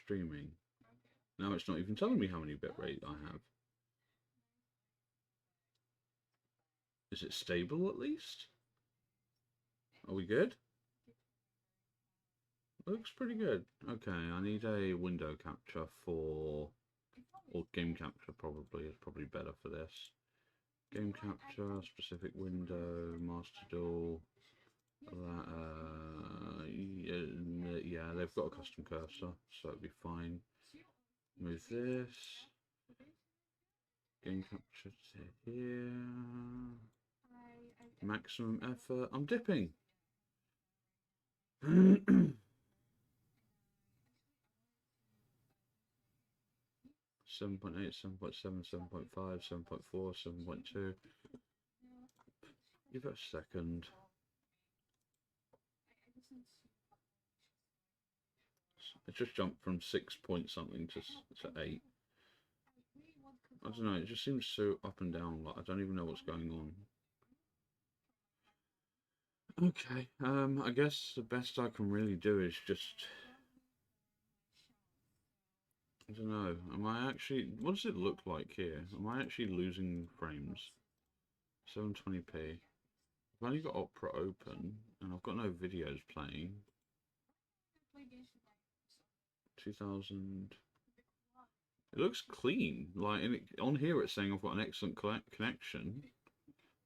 streaming. Now it's not even telling me how many bitrate I have. Is it stable at least? Are we good? Looks pretty good. Okay, I need a window capture for, or game capture probably is probably better for this. Game capture, specific window, master duel. Yeah, they've got a custom cursor, so it'll be fine. Move this. Game capture to here. Maximum effort. I'm dipping. 7.8, 7.7, 7.5, 7.4, 7.2. Give it a second. It just jumped from 6 point something to 8. I don't know, it just seems so up and down, like I don't even know what's going on. Okay, I guess the best I can really do is just, I don't know, am I actually, what does it look like here? Am I actually losing frames? 720p. I've only got Opera open, and I've got no videos playing. 2000. It looks clean. Like on here, it's saying I've got an excellent connection.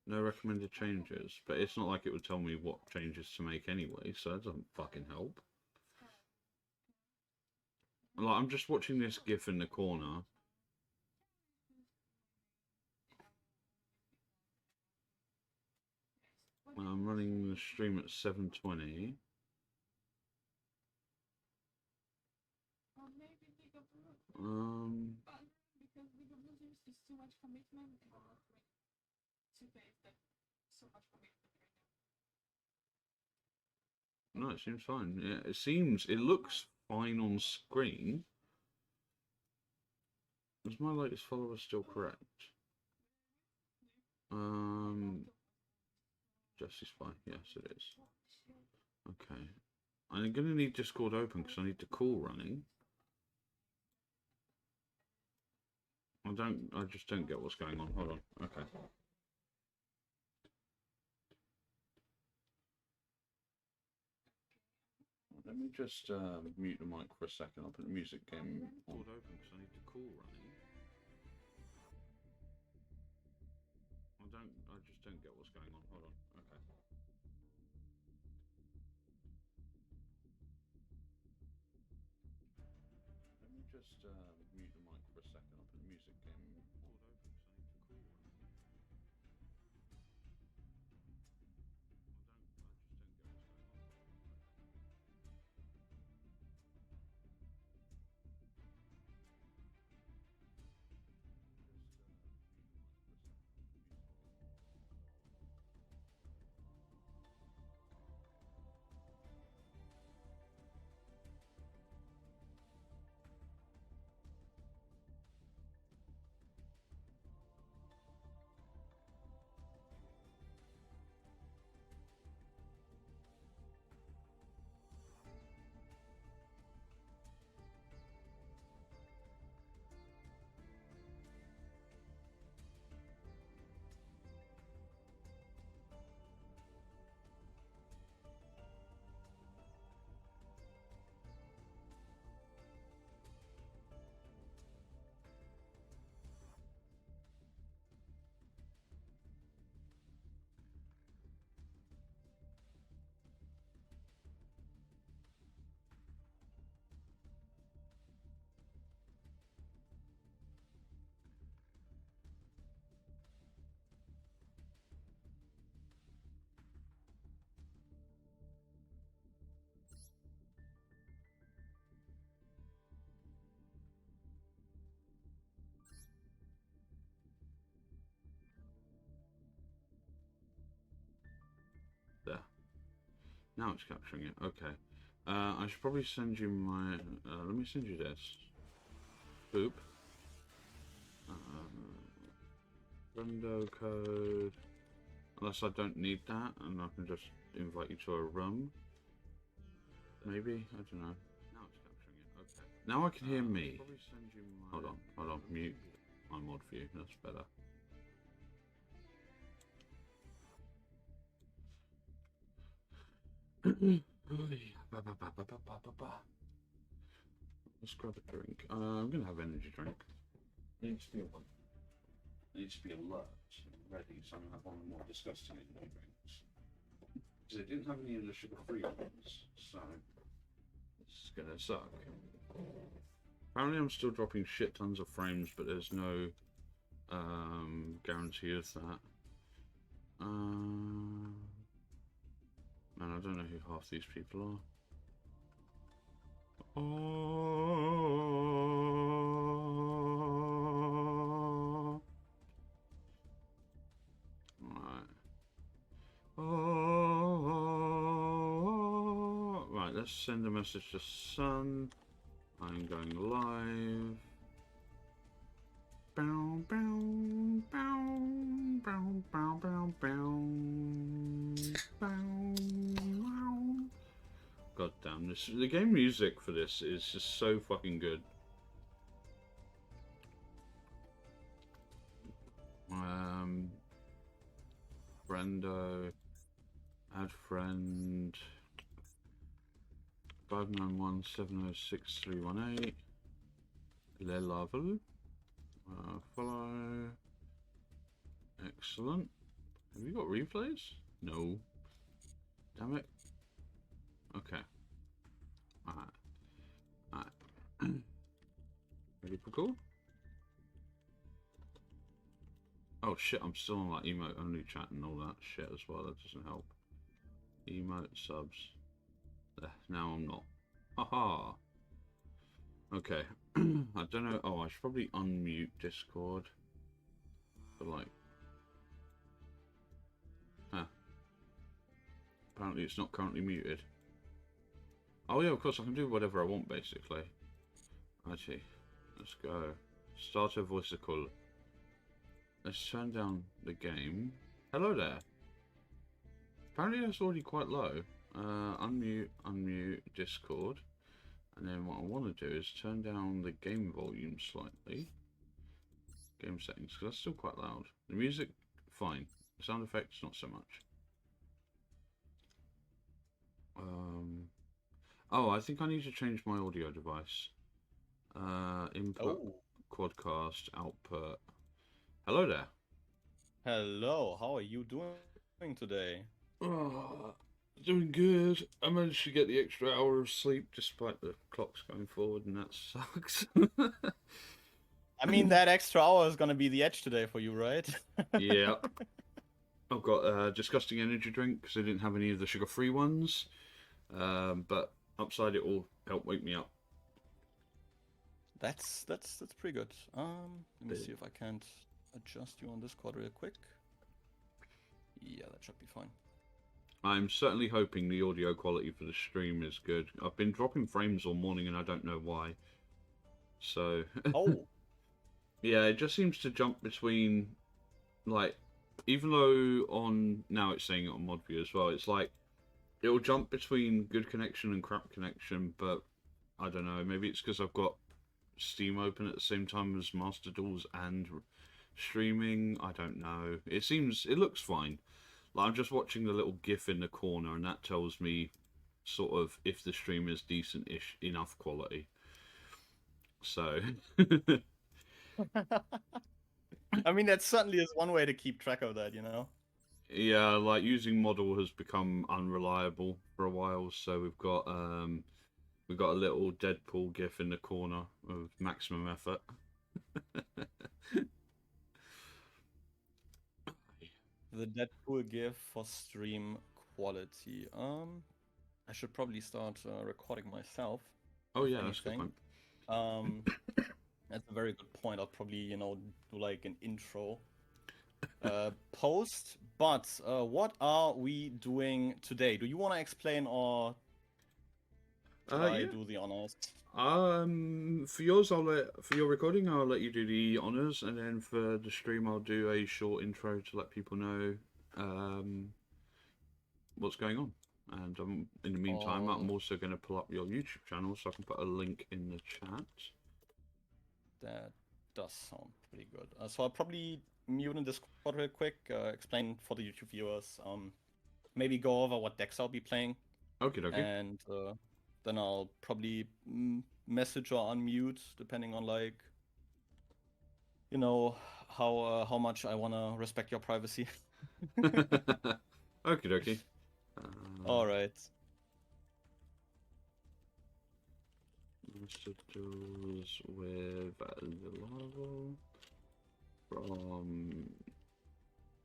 No recommended changes, but it's not like it would tell me what changes to make anyway, so that doesn't fucking help. Like, I'm just watching this GIF in the corner. I'm running the stream at 720. No, it seems fine. Yeah, it looks fine on screen. Is my latest follower still correct? Jesse's fine. Yes, it is. Okay. I'm gonna need Discord open because I need the call running. I just don't get what's going on. Hold on. Okay. Let me just mute the mic for a second. I'll put the music game on. Open because I need the call running. I just don't get what's going on. Hold on. Okay. Let me just mute the mic for a second. I'll put the music game on. Open because I need the call running. There. Now it's capturing it. Okay. I should probably send you my... let me send you this. Boop. Window code. Unless I don't need that, and I can just invite you to a room. Maybe? I don't know. Now it's capturing it. Okay. Now I can hear me. Hold on, mute my mod view, that's better. Let's grab a drink. I'm gonna have energy drink. Needs to be one. Needs to be alert and ready, so I'm gonna have one of the more disgusting energy drinks. Because they didn't have any of the sugar-free ones, so it's gonna suck. Apparently I'm still dropping shit tons of frames, but there's no guarantee of that. Man, I don't know who half these people are. Right, let's send a message to Sun. I'm going live. Bow, bow, bow, bow, bow, bow, bow, bow, bow. God damn, the game music for this is just so fucking good. Friendo, add friend, 591706318, TheLaval, follow, excellent. Have you got replays? No. Damn it. Okay. Alright. Ready for cool? Oh shit, I'm still on like emote only chat and all that shit as well, that doesn't help. Emote subs. Now I'm not. Haha. Okay. I don't know. Oh, I should probably unmute Discord. But like. Huh. Apparently it's not currently muted. Oh yeah, of course I can do whatever I want basically. Righty. Let's go. Start a voice call. Let's turn down the game. Hello there. Apparently that's already quite low. Unmute Discord. And then what I want to do is turn down the game volume slightly. Game settings, because that's still quite loud. The music, fine. The sound effects, not so much. Oh, I think I need to change my audio device. Input, quadcast, output. Hello there. Hello, how are you doing today? Doing good. I managed to get the extra hour of sleep despite the clocks going forward, and that sucks. I mean, that extra hour is gonna be the edge today for you, right? Yeah. I've got a disgusting energy drink because I didn't have any of the sugar-free ones. But upside it will help wake me up. That's pretty good. Let me see if I can't adjust you on Discord real quick. Yeah, that should be fine. I'm certainly hoping the audio quality for the stream is good. I've been dropping frames all morning and I don't know why. So... Oh! Yeah, it just seems to jump between, like, even though on, now it's saying it on mod view as well, it's like, it'll jump between good connection and crap connection, but I don't know, maybe it's because I've got Steam open at the same time as Master Duels and streaming, I don't know. It looks fine. Like, I'm just watching the little GIF in the corner and that tells me sort of if the stream is decent-ish enough quality. So... I mean, that certainly is one way to keep track of that, you know? Yeah, like using model has become unreliable for a while, so we've got a little Deadpool gif in the corner of maximum effort. The Deadpool gif for stream quality. I should probably start recording myself. Oh yeah, that's a good point. That's a very good point. I'll probably, you know, do like an intro post. But what are we doing today? Do you want to explain or should I do the honors? For yours, for your recording, I'll let you do the honors, and then for the stream, I'll do a short intro to let people know what's going on. And in the meantime, I'm also going to pull up your YouTube channel so I can put a link in the chat. That does sound pretty good. So I'll probably mute in Discord real quick, explain for the YouTube viewers, maybe go over what decks I'll be playing. Okay, okay. And then I'll probably message or unmute, depending on, like, you know, how much I want to respect your privacy. Okie dokie. All right. Mr. Duels with TheLaval from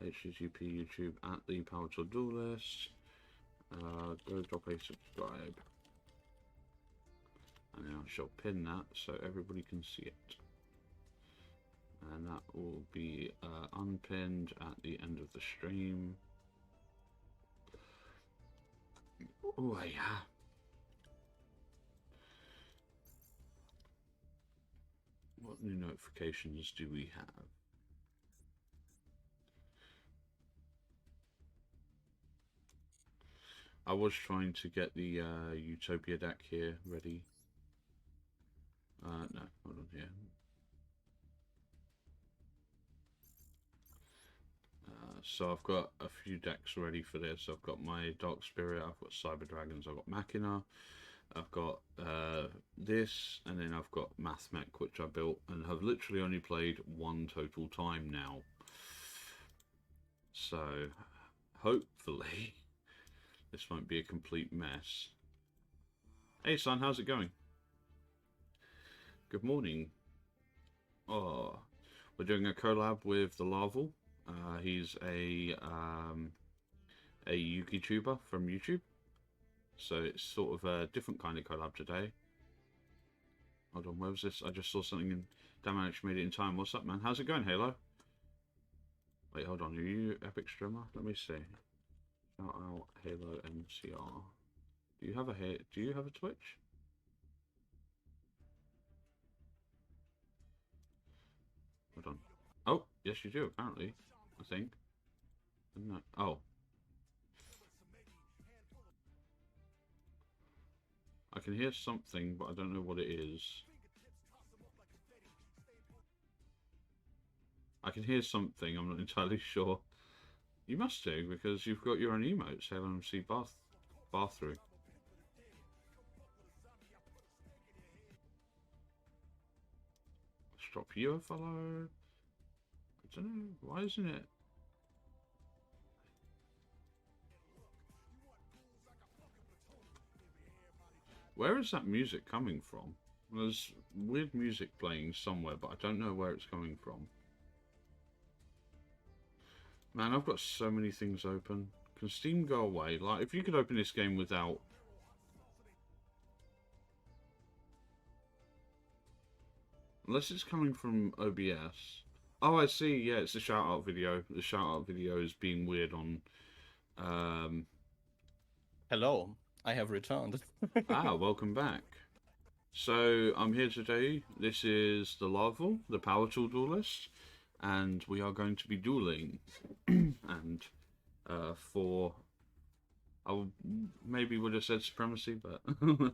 HTTP YouTube at the Powerful Duelist. Go drop a subscribe. And I shall pin that so everybody can see it. And that will be unpinned at the end of the stream. Oh yeah. What new notifications do we have? I was trying to get the Utopia deck here ready. No, hold on here. So I've got a few decks ready for this. I've got my Dark Spirit, I've got Cyber Dragons, I've got Machina, I've got this, and then I've got Mathmech, which I built and have literally only played one total time now. So hopefully this won't be a complete mess. Hey son, how's it going? Good morning. Oh, we're doing a collab with TheLaval. He's a YouTuber from YouTube, so it's sort of a different kind of collab today. Hold on, where was this? I just saw something and damn, I actually made it in time. What's up, man? How's it going, Halo? Wait, hold on. Are you Epic Streamer? Let me see. Shout out Halo NCR. Do you have a Twitch? Hold on. Oh, yes you do, apparently. I think. No. Oh. I can hear something, but I don't know what it is. I can hear something, I'm not entirely sure. You must do, because you've got your own emotes, LMC bathroom. Let's drop you a follow. I don't know, why isn't it? Where is that music coming from? There's weird music playing somewhere, but I don't know where it's coming from. Man, I've got so many things open. Can Steam go away? Like, if you could open this game without... Unless it's coming from OBS. Oh, I see. Yeah, it's a shout-out video. The shout-out video is being weird on... Hello, I have returned. Welcome back. So, I'm here today. This is TheLaval, the Power Tool Duelist. And we are going to be dueling. And for... I maybe would have said supremacy, but... we're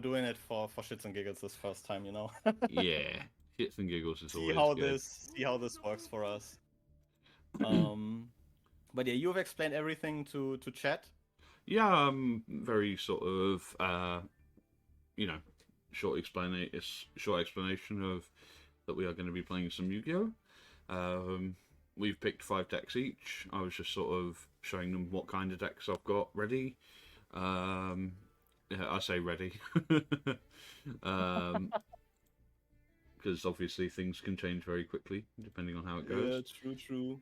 doing it for shits and giggles this first time, you know? Yeah, shits and giggles is always good. See how this works for us. But yeah, you've explained everything to chat? Yeah, very sort of, you know, short explanation of that we are going to be playing some Yu-Gi-Oh! We've picked 5 decks each. I was just sort of showing them what kind of decks I've got ready. Yeah, I say ready. Because obviously things can change very quickly depending on how it goes. Yeah, true.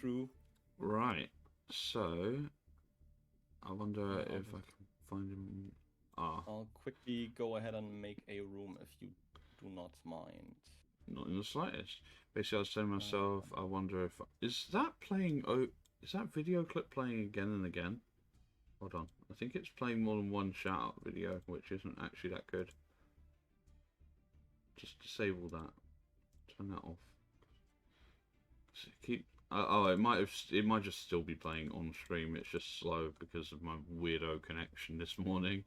True. Right, so I wonder if I can find him. I'll quickly go ahead and make a room if you do not mind. Not in the slightest. Basically, I was telling myself, I wonder if... Is that playing... Oh, is that video clip playing again and again? Hold on. I think it's playing more than one shout-out video, which isn't actually that good. Just disable that. Turn that off. Oh, it might just still be playing on stream. It's just slow because of my weirdo connection this morning.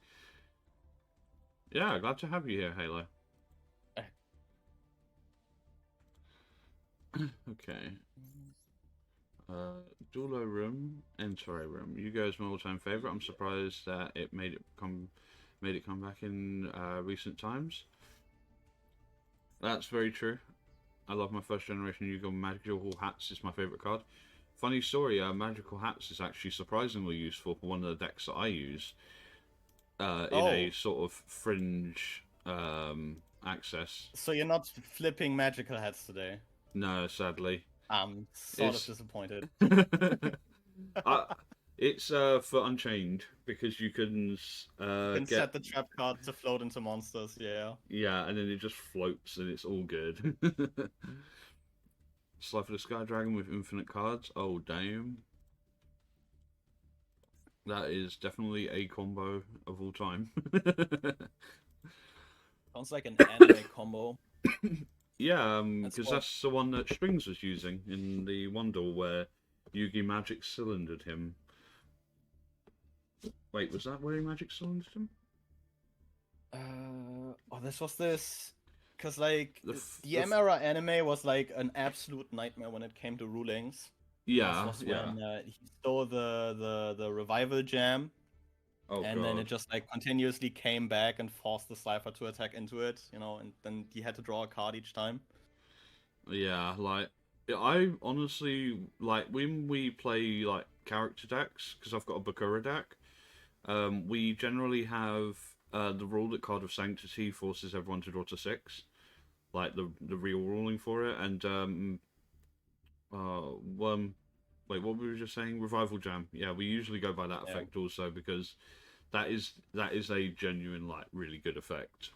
Yeah, glad to have you here, Halo. Okay. Duelo room, Entore room. You guys, my all-time favorite. I'm surprised that it made it come back in recent times. That's very true. I love my first generation Yu-Gi-Oh! Magical Hats is my favorite card. Funny story, Magical Hats is actually surprisingly useful for one of the decks that I use. In a sort of fringe access. So you're not flipping magical hats today? No, sadly. I'm sort of disappointed. It's for Unchained because you can set the trap card to float into monsters. Yeah. Yeah, and then it just floats and it's all good. Slide for the Sky Dragon with infinite cards. Oh damn. That is definitely a combo of all time. Sounds like an anime combo. Yeah, because that's the one that Strings was using in the one duel where Yugi Magic cylindered him. Wait, was that where he Magic cylindered him? This was this. Because, like, the M-era anime was, like, an absolute nightmare when it came to rulings. Yeah, This was when he stole the revival gem. And then it just, like, continuously came back and forced the Slifer to attack into it, you know, and then he had to draw a card each time. Yeah, like, I honestly, like, when we play, like, character decks, because I've got a Bakura deck, we generally have the rule that Card of Sanctity forces everyone to draw to 6. Like, the real ruling for it, and, wait, what were we just saying? Revival Jam. Yeah, we usually go by that effect also, because that is a genuine, like, really good effect.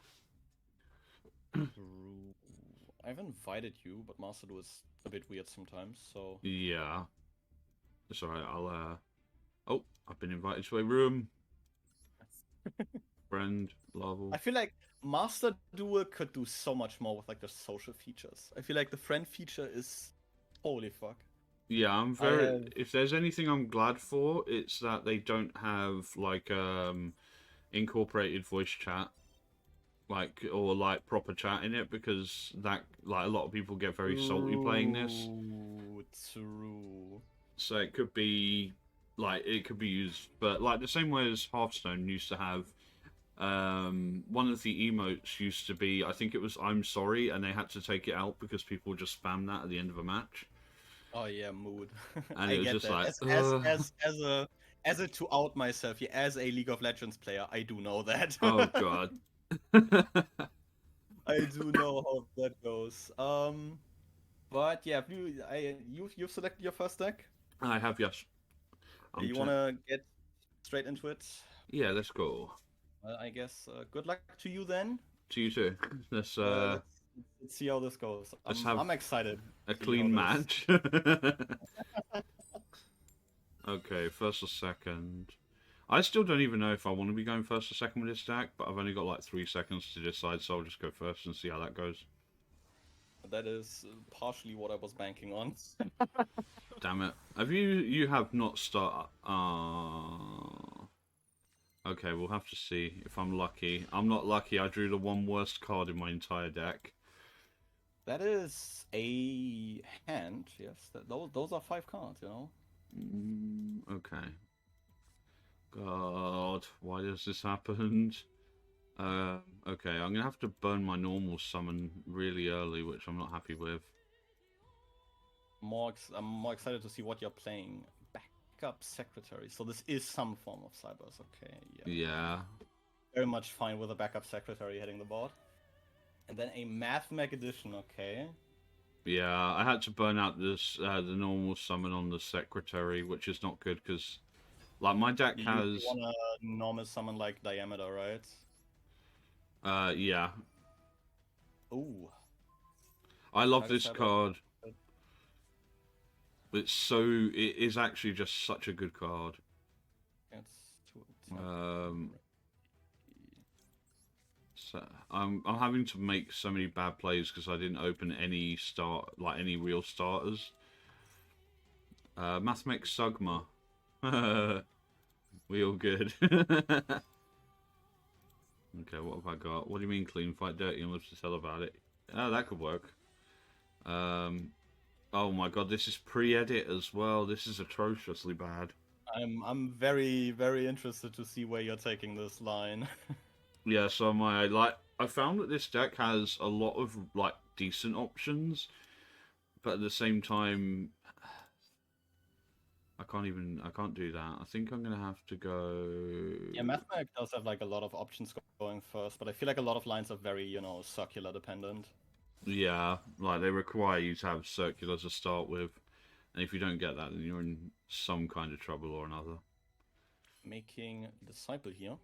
I've invited you, but Master Duel is a bit weird sometimes, so... Yeah. It's alright, Oh, I've been invited to a room. Friend, Laval. I feel like Master Duel could do so much more with, like, the social features. I feel like the friend feature is... Holy fuck. Yeah, I'm very... If there's anything I'm glad for, it's that they don't have, like, incorporated voice chat. Like, or, like, proper chat in it, because that, like, a lot of people get very salty playing this. True. So it could be, like, it could be used, but, like, the same way as Hearthstone used to have, one of the emotes used to be, I think it was I'm sorry, and they had to take it out because people would just spam that at the end of a match. Oh yeah, mood. And it was just that. like, as a to out myself, as a League of Legends player, I do know that. Oh god. I do know how that goes. But yeah, you've selected your first deck? I have, yes. You wanna get straight into it? Yeah, let's go. I guess good luck to you then. To you too. Let's see how this goes. I'm excited. A clean match. Okay, first or second. I still don't even know if I want to be going first or second with this deck, but I've only got like 3 seconds to decide, so I'll just go first and see how that goes. That is partially what I was banking on. Damn it. You have not started... Okay, we'll have to see if I'm lucky. I'm not lucky. I drew the one worst card in my entire deck. That is a hand, yes. Those are 5 cards, you know? Okay. God, why does this happen? Okay, I'm gonna have to burn my normal summon really early, which I'm not happy with. I'm more excited to see what you're playing. Backup Secretary. So this is some form of Cybers, okay. Yeah. Very much fine with a Backup Secretary hitting the board. And then a Math Mech Edition, okay. Yeah, I had to burn out this the normal summon on the Secretary, which is not good because, like, my deck has. You want a normal summon like Diameter, right? Yeah. Ooh. I love this card. It is actually just such a good card. So I'm having to make so many bad plays because I didn't open any real starters. Mathematics Sugma. We all good. Okay, what have I got? What do you mean clean fight dirty and lives to tell about it? Oh, that could work. Oh my god, this is pre-edit as well. This is atrociously bad. I'm very, very interested to see where you're taking this line. Yeah, so I found that this deck has a lot of like decent options, but at the same time I can't do that. I think I'm gonna have to go. Yeah, Mathematics does have like a lot of options going first, but I feel like a lot of lines are very, circular dependent. Yeah, like they require you to have circular to start with, and if you don't get that, then you're in some kind of trouble or another. Making Disciple here.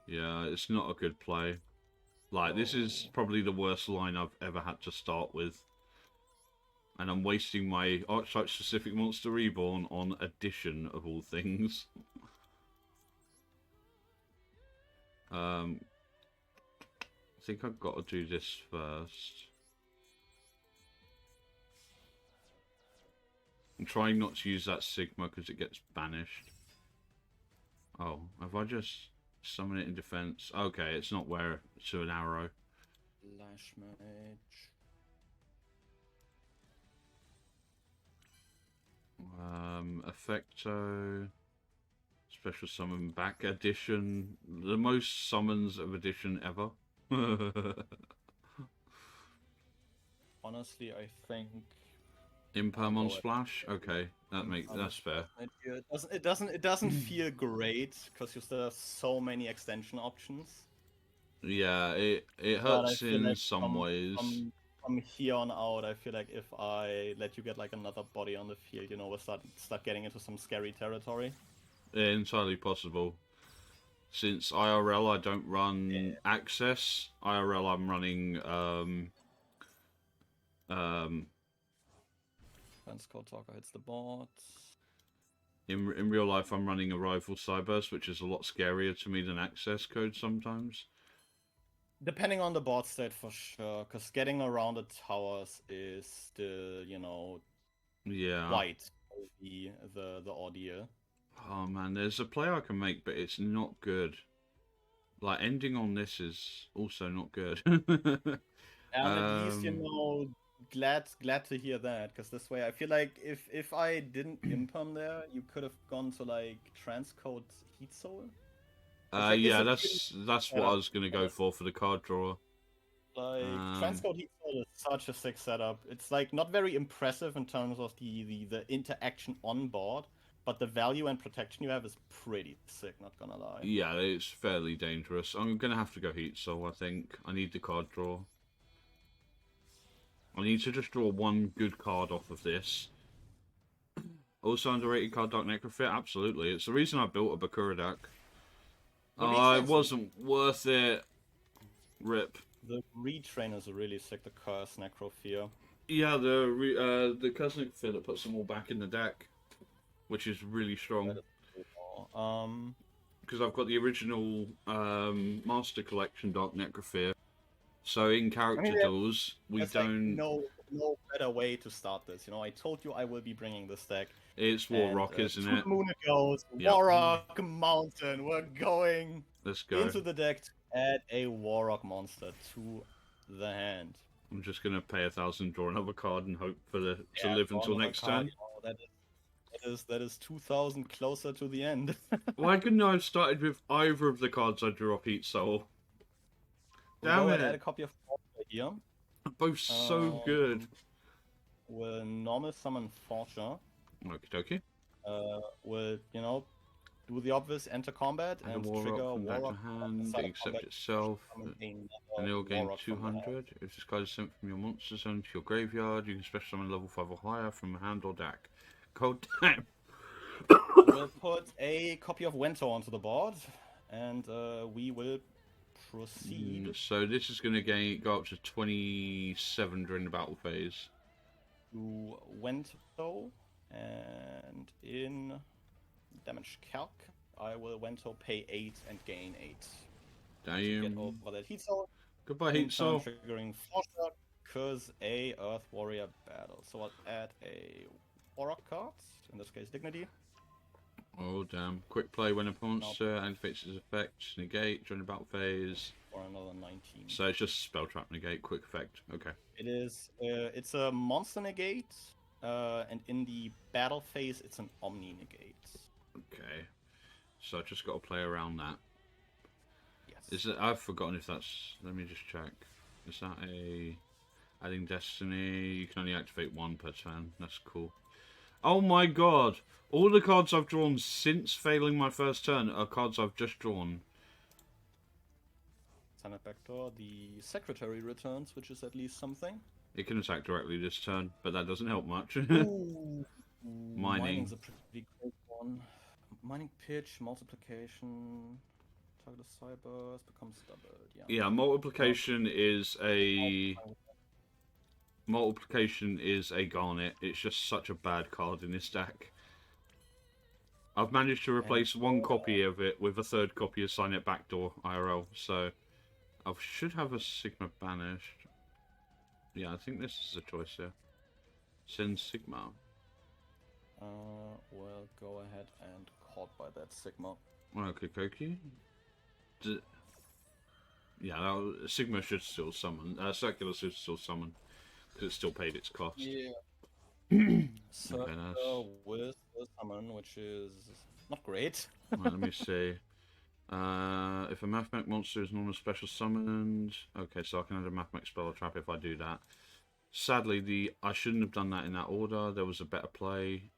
Yeah, it's not a good play. Like, this is probably the worst line I've ever had to start with. And I'm wasting my archetype-specific Monster Reborn on Addition, of all things. I think I've got to do this first. I'm trying not to use that Sigma because it gets banished. Oh, have I just summoned it in defense? Okay, it's not where to an arrow. Lash Mage. Effecto. Special summon back Addition. The most summons of Addition ever. Honestly, I think Impermon Splash? Okay, that's fair. It doesn't feel great because you still have so many extension options. Yeah, it But I hurts feel in like some ways. from here on out, I feel like if I let you get like another body on the field, we'll start getting into some scary territory. Yeah, entirely possible. Since IRL I don't run Access. IRL I'm running Fence Code Talker hits the board. in real life I'm running Arrival Cyburst, which is a lot scarier to me than Access Code sometimes. Depending on the board state for sure, because getting around the towers is still, Yeah. quite the ordeal. Oh man, there's a play I can make, but it's not good. Like, ending on this is also not good. And at least, glad to hear that, because this way I feel like if I didn't imperm there, you could have gone to like transcode Heat Soul. Yeah, that's what I was gonna go for the card drawer. Like transcode Heat Soul is such a sick setup. It's like not very impressive in terms of the interaction on board, but the value and protection you have is pretty sick, not gonna lie. Yeah, it's fairly dangerous. I'm gonna have to go Heat Soul, I think. I need the card draw. I need to just draw one good card off of this. Also underrated card, Dark Necrofit? Absolutely. It's the reason I built a Bakura deck. Oh, it wasn't worth it. Rip. The retrain is really sick, the Curse Necrofear. Yeah, the Curse Necrofear that puts them all back in the deck, which is really strong. Because I've got the original Master Collection Dark Necrofear. So in character duels, we don't. Like no better way to start this. I told you I will be bringing this deck. It's Warrock, isn't it? Moon it goes. Yep. Warrock Mountain. We're going. Let's go into the deck to add a Warrock monster to the hand. I'm just gonna pay 1,000, draw another card, and hope to live until next turn. That is 2,000 closer to the end. Why couldn't I have started with either of the cards I drew off Heat Soul? Damn it! Add a copy of Forger here. Both so good. We'll normal summon Forger. Okie dokie. Will do the obvious, enter combat, and trigger Warrock hand, accept itself, and it'll gain 200. If this card is sent from your monster zone to your graveyard, you can special summon level 5 or higher from a hand or deck. God damn. We'll put a copy of Wento onto the board, and we will proceed. So this is going to go up to 27 during the battle phase. To Wento, and in damage calc, I will Wento pay 8 and gain 8. Damn. Get over that Heat Soul. Goodbye, Heat Soul. Triggering Forger, curse a Earth Warrior battle. So I'll add a 4 cards. In this case, Dignity. Oh damn! Quick play when a monster activates its effects. Negate during the battle phase. For another 19. So it's just spell trap negate, quick effect. Okay. It is. It's a monster negate, and in the battle phase, it's an omni negate. Okay. So I just got to play around that. Yes. Is it? I've forgotten if that's. Let me just check. Is that a adding destiny? You can only activate 1 per turn. That's cool. Oh my god! All the cards I've drawn since failing my first turn are cards I've just drawn. Senate Vector, the Secretary returns, which is at least something. It can attack directly this turn, but that doesn't help much. Ooh, Mining. Mining's a pretty great one. Mining pitch, multiplication, target of cybers becomes doubled. Yeah, multiplication is a garnet. It's just such a bad card in this deck. I've managed to replace 1 copy of it with a 3rd copy of Sign It Backdoor IRL, so I should have a Sigma banished. Yeah, I think this is a choice here. Send Sigma. Well, go ahead and caught by that Sigma. Okay, Koki. Yeah, Sigma should still summon. Circular should still summon, because it still paid its cost. Yeah. Okay, nice. With the summon, which is not great. Right, let me see. If a Mathmech monster is normal special summoned, okay, so I can add a Mathmech spell or trap if I do that. Sadly, I shouldn't have done that in that order. There was a better play.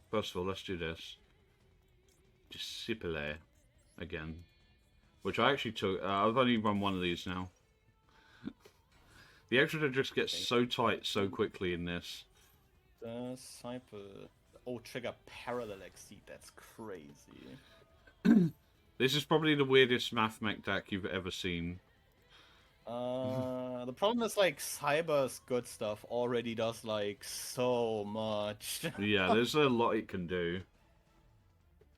First of all, let's do this. Discipile again, which I actually took. I've only run 1 of these now. The extra just gets so tight so quickly in this. Disciple. Oh, trigger Parallel Exceed. That's crazy. This is probably the weirdest Mathmech deck you've ever seen. The problem is, like, Cyber's good stuff already does, like, so much. Yeah, there's a lot it can do.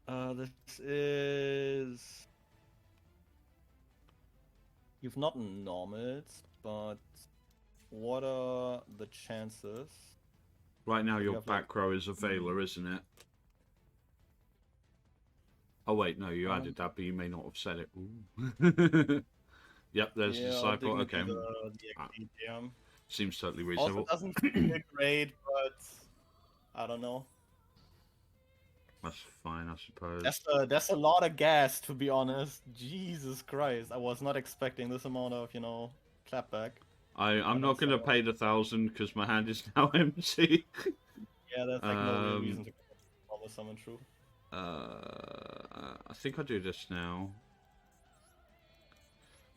This is... You've not normals, but what are the chances? Right now, your back row is a Veiler, isn't it? Oh wait, no, you added that, but you may not have said it. Yep, there's Disciple. Okay. Seems totally reasonable. Also doesn't feel great, but I don't know. That's fine, I suppose. That's a lot of gas, to be honest. Jesus Christ, I was not expecting this amount of, clapback. I'm not gonna pay the 1,000 because my hand is now empty. Yeah, that's like no real reason to almost summon true. I think I do this now.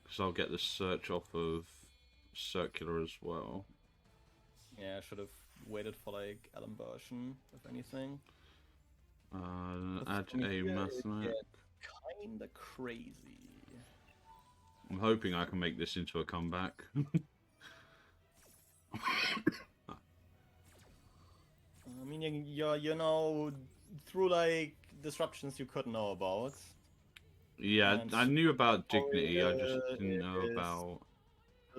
Because I'll get the search off of Circular as well. Yeah, I should have waited for like Alan version, if anything. Add a Mathmech. Kinda crazy. I'm hoping I can make this into a comeback. I mean, you're through like disruptions you couldn't know about. Yeah, And I knew about Dignity, I just didn't know about...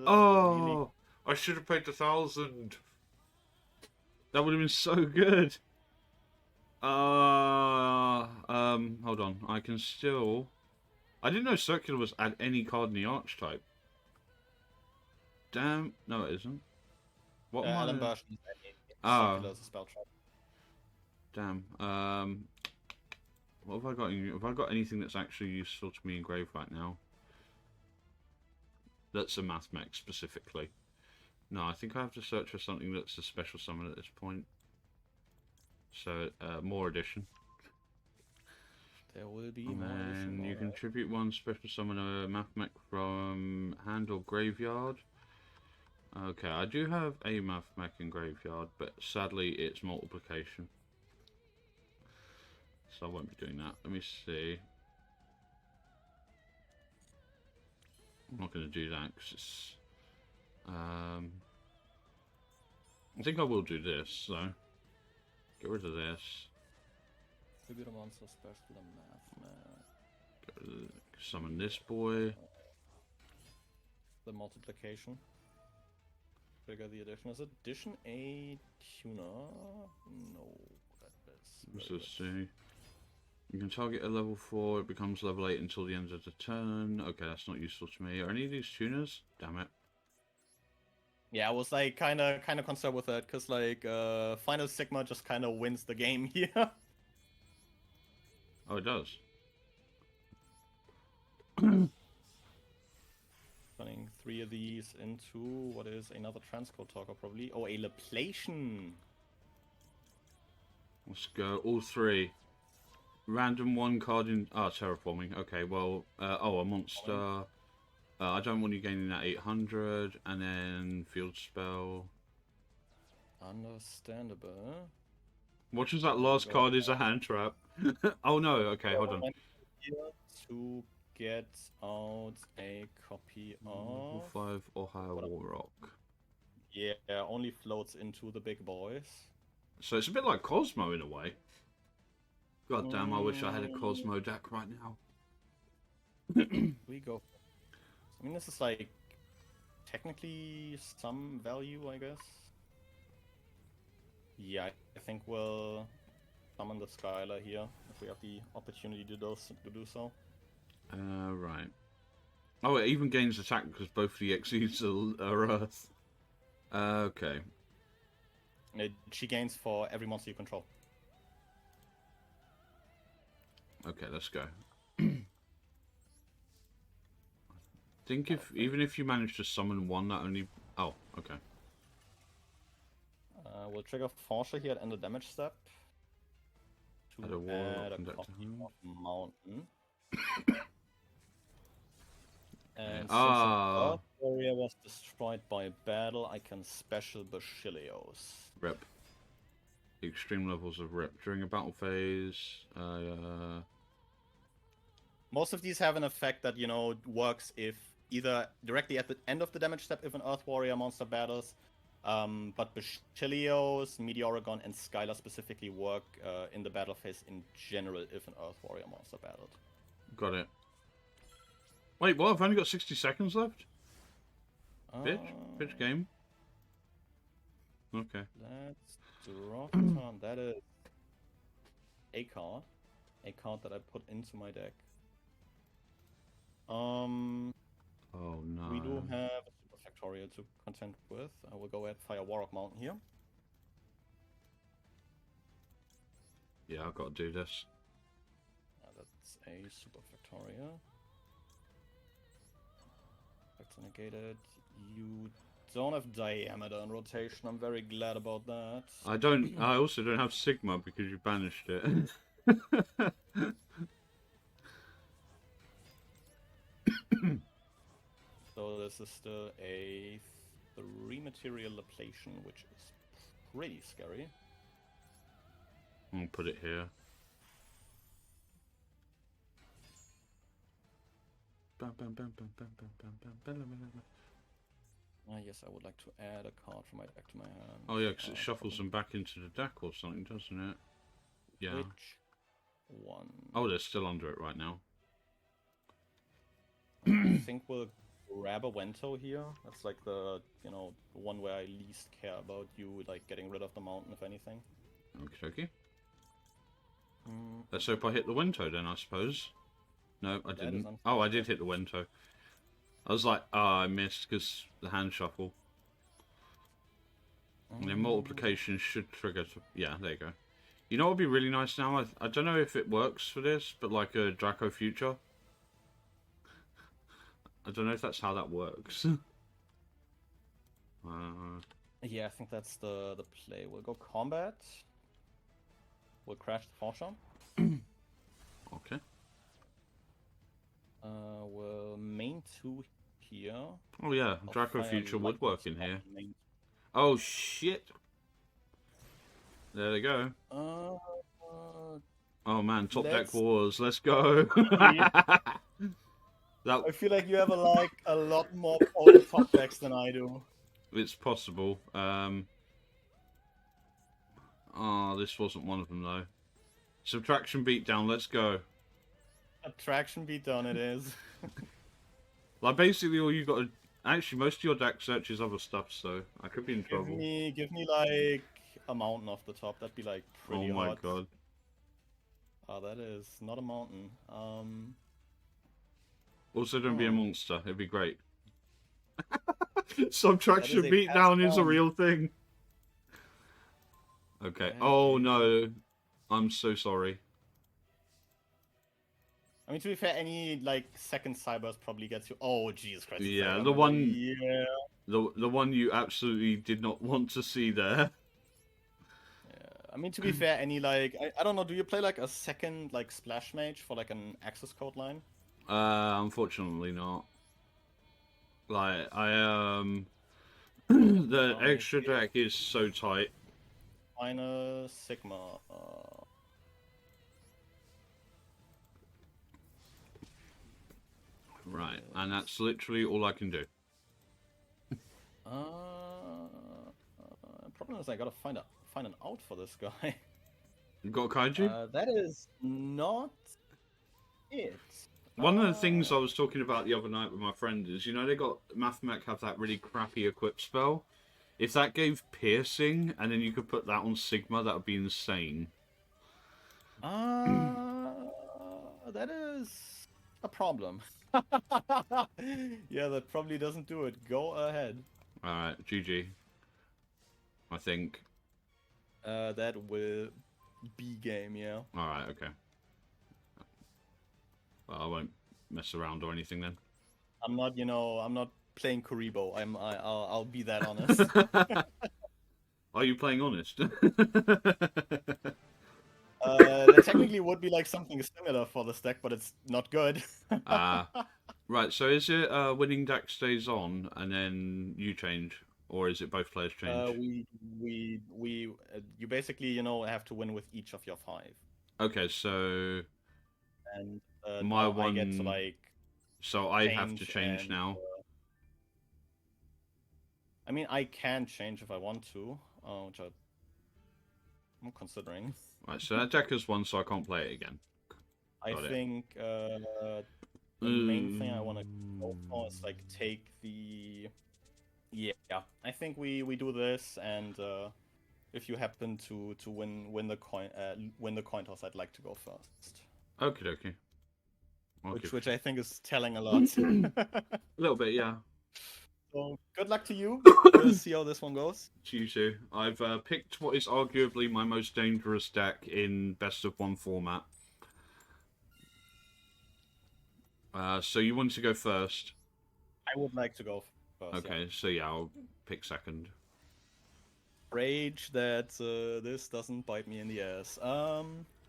Oh! Really... I should have paid the 1,000! That would have been so good! Hold on, I can still... I didn't know Circular was add any card in the Archetype. Damn, no it isn't. What am Alan I... version is Circular is a spell trap. Damn, what have I got? Have I got anything that's actually useful to me in grave right now? That's a Mathmech specifically. No, I think I have to search for something that's a special summon at this point. So, more addition. There will be and more addition. then you contribute 1 special summoner Mathmech from hand or graveyard. Okay, I do have a Mathmech in graveyard, but sadly it's multiplication. So I won't be doing that. Let me see. I'm not going to do that because it's... I think I will do this, so... Get rid of this. Tribute a monster special Mathmech. Summon this boy. The multiplication. trigger the addition. Is addition a tuner? No, that is. Let's very just good. see. You can target a level 4, it becomes level 8 until the end of the turn. Okay, that's not useful to me. Are any of these tuners? Damn it. Yeah, I was like kind of concerned with that because like Final Sigma just kind of wins the game here. Oh, it does. Running 3 of these into what is another transcode talker probably. Oh, a Laplation. Let's go. All 3. Random 1 card in... Ah, terraforming. Okay, well... oh, a monster. I don't want you gaining that 800. And then field spell. Understandable. What was that last card is a hand trap? Oh no, okay, hold on. Here to get out a copy of... Level 5 or higher War Rock. Yeah, only floats into the big boys. So it's a bit like Cosmo in a way. God damn, I wish I had a Cosmo deck right now. We go. I mean, this is like technically some value, I guess. Yeah, I think we'll summon the Skylar here if we have the opportunity to do so. Right. Oh, it even gains attack because both the Xyz are Earth. Okay. She gains for every monster you control. Okay, let's go. I think even if you manage to summon one, that only... Oh, okay. We'll trigger Forsher here at end of damage step. To Add a add a Warlock copy of Mountain. And since Ah. the Earth Warrior was destroyed by battle, I can special Bachilios. Rip. Extreme levels of rip. During a battle phase, Most of these have an effect that, you know, works if either directly at the end of the damage step if an Earth Warrior monster battles, but Bachilios, Meteoragon, and Skylar specifically work in the battle phase in general if an Earth Warrior monster battled. Got it. Wait, what? I've only got 60 seconds left? Bitch game? Okay. Let's draw a turn. That is a card. A card that I put into my deck. Oh no. We do have a Super Factorial to contend with. I will go ahead Fire Warrock Mountain here. Yeah, I've got to do this. That's a Super Factorial. Effects negated. You don't have Diameter in rotation. I'm very glad about that. I also don't have Sigma because you banished it. So this is still a 3 material Laplation, which is pretty scary. I'll put it here. Yes, I would like to add a card from my deck to my hand. Oh yeah, because it shuffles them back into the deck or something, doesn't it? Yeah. Which one? Oh, they're still under it right now. I think we'll grab a Wento here. That's like the, you know, the one where I least care about you, like, getting rid of the mountain, if anything. Okie dokie. Let's hope I hit the Wento then, I suppose. No, I didn't. Oh, I did hit the Wento. I was like, I missed because the hand shuffle. And then multiplication should trigger... Yeah, there you go. You know what would be really nice now? I don't know if it works for this, but like a Draco Future. I don't know if that's how that works. Yeah, I think that's the play. We'll go combat. We'll crash the Forscher. Okay. We'll main 2 here. Oh yeah, Draco Future would work in here. Oh shit! There they go. Oh man, top deck wars, let's go! I feel like you have a lot more potent top decks than I do. It's possible. Oh, this wasn't one of them though. Subtraction beatdown, let's go. Attraction beatdown it is. Like basically all you got to... Actually, most of your deck searches other stuff, so I could be in trouble. Give me like a mountain off the top. That'd be like pretty Oh my hot. god. Oh, that is not a mountain. Also, don't be a monster. It'd be great. That Subtraction is a pass beatdown is a down. real thing. Okay. That Oh is- no. I'm so sorry. I mean, to be fair, any like second cyber's probably gets you. Oh, Jesus Christ! it's Yeah, like the I'm one- Yeah. The one you absolutely did not want to see there. I mean, to be fair, any like I don't know. Do you play like a second like splash mage for like an access code line? Unfortunately not. Like the extra deck is so tight. Minus Sigma. Right, and that's literally all I can do. Problem is I gotta find an out for this guy. You got kaiju? That is not it. One of the things I was talking about the other night with my friend is, you know, they got Mathmech have that really crappy equip spell. If that gave piercing and then you could put that on Sigma, that would be insane. That is a problem. Yeah, that probably doesn't do it. Go ahead. Alright, GG. I think. That will be game, yeah. Alright, okay. Well, I won't mess around or anything then. I'm not, I'm not playing Kuribo. I'll be that honest. Are you playing honest? That technically would be like something similar for this deck, but it's not good. Right, so is it winning deck stays on and then you change? Or is it both players change? You basically, have to win with each of your 5. Okay, so And my now one. I get to like. So I have to change and, now. I mean, I can change if I want to, which I'm considering. Right, so that deck has won, so I can't play it again. I think the main thing I want to go for is like take the. Yeah, I think we do this, and if you happen to win the coin toss, I'd like to go first. Okie dokie. Which I think is telling a lot. A little bit, yeah. So good luck to you. We'll see how this one goes. To you too. I've picked what is arguably my most dangerous deck in best of 1 format. So you want to go first? I would like to go first. Okay, yeah. so yeah, I'll pick second. Rage that this doesn't bite me in the ass.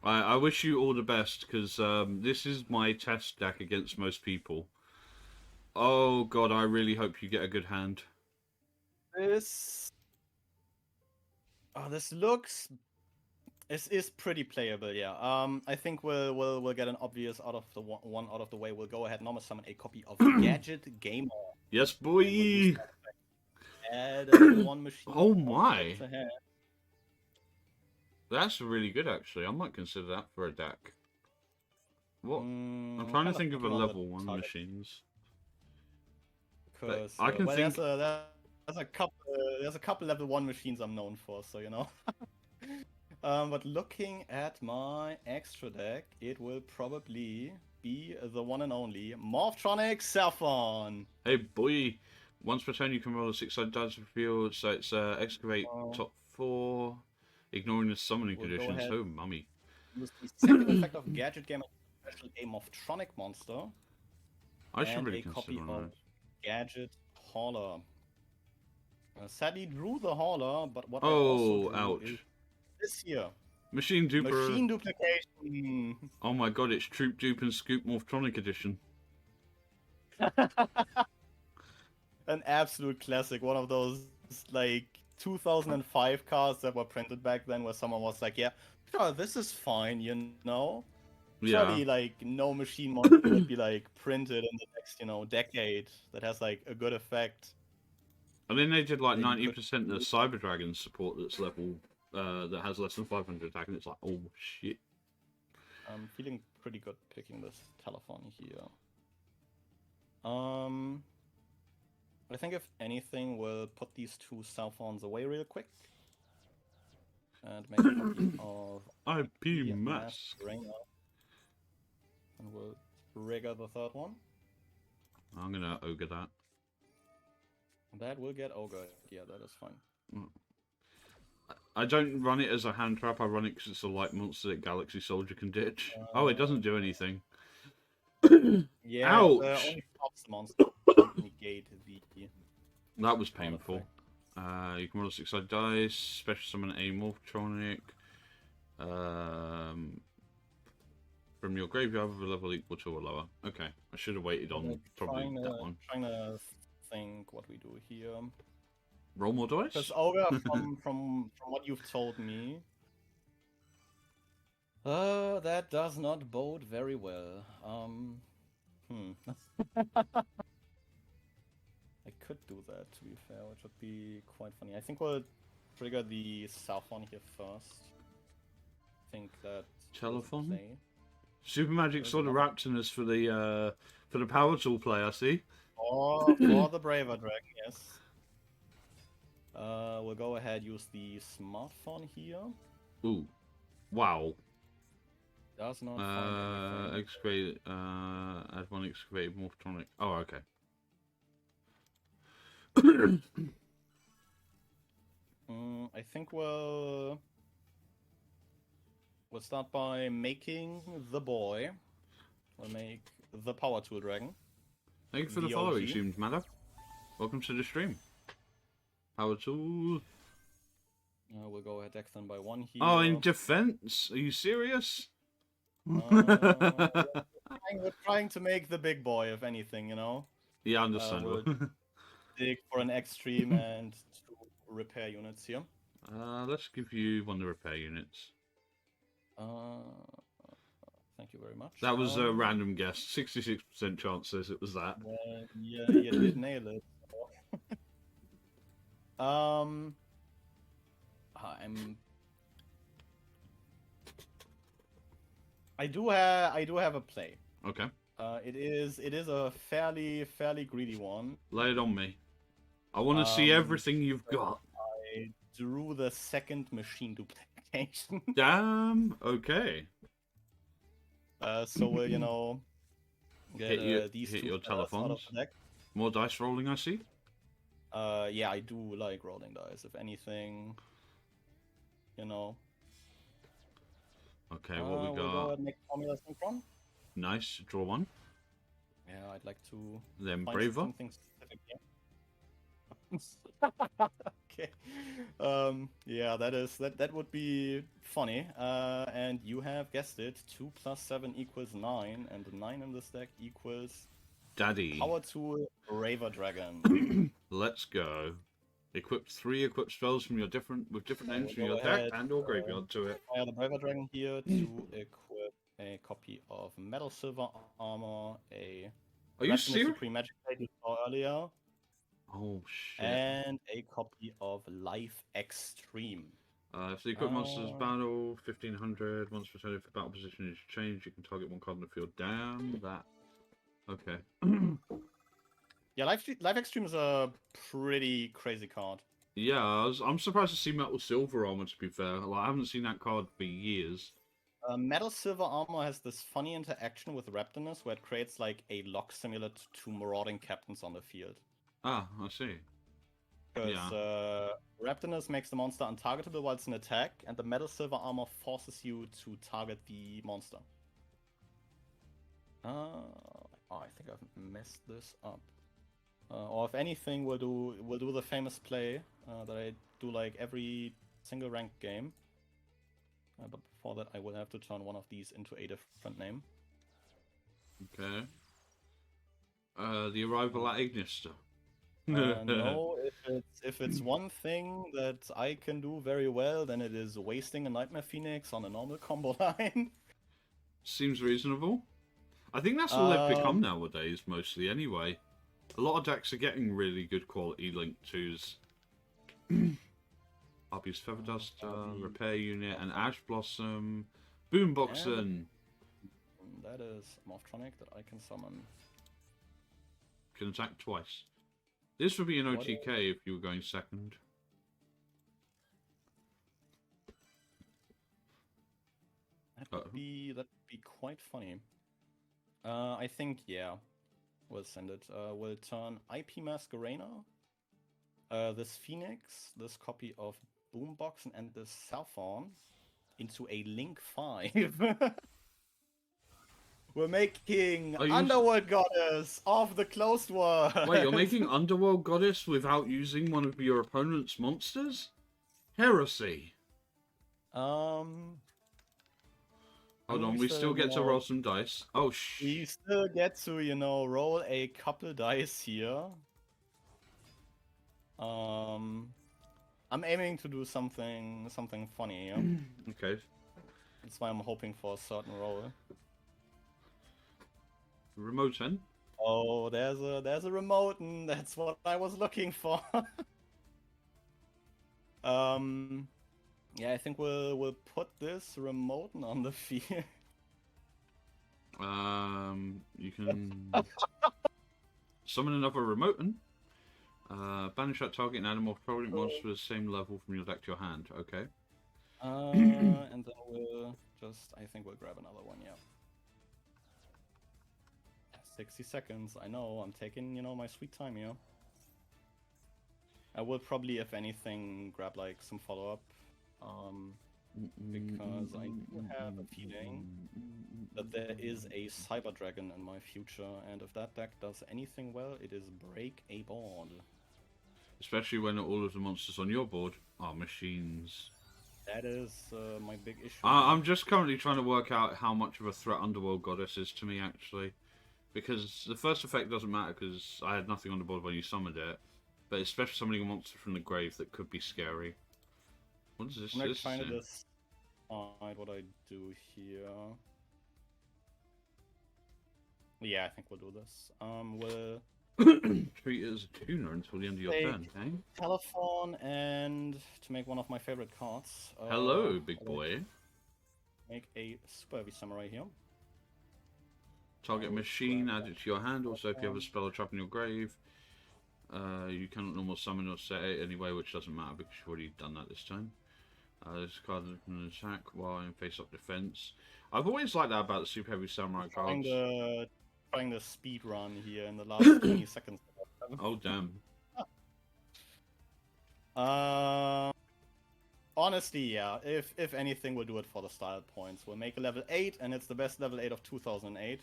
I wish you all the best, because this is my test deck against most people. Oh god, I really hope you get a good hand. This looks. This is pretty playable, yeah. I think we'll get an obvious out of the one out of the way. We'll go ahead and normal summon a copy of Gadget Gamer. Yes, boy. Add one machine. Oh my. to hand. That's really good, actually. I might consider that for a deck. What? I'm trying to think of a level 1 machines. Because I can think. There's a couple level 1 machines I'm known for, so you know. But looking at my extra deck, it will probably be the one and only Morphtronic Saffron. Hey boy, once per turn you can roll a 6-sided dice reveal, so it's excavate top 4, ignoring the summoning conditions. Oh mummy. Use the second effect of Gadget Gamer, special a Morphtronic monster. I should really a copy consider of that. Gadget Hauler. Sadly drew the Hauler, but what Oh, I also drew ouch. is this here. Machine duper. Machine duplication. Oh my god, it's Troop Dupe and Scoop Morphtronic edition. An absolute classic. One of those like 2005 cards that were printed back then, where someone was like, "Yeah, sure, this is fine," you know. Yeah. Surely, like, no machine monster would be like printed in the next, decade that has like a good effect. And then they did like 90% of the Cyber Dragon support that's level that has less than 500 attack, and it's like, oh shit. I'm feeling pretty good picking this telephone here. I think if anything, we'll put these two Southons away real quick. And make a copy of IP the mask. Rainer. And we'll rigger the third one. I'm gonna ogre that. That will get ogre. Yeah, that is fine. I don't run it as a hand trap, I run it because it's a light monster that Galaxy Soldier can ditch. Oh, it doesn't do anything. Yeah, Ouch! it only stops the monster. Doesn't negate the... That was painful. You can roll 6-sided dice, special summon a Morphtronic. From your graveyard with a level equal to or lower. Okay, I should have waited on probably that one. Trying to think what we do here. Roll more dice? Because Ogre, from what you've told me, that does not bode very well. I could do that, to be fair, which would be quite funny. I think we'll trigger the south one here first. I think that... Telephone? Super Magic Sword of Raptinus for the power tool play, I see. Or for the Braver Dragon, yes. We'll go ahead, use the smartphone here. Ooh. Wow. Does not find anything. Excavate, add one excavated Morphtronic. Oh, okay. I think we'll start by making the boy. We'll make the power tool dragon. Thank you for the follow, Exhumed Matter. Welcome to the stream. Power tool. We'll go ahead deck them by one here. Oh, in defense? Are you serious? We're trying to make the big boy, if anything, you know? Yeah, understandable. We'll dig for an extreme and two repair units here. Let's give you one of the repair units. Thank you very much. That was a random guess. 66% chance says it was that. Yeah, you did nail it. I do have a play. Okay. It is a fairly greedy one. Lay it on me. I want to see everything you've got. I drew the second machine duplication. Damn. Okay. So we'll, you know, get these hit two your telephones. out of the deck. More dice rolling, I see. Yeah, I do like rolling dice. If anything, you know. Okay, what we got? We'll go ahead and make Formula Synchron. Nice. Draw one. Yeah, I'd like to. Then find Braver. something specific here. Okay. Yeah, that would be funny. And you have guessed it. 2 + 7 = 9, and 9 in this deck equals Daddy. Power Tool Braver Dragon. Let's go. Equip 3 equip spells from your different names from your deck and or graveyard to it. Fire the Braver Dragon here to equip a copy of Metal Silver Armor, a Are you serious? Supreme Magic Blade you saw earlier. Oh shit. And a copy of Life Extreme. If the equip monster's battle 1500, once per turn, if the battle position is changed, you can target one card in the field. Damn that. Okay. Yeah, Life Extreme is a pretty crazy card. Yeah, I'm surprised to see Metal Silver Armor, to be fair. Like, I haven't seen that card for years. Metal Silver Armor has this funny interaction with Raptinus where it creates like a lock similar to Marauding Captains on the field. Ah, I see. Because Raptinus makes the monster untargetable while it's in attack, and the Metal Silver Armor forces you to target the monster. Oh, I think I've messed this up. Or if anything, we'll do the famous play that I do like every single ranked game. But before that, I will have to turn one of these into a different name. Okay. The Arrival at Ignister. No, if it's one thing that I can do very well, then it is wasting a Nightmare Phoenix on a normal combo line. Seems reasonable. I think that's all they've become nowadays, mostly, anyway. A lot of decks are getting really good quality Link 2s. Arby's Feather Duster, Repair Unit, and Ash Blossom. Boomboxen! That is Morphtronic that I can summon. Can attack twice. This would be an What OTK if you were going second. that'd be quite funny. I think yeah, we'll send it. We'll turn IP Masquerena, this Phoenix, this copy of Boombox, and this cell phone into a Link 5. We're making Underworld Goddess of the Closed World. Wait, you're making Underworld Goddess without using one of your opponent's monsters? Heresy. Hold on, we still get to roll some dice. Oh, we still get to, you know, roll a couple dice here. I'm aiming to do something funny here. Okay. That's why I'm hoping for a certain roll. Remote in. Oh, there's a remote, and that's what I was looking for. Yeah, I think we'll put this remote on the field. You can summon another remote. Banish that target and animal target monster to the same level from your deck to your hand. Okay. And then we'll just, I think we'll grab another one, yeah. 60 seconds, I know, I'm taking, you know, my sweet time here. I will probably, if anything, grab like some follow-up. Because I do have a feeling that there is a Cyber Dragon in my future, and if that deck does anything well, it is break a board. Especially when all of the monsters on your board are machines. That is my big issue. I'm just currently trying to work out how much of a threat Underworld Goddess is to me, actually. Because the first effect doesn't matter because I had nothing on the board when you summoned it. But especially summoning a monster from the grave that could be scary. What is this? I'm trying to decide what I do here. Yeah, I think we'll do this. We'll treat it as a tuner until the end of your turn, okay? Telephone, and to make one of my favorite cards. Hello, big boy. Make a Super Heavy Samurai here. Target machine, add it to your hand. Also, if you have a spell or trap in your grave, you cannot normal summon or set it anyway, which doesn't matter because you've already done that this time. This card is an attack while in face-up defense. I've always liked that about the Super Heavy Samurai cards. Trying the speed run here in the last 20 seconds. Oh, damn. Honestly, yeah. If anything, we'll do it for the style points. We'll make a level 8, and it's the best level 8 of 2008.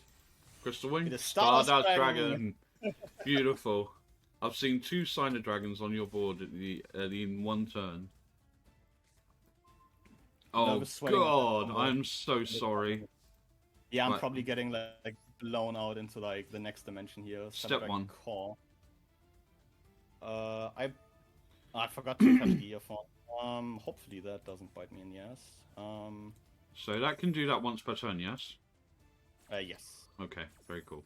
Crystal Wing? It is Stardust Dragon. Beautiful. I've seen 2 Signer Dragons on your board in one turn. Oh god, I'm so sorry. Yeah, I'm probably getting like blown out into like the next dimension here. Step 1. Core. I forgot to touch the earphone. Hopefully that doesn't bite me in the ass. So that can do that once per turn, yes? Yes. Okay, very cool.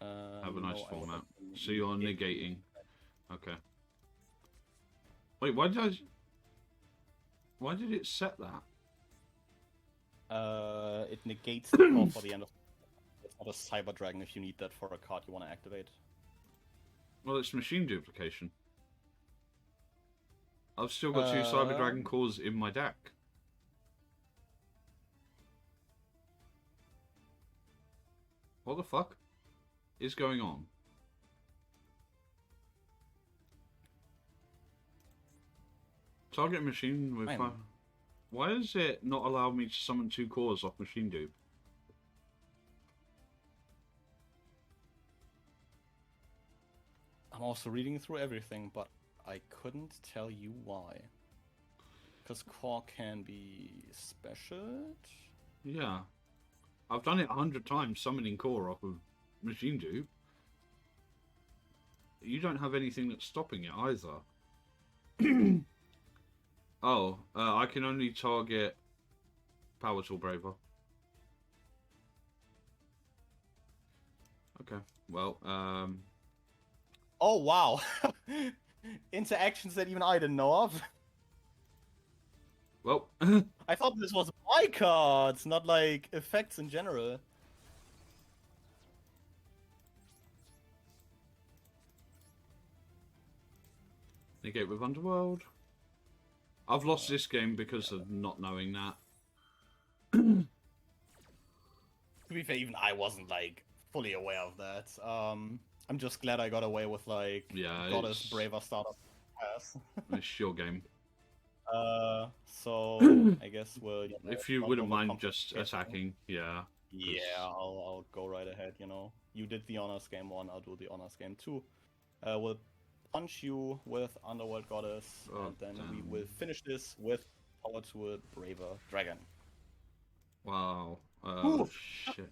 Have a nice no, format. So you're negating. Okay. Wait, why did it set that? It negates the call for the end of. It's not a Cyber Dragon if you need that for a card you want to activate. Well, it's machine duplication. I've still got 2 Cyber Dragon cores in my deck. What the fuck is going on? Target machine with... Why does it not allow me to summon 2 cores off machine dupe? I'm also reading through everything, but I couldn't tell you why. Because core can be special? Yeah. I've done it 100 times summoning core off of machine dupe. You don't have anything that's stopping it either. Oh, I can only target Power Tool Braver. Okay, well, Oh, wow! Interactions that even I didn't know of. Well... I thought this was my cards, not like effects in general. Negate with Underworld. I've lost this game because of not knowing that. To be fair, even I wasn't like fully aware of that. I'm just glad I got away with like Goddess Braver startup pass. It's your game. So I guess we'll. If you wouldn't mind just attacking, yeah. Yeah, I'll go right ahead. You know, you did the honors game 1, I'll do the honors game 2. We'll punch you with Underworld Goddess, and then we will finish this with Power Tool Braver Dragon. Wow. Shit.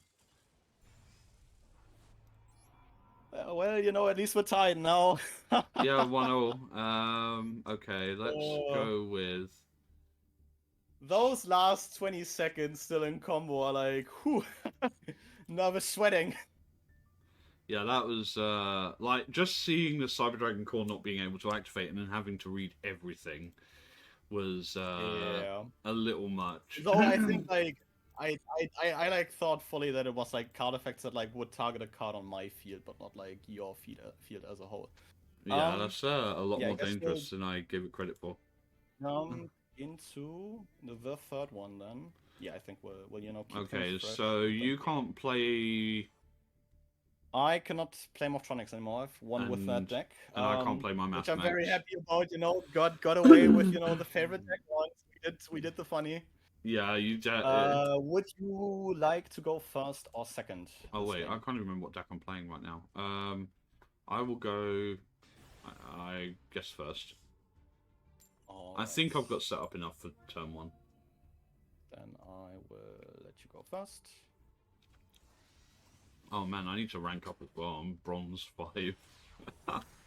Well, you know, at least we're tied now. Yeah, 1-0. Okay, let's go with... Those last 20 seconds still in combo are like, whew, nervous sweating. Yeah, that was, like, just seeing the Cyber Dragon Core not being able to activate and then having to read everything was, a little much. Though I think, like, I like thought fully that it was like card effects that like would target a card on my field, but not like your field as a whole. Yeah, that's a lot more dangerous than I give it credit for. Into the third one then. Yeah, I think we'll you know keep okay, so you can't play. I cannot play Morphtronics anymore. I've won with that deck. And I can't play my Math which I'm Max. very happy about. You know, got away with the favorite deck once. We did the funny. Yeah, you. Would you like to go first or second? Oh wait, I can't even remember what deck I'm playing right now. I will go. I guess first. I think I've got set up enough for turn 1. Then I will let you go first. Oh man, I need to rank up as well. I'm bronze 5.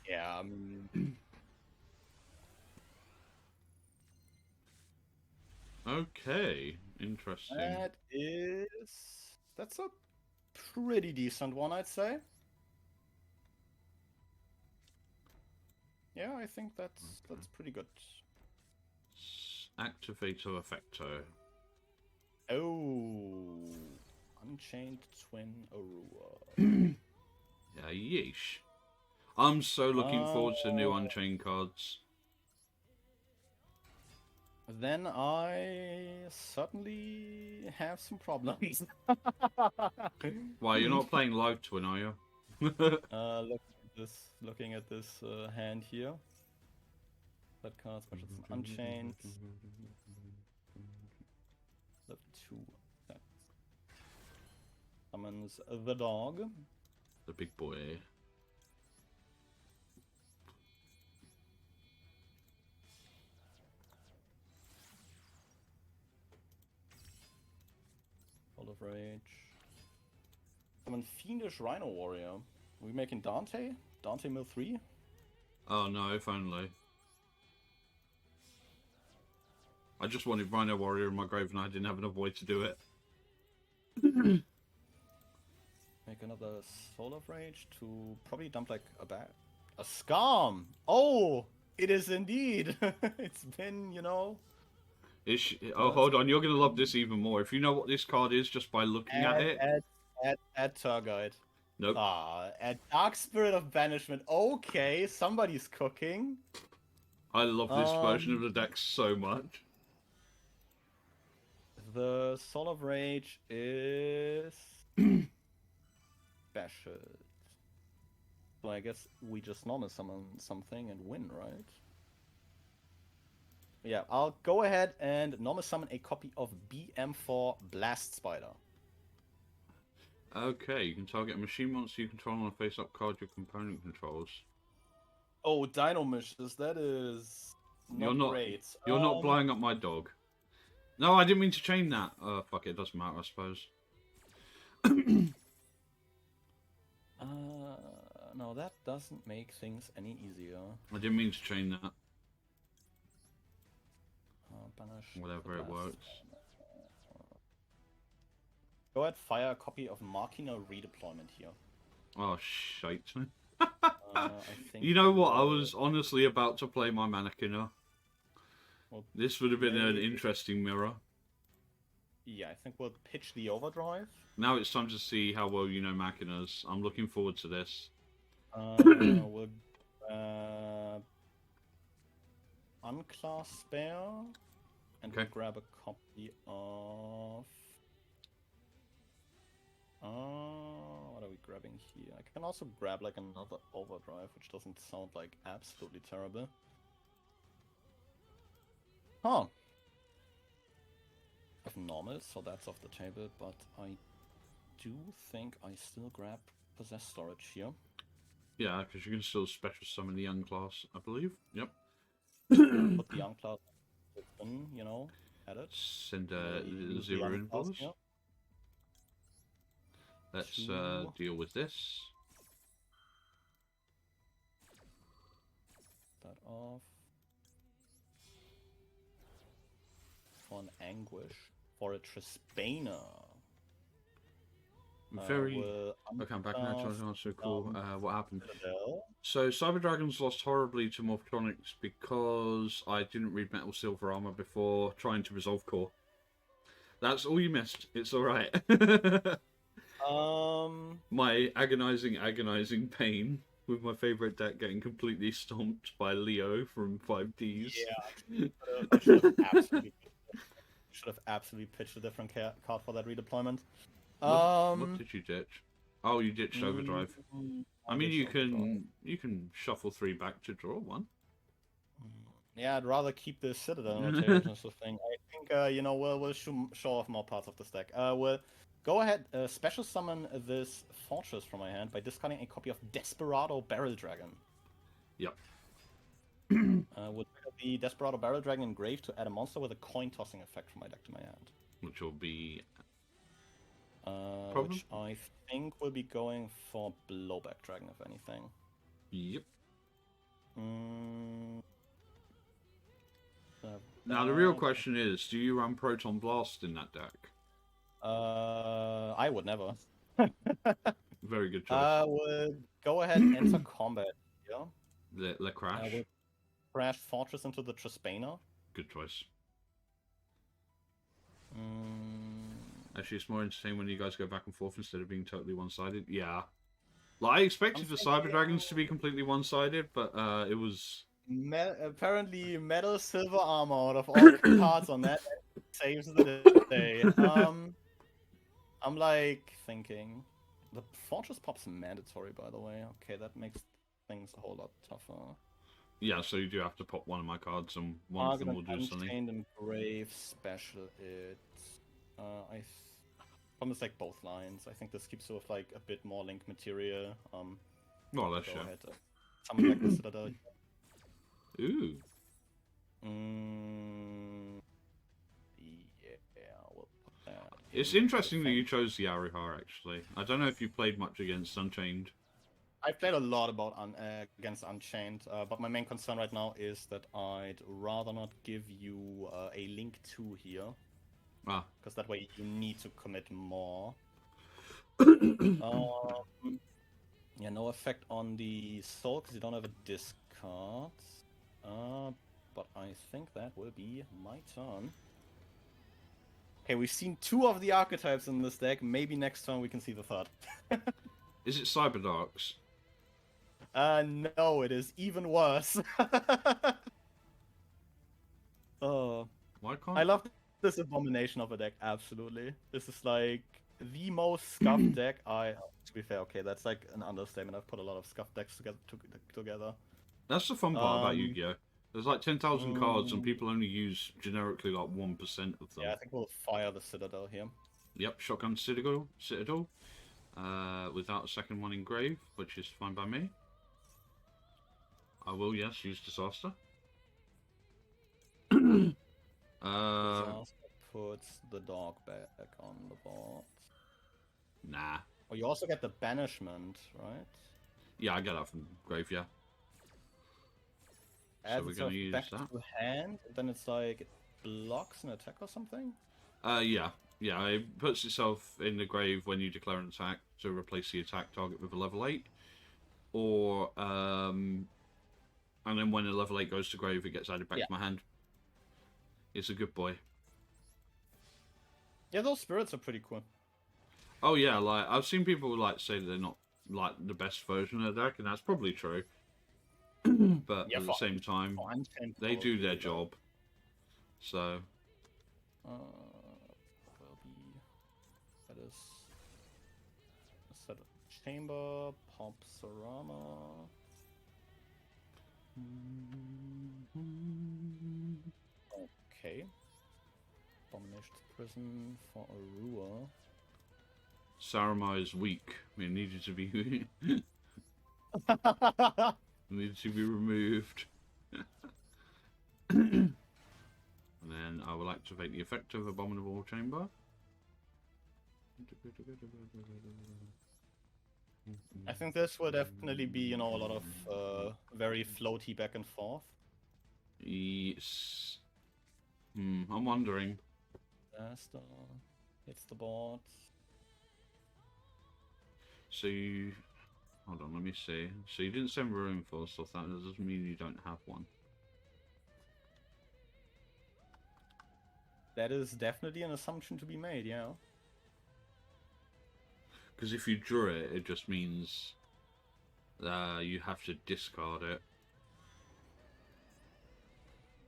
Yeah, I mean... Okay, interesting. That's a pretty decent one, I'd say. Yeah, I think that's pretty good. Activator Effecto. Oh, Unchained Twin Aurora. Yeah, yeesh. I'm so looking forward to new Unchained cards. Then I certainly have some problems. Why, you're not playing Live Twin, are you? Looking at this hand here. That card special Unchained. Level 2. That summons the dog. The big boy. Full of Rage. Summon Fiendish Rhino Warrior. Are we making Dante? Dante Mill 3? Oh no, if only. I just wanted Rhino Warrior in my grave and I didn't have enough way to do it. Make another Soul of Rage to probably dump like a Scam! Oh! It is indeed! It's been, you know... Oh, hold on, you're going to love this even more. If you know what this card is just by looking at it... Add Tour Guide. Nope. Add Dark Spirit of Banishment. Okay, somebody's cooking. I love this version of the deck so much. The Soul of Rage is... Bashed. So I guess we just normal summon something and win, right? Yeah, I'll go ahead and normal summon a copy of BM4 Blast Spider. Okay, you can target a machine monster you control on a face-up card your component controls. Oh, Dino Mishes, that is not great. You're not blowing up my dog. No, I didn't mean to chain that. Fuck it, it doesn't matter, I suppose. No, that doesn't make things any easier. I didn't mean to chain that. Banish whatever it works. Go ahead, fire a copy of Machina Redeployment here. Oh, shite. I think you know what? I was honestly about to play my Mannequiner. Well, this would have been an interesting mirror. Yeah, I think we'll pitch the Overdrive. Now it's time to see how well you know Machiners. I'm looking forward to this. We'll unclass spare. And Okay. we'll grab a copy of... what are we grabbing here? I can also grab like another overdrive, which doesn't sound like absolutely terrible. Huh. I have normal, so that's off the table, but I do think I still grab possess storage here. Yeah, because you can still special summon the young class, I believe. Yep. Put the young class in, you know, at it. Send Use the 0 young in class balls. here. Let's Two. deal with this. That off. For an Anguish. For a Trispaner. Very... Okay, I'm back now. So cool. What happened? Citadel. So, Cyber Dragons lost horribly to Morphtronics because I didn't read Metal Silver Armor before trying to resolve core. That's all you missed. It's alright. My agonizing pain with my favorite deck getting completely stomped by Leo from 5Ds. Yeah, should have absolutely pitched a different card for that redeployment. What did you ditch? Oh, you ditched Overdrive. I mean, you can shuffle 3 back to draw 1. Yeah, I'd rather keep the Citadel rotation as the thing. I think, you know, we'll show off more parts of this deck. We'll go ahead, special summon this Fortress from my hand by discarding a copy of Desperado Barrel Dragon. Yep. We'll trigger the Desperado Barrel Dragon engraved to add a monster with a coin tossing effect from my deck to my hand. Which will be... which I think will be going for Blowback Dragon, if anything. Yep. Now, the real question is, do you run Proton Blast in that deck? I would never. Very good choice. We'll go ahead and enter combat here. Le Crash. We'll crash Fortress into the Trispaner. Good choice. Actually, it's more entertaining when you guys go back and forth instead of being totally one-sided. Yeah. Like, I expected the Cyber Dragons to be completely one-sided, but it was... apparently, Metal Silver Armor out of all the cards on that saves the day. I'm like thinking... The Fortress pop's mandatory, by the way. Okay, that makes things a whole lot tougher. Yeah, so you do have to pop one of my cards, and one of them will do something. Unchained Engrave, special it. Almost like both lines. I think this keeps sort of like a bit more link material. More or less, yeah. Ahead, summon back the Citadel. Ooh. Yeah, we'll put that. It's interesting that you chose the Arihar, actually. I don't know if you played much against Unchained. I've played a lot against Unchained, but my main concern right now is that I'd rather not give you a Link 2 here. Because that way you need to commit more. Yeah, no effect on the soul because you don't have a discard. But I think that will be my turn. Okay, we've seen 2 of the archetypes in this deck. Maybe next turn we can see the 3rd. Is it Cyberdarks? No, it is even worse. Oh. Why can't I love this abomination of a deck, absolutely. This is like the most scuffed deck to be fair, okay, that's like an understatement. I've put a lot of scuffed decks together. That's the fun part about Yu-Gi-Oh! There's like 10,000 cards and people only use generically like 1% of them. Yeah, I think we'll fire the Citadel here. Yep, Shotgun Citadel. Without a second one engraved, which is fine by me. I will, yes, use Disaster. Disaster puts the dog back on the board. Nah. Oh, you also get the Banishment, right? Yeah, I get that from Grave, yeah. Adds so we're going to use back that. to hand, then it's like it blocks an attack or something? Yeah. Yeah, it puts itself in the grave when you declare an attack to replace the attack target with a level 8. Or, and then when a level 8 goes to grave, it gets added back to my hand. It's a good boy. Yeah, those spirits are pretty cool. Oh yeah, like, I've seen people, like, say that they're not, like, the best version of the deck, and that's probably true. but Yeah, at the same time, for Unchained they do their probably, job. So. Will be that is a set of chamber, pop Sarama. Okay. Abomination's Prison for Arua. Sarama is weak. It needed to be needed to be removed. And then I will activate the effect of Abominable Chamber. I think this will definitely be, a lot of very floaty back and forth. Yes. I'm wondering. Master hits the board. So you... Hold on, let me see. So you didn't send Ruin Force, so that doesn't mean you don't have one. That is definitely an assumption to be made, yeah. Because if you draw it, it just means you have to discard it.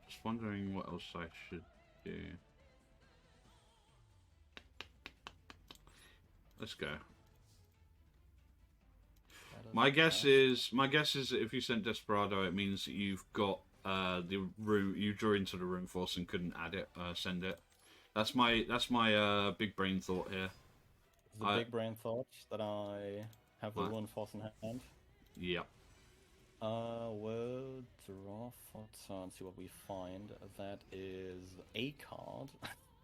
Just wondering what else I should do. Let's go. My guess is that if you sent Desperado, it means that you've got the room. You drew into the Room Force and couldn't add it, send it. That's my big brain thought here. The big brain thought that I have the Ruin Force in hand. Yeah. We'll draw for turn, see what we find. That is a card.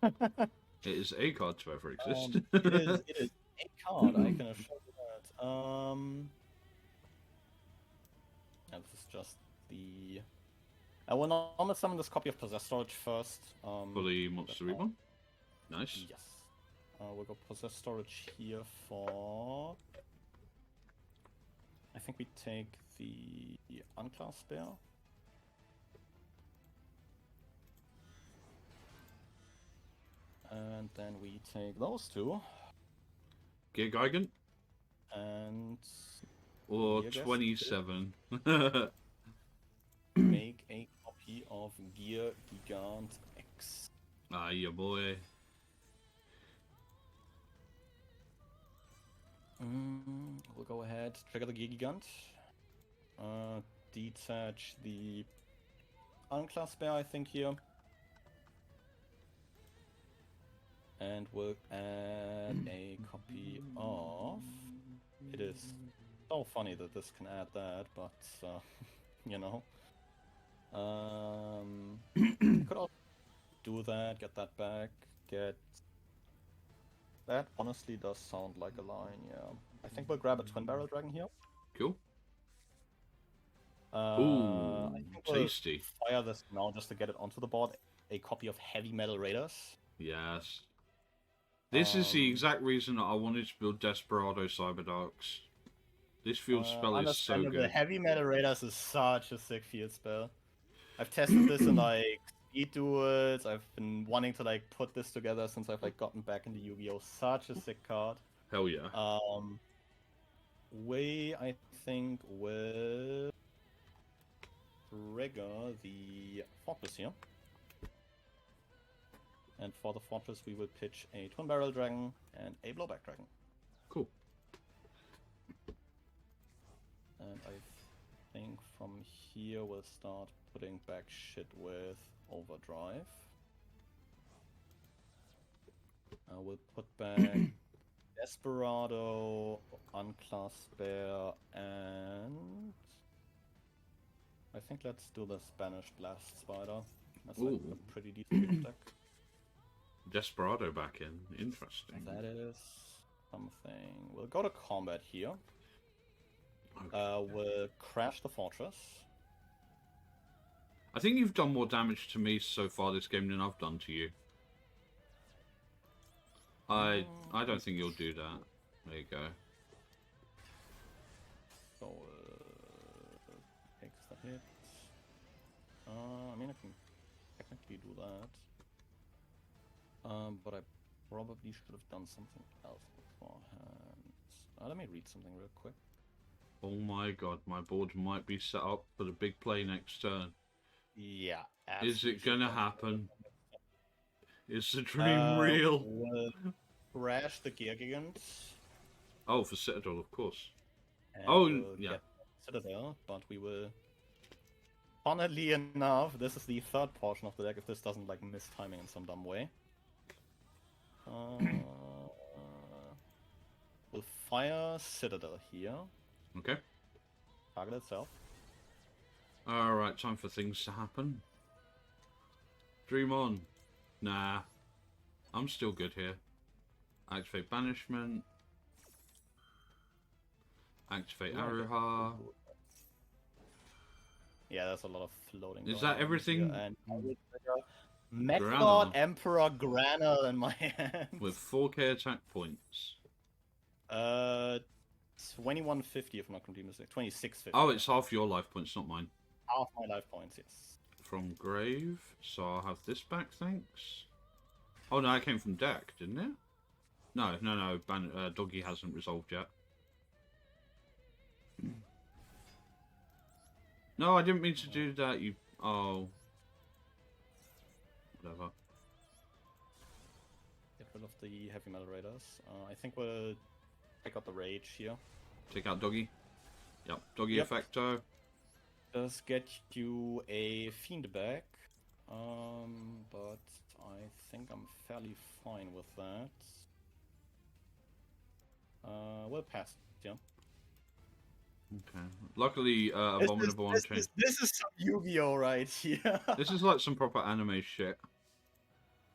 It is a card to ever exist. It is a card, I can assure you that. Yeah, this is just the... I will not summon this copy of Possess Storage first. For the Monster Reborn? Nice. Yes. We'll go Possess Storage here for... I think we take the Unclass Bear. And then we take those two. Gear Gigant? And... Or 27. Make a copy of Gear Gigant X. Ah, yeah, boy. We'll go ahead, trigger the Gear Gigant. Detach the Unclass Bear, I think, here. And we'll add a copy of... It is so funny that this can add that, but, you know. Could also do that, get that back, get... That honestly does sound like a line, yeah. I think we'll grab a Twin Barrel Dragon here. Cool. I Ooh, think we'll tasty. fire this now just to get it onto the board. A copy of Heavy Metal Raiders. Yes. This is the exact reason that I wanted to build Desperado Cyberdarks. This field spell is so good. Heavy Metal Raiders is such a sick field spell. I've tested this in like speed duels. I've been wanting to like put this together since I've like gotten back into Yu-Gi-Oh! Such a sick card. Hell yeah. We I think will trigger the Fortress here. And for the Fortress we will pitch a Twin Barrel Dragon and a Blowback Dragon. Cool. And I think from here we'll start putting back shit with Overdrive. We'll put back Desperado, Unclass Bear, and I think let's do the Spanish Blast Spider. That's like a pretty decent deck. Desperado back in. Interesting. That is something. We'll go to combat here. Okay. We'll crash the fortress. I think you've done more damage to me so far this game than I've done to you. I don't think you'll do that. There you go. So, takes the hit. I mean, I can technically do that. But I probably should have done something else beforehand. Let me read something real quick. Oh my god, my board might be set up for the big play next turn. Yeah. Is it absolutely gonna should. happen? Is the dream real? We'll crash the Gear Gigant. Oh, for Citadel, of course. And Oh, we'll yeah. get Citadel, but we will... Funnily enough, this is the third portion of the deck if this doesn't like miss timing in some dumb way. We'll fire Citadel here. Okay. Target itself. Alright, time for things to happen. Dream on. Nah. I'm still good here. Activate Banishment. Activate Aruha. Yeah, there's a lot of floating. Is going that on everything? here, and I will trigger Mech Granel. God Emperor Granel in my hand. With 4k attack points. 2150 if I'm not completely mistaken. 2650. Oh, it's half your life points, not mine. half my life points, yes. From Grave, so I'll have this back, thanks. Oh no, it came from deck, didn't it? No. Doggy hasn't resolved yet. No, I didn't mean to do that, you... Oh. Whatever. Get rid of the heavy metal raiders. I think we'll take out the rage here. Take out Doggy. Yep, Doggy Yep. Effecto. Does get you a fiend back. But I think I'm fairly fine with that. We'll pass, yeah. Okay. Luckily, Abominable Unchained. This is some Yu-Gi-Oh! Right here. This is like some proper anime shit.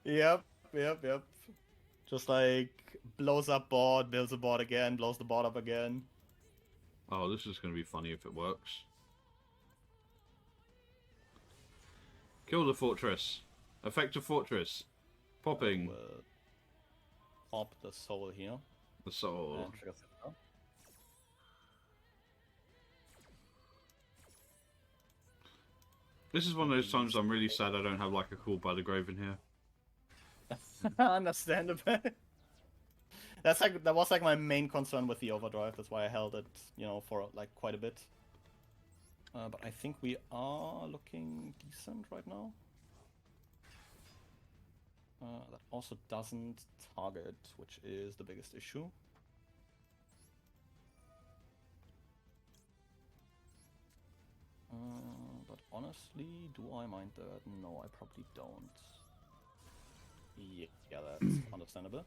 Yep. Just like blows up board, builds a board again, blows the board up again. Oh, this is going to be funny if it works. Kill the fortress. Effective fortress. Popping. We'll pop the soul here. The soul. And trigger Citadel. This is one of those times I'm really sad I don't have like a Call by the Grave in here. Understandable. That was like my main concern with the overdrive. That's why I held it, for like quite a bit. But I think we are looking decent right now. That also doesn't target, which is the biggest issue. But honestly, do I mind that? No, I probably don't. Yeah, that's understandable.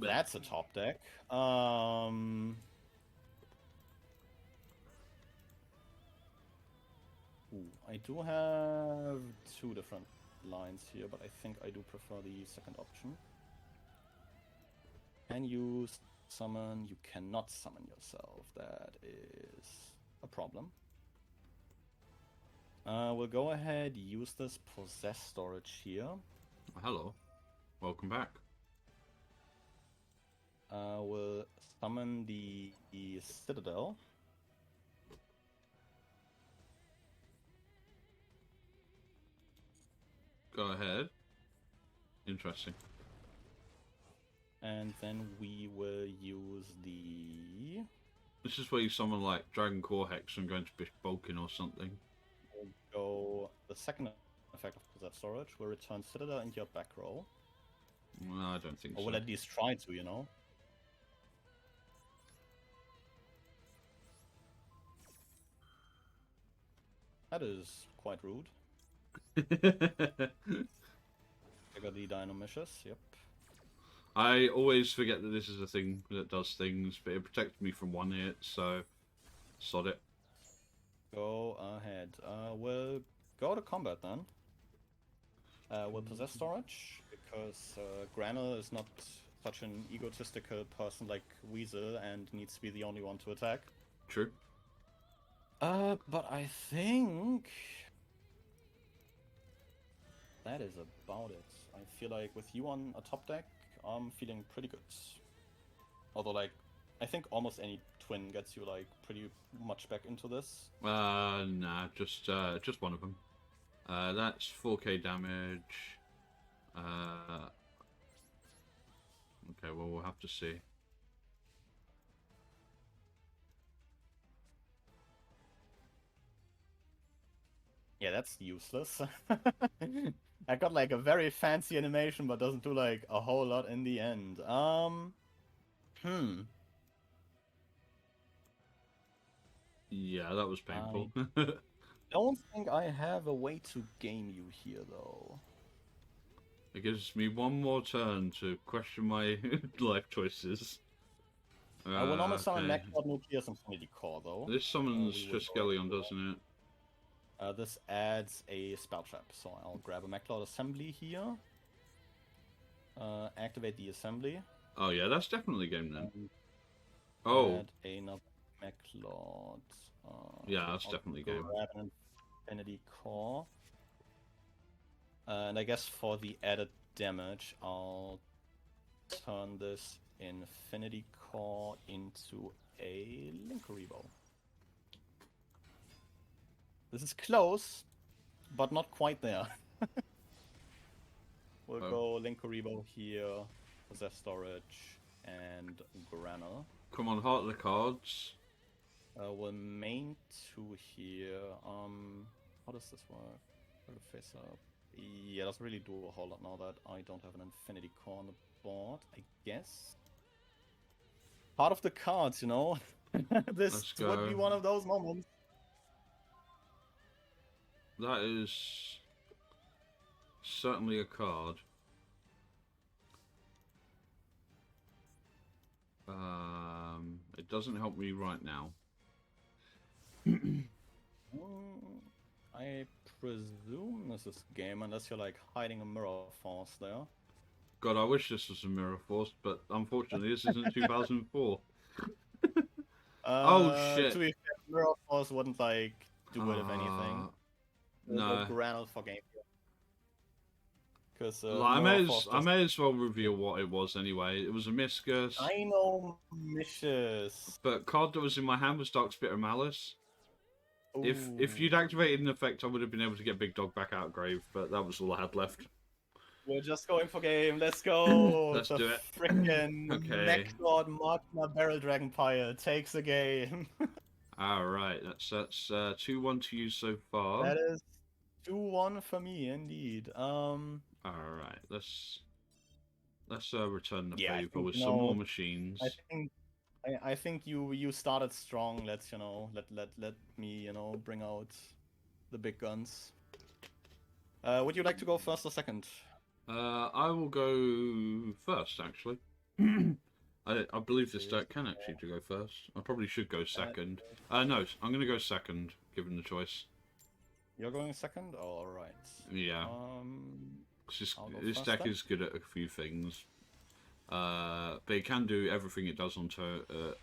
That's a top deck. I do have two different lines here, but I think I do prefer the second option. Can you summon? You cannot summon yourself. That is a problem. We'll go ahead, use this possess storage here. Hello. Welcome back. We'll summon the Citadel. Go ahead. Interesting. And then we will use the... This is where you summon like Dragon Core Hex and go into Bishop Vulcan or something. We'll go... The second effect of Possess Storage will return Citadel into your back row. No, I don't think Or so. will at least try to, That is quite rude. I got the Dynamicious, yep. I always forget that this is a thing that does things, but it protects me from one hit, so sod it. Go ahead. We'll go to combat then. We'll possess storage, because Granel is not such an egotistical person like Weasel and needs to be the only one to attack. True. But I think that is about it. I feel like with you on a top deck, I'm feeling pretty good. Although, like, I think almost any twin gets you, like, pretty much back into this. Nah, just one of them. That's 4k damage. Okay, well, we'll have to see. Yeah, that's useless. I got like a very fancy animation, but doesn't do like a whole lot in the end. Yeah, that was painful. Don't think I have a way to game you here, though. It gives me one more turn to question my life choices. I will normally summon Okay. Mechlord, Nucleus, Infinity Core, though. This summons We will go Triskelion, doesn't it? this adds a spell trap, so I'll grab a Mechlord Assembly here. Activate the assembly. Oh yeah, that's definitely game then. Add another Mechlord. Yeah, that's I'll definitely game. grab an Infinity Core. And I guess for the added damage, I'll turn this Infinity Core into a Linkuribow. This is close, but not quite there. We'll go Linkuribow here, Possess Storage, and Granel. Come on, heart of the cards. We'll main 2 here. How does this work? Put it face up. Yeah, doesn't really do a whole lot now that I don't have an Infinity Core on the board, I guess. Part of the cards, you know? This would be one of those moments. That is certainly a card. It doesn't help me right now. I presume this is game, unless you're like hiding a Mirror Force there. God, I wish this was a Mirror Force, but unfortunately this isn't 2004. Oh shit! To be fair, Mirror Force wouldn't like do it if anything. No. Granel for game. Because I may as well reveal what it was anyway. It was a Miscus. I know Miscus. But card that was in my hand was Dark Spitter Malice. Ooh. If you'd activated an effect, I would have been able to get Big Dog back out of grave, but that was all I had left. We're just going for game. Let's go. Let's do it. Frickin' Mechlord Magma Barrel Dragon Pyre takes the game. Alright, that's 2-1 to you so far. That is 2-1 for me, indeed. Alright, let's return the favor with some more machines. I think you started strong. Let's let me bring out the big guns. Would you like to go first or second? I will go first, actually. I believe this deck can actually go first. I probably should go second. No, I'm going to go second, given the choice. You're going second? Alright. Yeah. This deck is good at a few things. But it can do everything it does on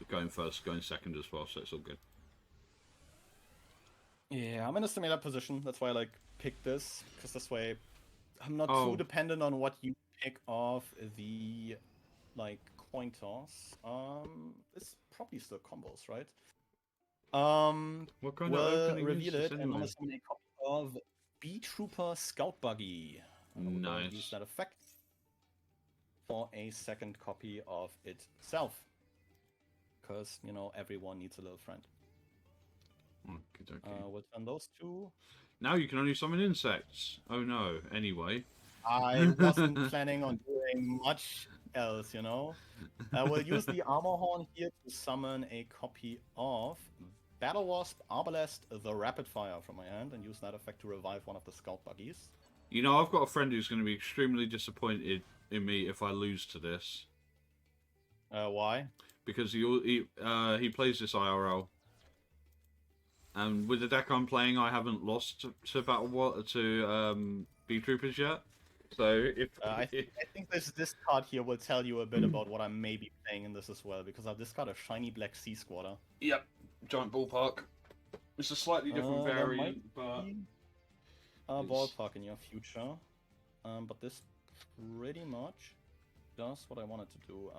going first, going second as well, so it's all good. Yeah, I'm in a similar position. That's why I picked this, because this way I'm not too dependent on what you pick off the coin toss. It's probably still combos, right? What kind we'll of opening reveal is it, and I'm gonna summon a copy of B-Trooper Scout Buggy. Nice. Use that effect for a second copy of itself, because everyone needs a little friend. Okay. We'll turn those 2. Now you can only summon insects. Oh no. Anyway. I wasn't planning on doing much else, I will use the Armor Horn here to summon a copy of Battle Wasp, Arbalest, the Rapid Fire from my hand, and use that effect to revive one of the Scout Buggies. I've got a friend who's going to be extremely disappointed in me if I lose to this. Why? Because he plays this IRL. And with the deck I'm playing, I haven't lost to B-Troopers yet. So I think this card here will tell you a bit about what I may be playing in this as well, because I've discarded a shiny black Sea Squatter. Yep, Giant Ballpark. It's a slightly different variant, but ballpark in your future. But this pretty much does what I wanted to do.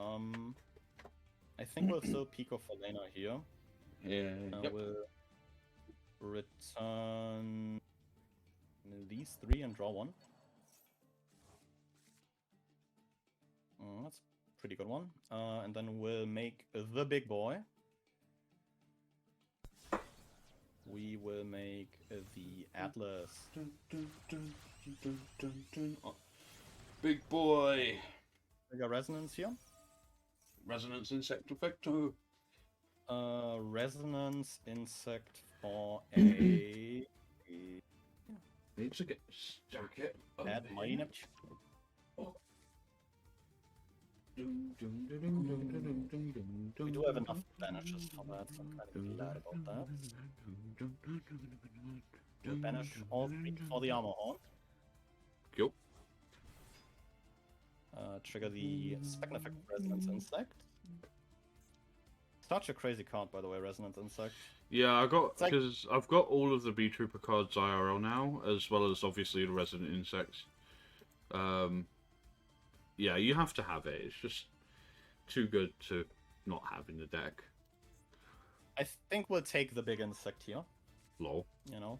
I think we'll still Pico for Lena here. Yeah. We'll return these 3 and draw 1. That's a pretty good one. And then we'll make the big boy. we will make the Atlas. Oh, big boy. We got Resonance here. Resonance Insect Effecto. Resonance Insect for a... Need to get stack it. Add Mighty Neptune. We do have enough banishes for that, so I'm kind of glad about that. We'll banish all 3 for the Armor Horn. Cool. Trigger the Specnific Resonance Insect. Such a crazy card, by the way, Resonance Insect. Yeah, I got It's like- because I've got all of the B Trooper cards IRL now, as well as obviously the Resident Insects. Yeah, you have to have it. It's just too good to not have in the deck. I think we'll take the big insect here. Lol. You know,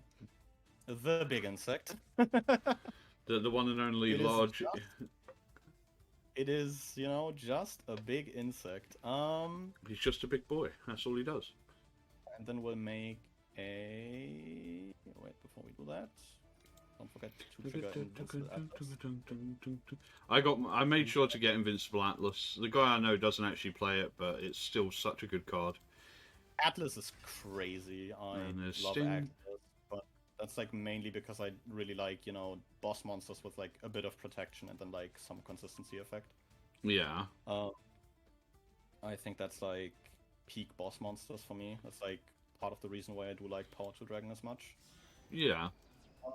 the big insect. The one and only It is large. It is, you know, just a big insect. He's just a big boy. That's all he does. And then we'll make a... Wait, before we do that, don't forget to trigger Invincible Atlas. I made sure to get Invincible Atlas. The guy I know doesn't actually play it, but it's still such a good card. Atlas is crazy. I And there's love Sting. Atlas, but that's like mainly because I really like, you know, boss monsters with like a bit of protection and then like some consistency effect. Yeah. I think that's like peak boss monsters for me. That's like part of the reason why I do like Power to Dragon as much. Yeah.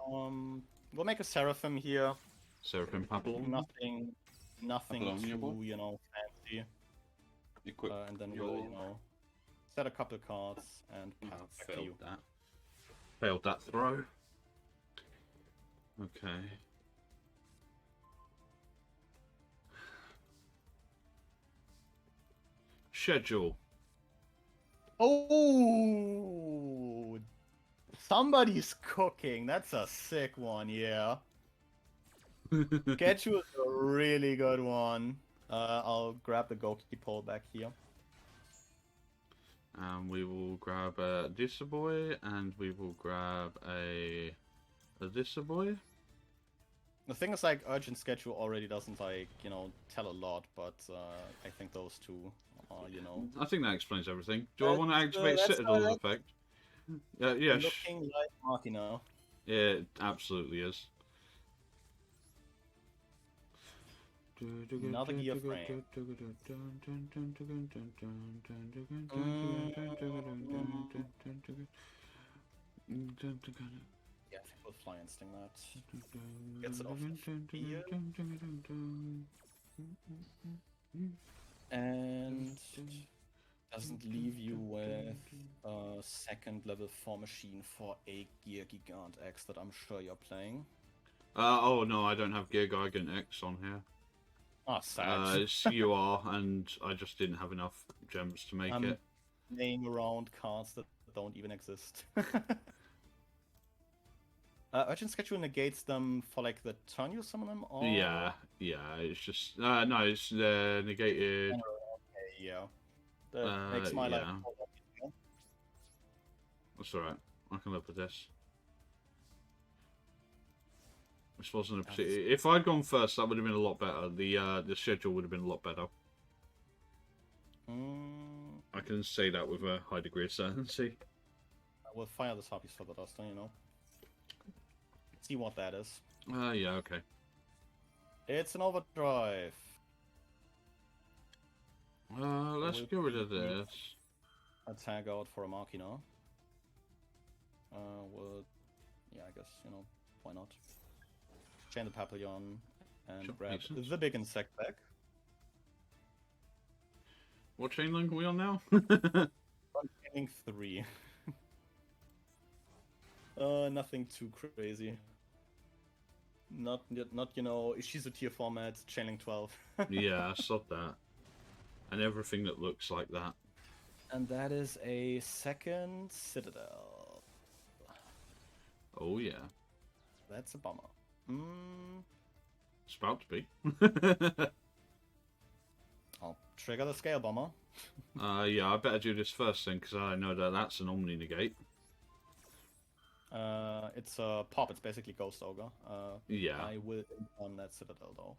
We'll make a Seraphim here. Seraphim Papillon. Nothing Papillon, too, yeah, boy. you know, fancy. Equip And then your- we'll, you know, set a couple cards and pass back to you. Failed that. Failed that throw. Okay. Schedule. Oh, somebody's cooking. That's a sick one, yeah. Schedule is a really good one. I'll grab the Goki pole back here. And we will grab a Dissaboy, and we will grab a Dissaboy. The thing is, like, Urgent Schedule already doesn't, like, you know, tell a lot, but I think those two are, you know... I think that explains everything. Do I want to That's, activate that's Citadel's correct. effect? Yeah, Looking like Machina. yeah, it absolutely is. Another gear frame. Yeah, I think we'll Fly Instinct that. Gets it off the field. And doesn't leave you with a second level 4 machine for a Gear Gigant X that I'm sure you're playing. Oh no, I don't have Gear Gigant X on here. Ah, sad. It's UR, and I just didn't have enough gems to make it. Playing around cards that don't even exist. Urgent Schedule negates them for like the turn you summon them, or... Yeah, it's just no, it's negated. Okay, yeah. That makes my life yeah. more easier. That's alright. I can live with this. This wasn't a particular... If I'd gone first, that would have been a lot better. The schedule would have been a lot better. I can say that with a high degree of certainty. We'll fire this Harpy's Feather Duster, you know. See what that is. Yeah, okay. It's an overdrive. Let's get rid of this. A tag out for a Machina. Well, yeah, I guess, you know, why not? Chain the Papillon and Sure, grab makes sense. the big insect back. What chain link are we on now? Chaining 3. Nothing too crazy. Not you know, Ishizu tier format, chaining 12. Yeah, I saw that. And everything that looks like that. And that is a second Citadel. Oh yeah. That's a bummer. It's about to be. I'll trigger the Scale Bomber. Yeah, I better do this first then, because I know that that's an Omni Negate. It's a pop. It's basically Ghost Ogre. Yeah. I will on that Citadel though,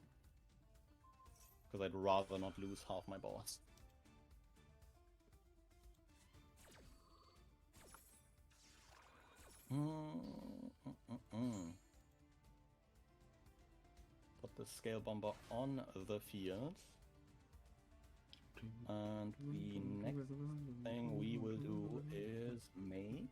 because I'd rather not lose half my boss. Put the Scale Bomber on the field. And the next thing we will do is make...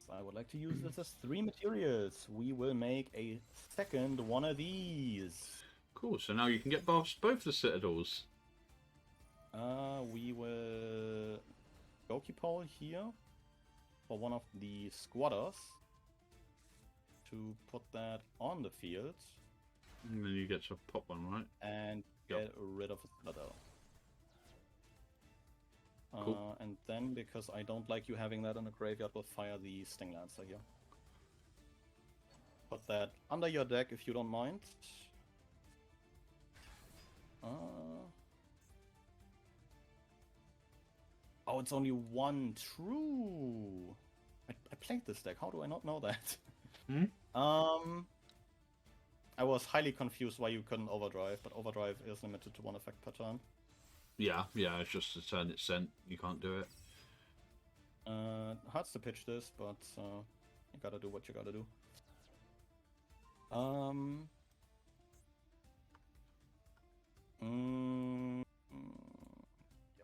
So I would like to use this as 3 materials. We will make a second one of these. Cool, so now you can get both the Citadels. We will Goki Pole here for one of the squatters to put that on the field. And then you get to pop one, right? And get rid of a Citadel. Cool. And then, because I don't like you having that in the graveyard, we'll fire the Sting Lancer here. Put that under your deck if you don't mind. Oh, it's only 1 true. I played this deck. How do I not know that? I was highly confused why you couldn't overdrive, but overdrive is limited to 1 effect per turn. Yeah, it's just a turn it's sent. You can't do it. Hurts to pitch this, but you gotta do what you gotta do. Yeah,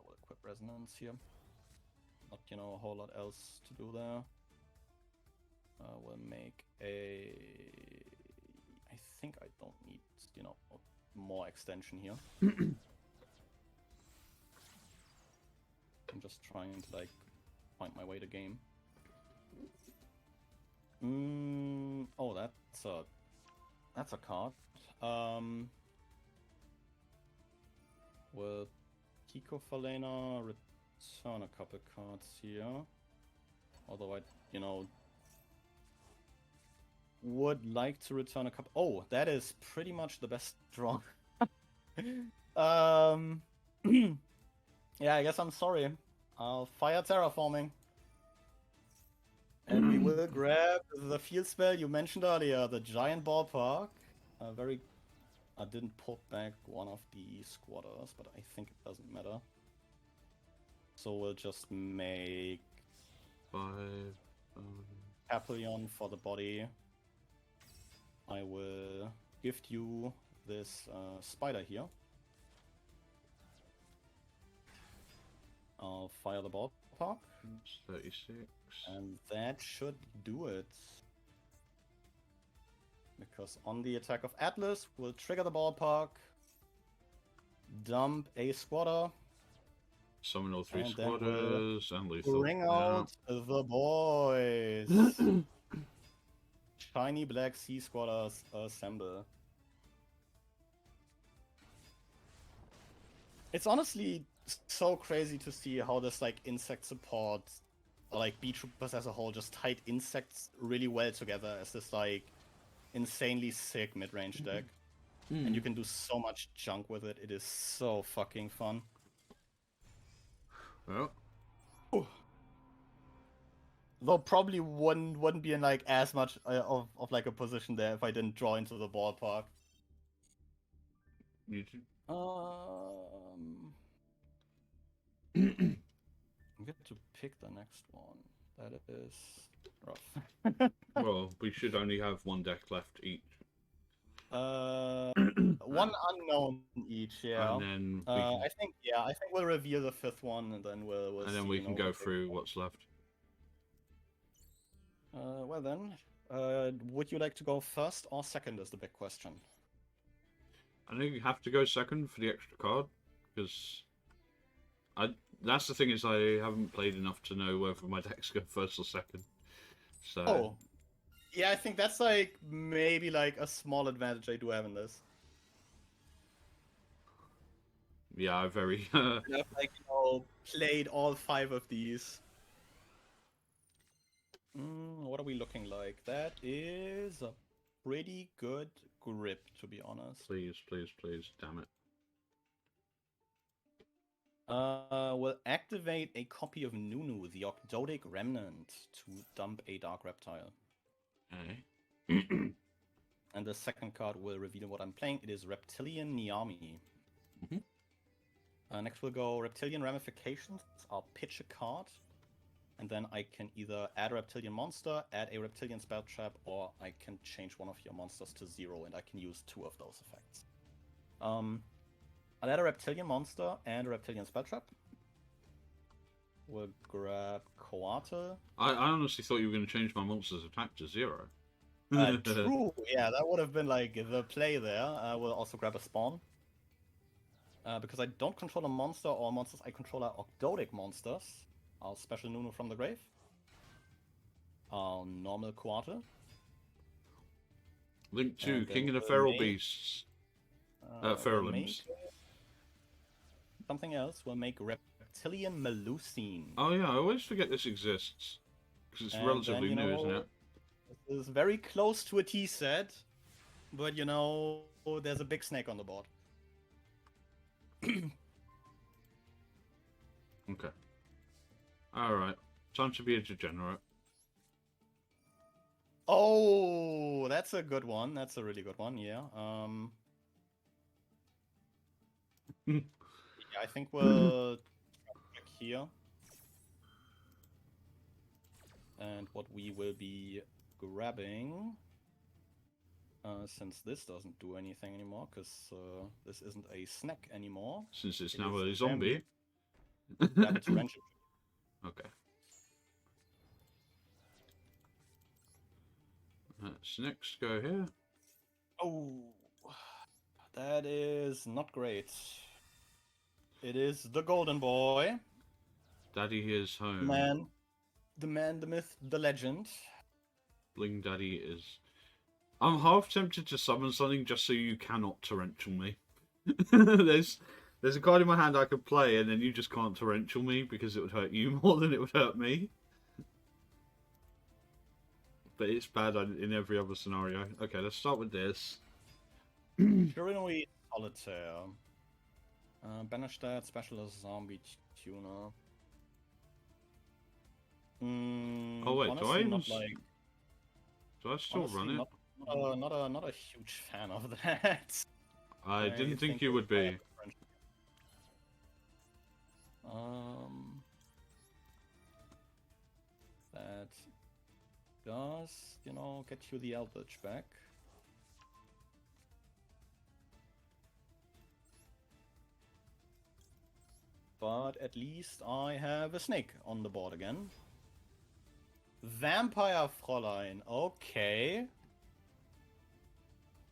we'll equip Resonance here. Not, you know, a whole lot else to do there. We'll make a... I think I don't need, you know, more extension here. I'm just trying to, like, find my way to game. Oh, that's a card. With Kiko Falena, return a couple cards here. Although I, you know, would like to return a couple. Oh, that is pretty much the best draw. Yeah, I guess I'm sorry. I'll fire Terraforming. And we will grab the field spell you mentioned earlier, the Giant Ballpark. I didn't put back one of the squatters, but I think it doesn't matter. So we'll just make 5. Papillon for the body. I will gift you this spider here. I'll fire the ballpark. 36. And that should do it. Because on the attack of Atlas, we'll trigger the ballpark, dump a squatter, Summon all 3 and squatters, and lethal. bring out the boys. Shiny black sea squatters assemble. It's honestly so crazy to see how this, like, insect support, or like B-Troopers as a whole, just tied insects really well together as this, like, insanely sick mid-range deck. And you can do so much junk with it. It is so fucking fun. Well. Though probably wouldn't be in, like, as much of like a position there if I didn't draw into the ballpark. You get to pick the next one. That is rough. Well, we should only have 1 deck left each. One unknown each, yeah. And then I think we'll reveal the 5th one, and then we'll and then see, we can go through what's left. Well then, would you like to go first or second is the big question. I think you have to go second for the extra card, because that's the thing, is I haven't played enough to know whether my decks go first or second. So. Oh. Yeah, I think that's, like, maybe, like, a small advantage I do have in this. Yeah, I've like, you know, played all 5 of these. What are we looking like? That is a pretty good grip, to be honest. Please, please, please, damn it. Will activate a copy of Nunu, the Octotic Remnant, to dump a Dark Reptile. Okay. And the second card will reveal what I'm playing. It is Reptilian Niami. Next we'll go Reptilian Ramifications. I'll pitch a card. And then I can either add a Reptilian monster, add a Reptilian spell trap, or I can change one of your monsters to 0, and I can use 2 of those effects. I'll add a Reptilian monster and a Reptilian spell trap. We'll grab Coatl. I honestly thought you were going to change my monster's attack to 0. True, yeah, that would have been like the play there. We'll also grab a spawn. Because I don't control a monster or monsters I control are Octotic monsters. I'll special Nunu from the grave. I'll normal Coatl. Link 2, And King then of the we'll Feral make- Beasts. we'll Feral make Limbs. something else. We'll make Reptilian Melusine. Oh yeah, I always forget this exists. Because it's And relatively then, new, isn't it? This is very close to a T set. But, there's a big snake on the board. Okay. Alright. Time to be a degenerate. Oh, that's a good one. That's a really good one, yeah. Yeah, I think we'll check here. And what we will be grabbing, since this doesn't do anything anymore, because this isn't a snack anymore. Since it's It now is a a zombie. Grab a torrential. Okay. Let's next go here. Oh, that is not great. It is the golden boy. Daddy is home. The man, the myth, the legend. Bling Daddy is... I'm half tempted to summon something just so you cannot torrential me. There's a card in my hand I could play and then you just can't torrential me because it would hurt you more than it would hurt me. But it's bad in every other scenario. Okay, let's start with this. Purinoid Solitaire. Banish that, Specialist Zombie Tuner. Oh wait, honestly, do not like, I still honestly, run it? Not a huge fan of that. I didn't think you would be. That does, get you the Eldritch back. But at least I have a snake on the board again. Vampire Fräulein, okay.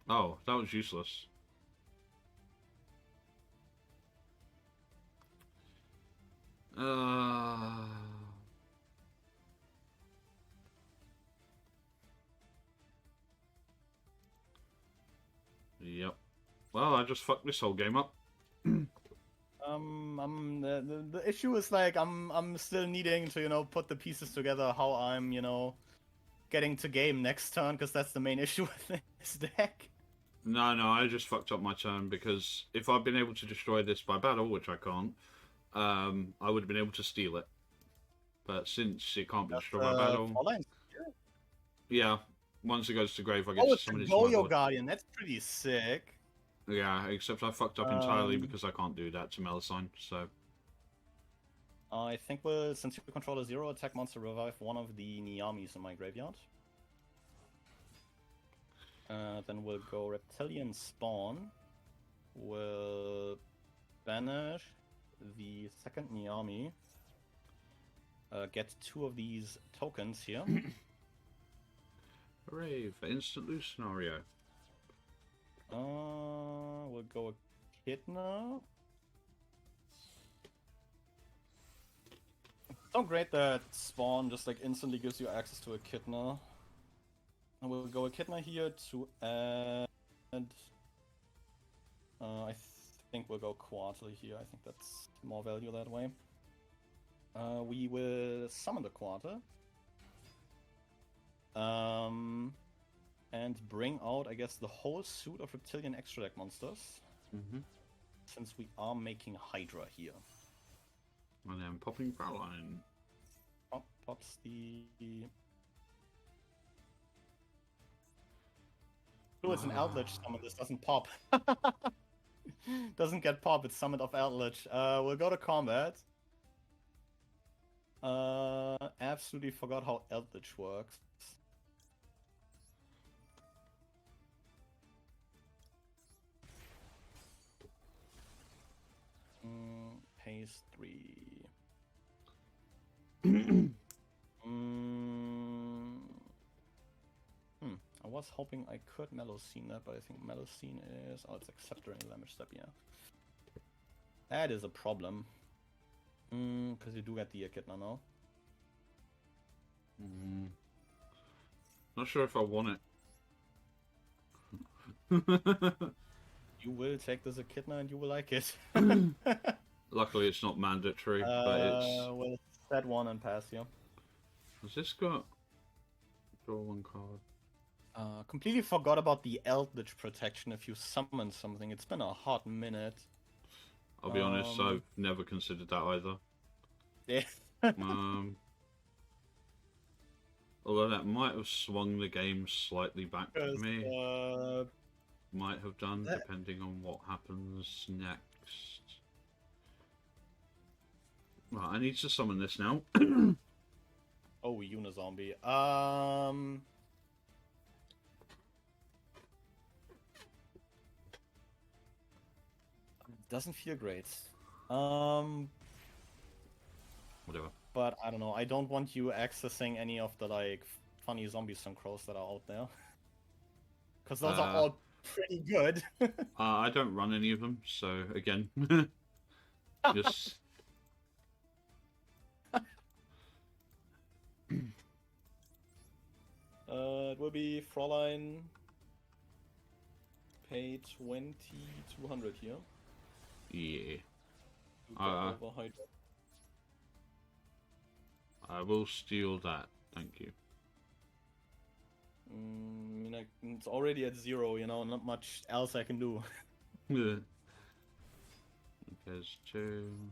Oh, that was useless. Yep. Well, I just fucked this whole game up. The issue is like I'm still needing to put the pieces together how I'm getting to game next turn, because that's the main issue with this deck. No, I just fucked up my turn because if I'd been able to destroy this by battle, which I can't, I would have been able to steal it. But since it can't be destroyed by battle, yeah, once it goes to grave, I get to summon it to my Goyo board. Guardian, that's pretty sick. Yeah, except I fucked up entirely because I can't do that to Melusine, so... I think since you control a 0 attack monster, revive one of the Niamis in my graveyard. Then we'll go Reptilian Spawn. We'll banish the second Niami. Get 2 of these tokens here. Hooray, for instant lose scenario. We'll go Echidna. So great that Spawn just instantly gives you access to Echidna. And we'll go Echidna here to add... I think we'll go Coatl here. I think that's more value that way. We will summon the Coatl. And bring out, I guess, the whole suit of Reptilian extra deck monsters. Mm-hmm. Since we are making Hydra here. And then popping Fraulein. Pops the... Oh, it's an Eldritch summon. This doesn't pop. Doesn't get pop. It's summoned off Eldritch. We'll go to combat. Absolutely forgot how Eldritch works. Pace 3. I was hoping I could Melocene that, but I think Melocene is... Oh, it's accept during damage step, yeah. That is a problem. Because you do get the Echidna now. Not sure if I want it. You will take this Echidna and you will like it. Luckily, it's not mandatory, but it's... Well, set one and pass you. Has this got... Draw one card. Completely forgot about the Eldritch protection if you summon something. It's been a hot minute. I'll be honest, I've never considered that either. Yeah. Although that might have swung the game slightly back to me. Might have done, depending on what happens next. Right, I need to summon this now. Oh, Unizombie. Doesn't feel great. Whatever. But I don't know. I don't want you accessing any of the like funny zombie synchros that are out there, because those are all pretty good. I don't run any of them, so again, just. It will be Fraulein. Pay 2,200 here. Yeah. I will steal that. Thank you. It's already at 0, you know, not much else I can do. There's 2.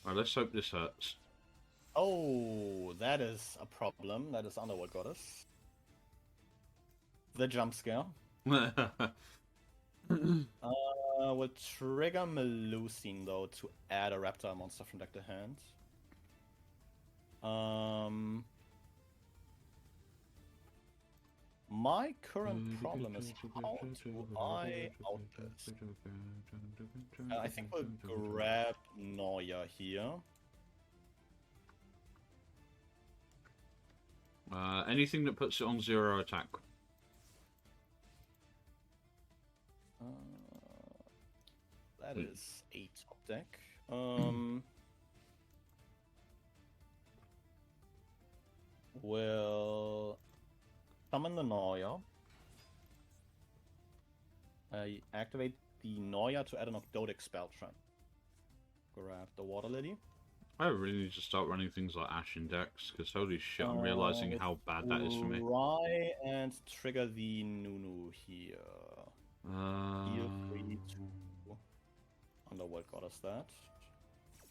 Alright, let's hope this hurts. Oh, that is a problem. That is Underworld Goddess. The jump scare. Will trigger Melusine though to add a Raptor monster from deck to hand. My current problem is how do I out this? I think we'll grab Noya here. Anything that puts it on 0 attack. That is a top deck. We'll summon the Noya. Activate the Noya to add an Octodic spell trap. Grab the Water Lily. I really need to start running things like Ash in decks, because holy shit, I'm realizing how bad that is for me. Try and trigger the Nunu here. Feel free to Underworld Goddess that.